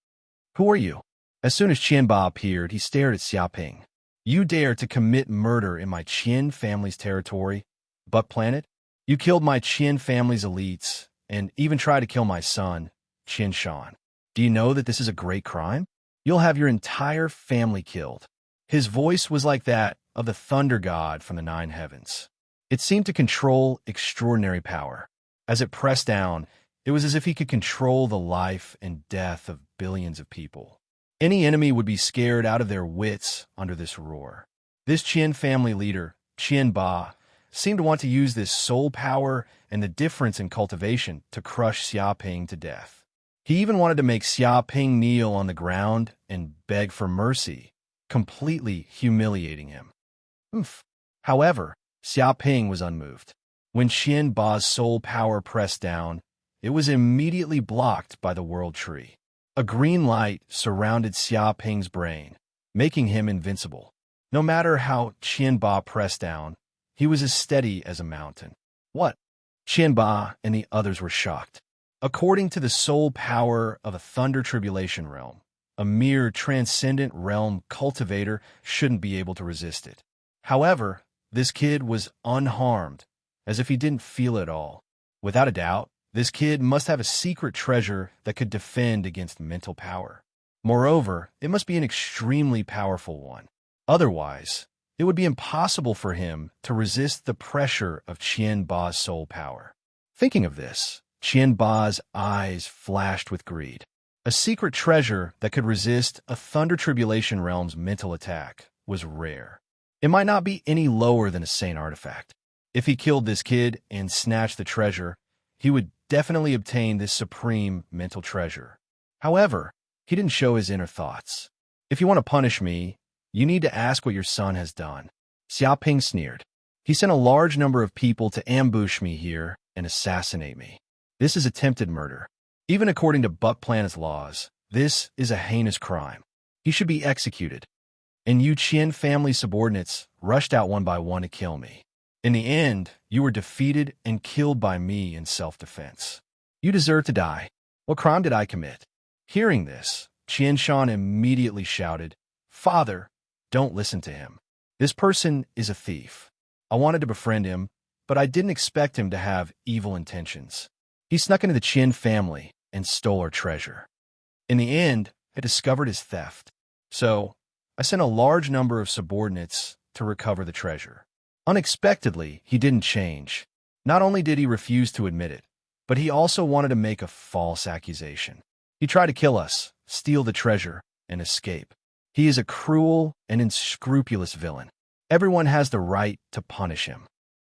Who are you? As soon as Qian Ba appeared, he stared at Xia Ping. You dare to commit murder in my Qian family's territory, Buck Planet? You killed my Qian family's elites, and even tried to kill my son, Qian Shan. Do you know that this is a great crime? You'll have your entire family killed. His voice was like that of the thunder god from the 9 heavens. It seemed to control extraordinary power. As it pressed down, it was as if he could control the life and death of billions of people. Any enemy would be scared out of their wits under this roar. This Qian family leader, Qian Ba, seemed to want to use this soul power and the difference in cultivation to crush Xia Ping to death. He even wanted to make Xia Ping kneel on the ground and beg for mercy, completely humiliating him. However, Xia Ping was unmoved. When Qian Ba's soul power pressed down, it was immediately blocked by the World Tree. A green light surrounded Xia Ping's brain, making him invincible. No matter how Qian Ba pressed down, he was as steady as a mountain. What? Qian Ba and the others were shocked. According to the soul power of a Thunder Tribulation Realm, a mere transcendent realm cultivator shouldn't be able to resist it. However, this kid was unharmed, as if he didn't feel it all. Without a doubt, this kid must have a secret treasure that could defend against mental power. Moreover, it must be an extremely powerful one. Otherwise, it would be impossible for him to resist the pressure of Qian Ba's soul power. Thinking of this, Qian Ba's eyes flashed with greed. A secret treasure that could resist a Thunder Tribulation Realm's mental attack was rare. It might not be any lower than a Saint artifact. If he killed this kid and snatched the treasure, he would definitely obtained this supreme mental treasure. However, he didn't show his inner thoughts. If you want to punish me, you need to ask what your son has done. Xiaoping sneered. He sent a large number of people to ambush me here and assassinate me. This is attempted murder. Even according to Buck Planet's laws, this is a heinous crime. He should be executed. And you Qian family subordinates rushed out one by one to kill me. In the end, you were defeated and killed by me in self-defense. You deserve to die. What crime did I commit? Hearing this, Qian Shan immediately shouted, Father, don't listen to him. This person is a thief. I wanted to befriend him, but I didn't expect him to have evil intentions. He snuck into the Qian family and stole our treasure. In the end, I discovered his theft. So, I sent a large number of subordinates to recover the treasure. Unexpectedly, he didn't change. Not only did he refuse to admit it, but he also wanted to make a false accusation. He tried to kill us, steal the treasure, and escape. He is a cruel and unscrupulous villain. Everyone has the right to punish him.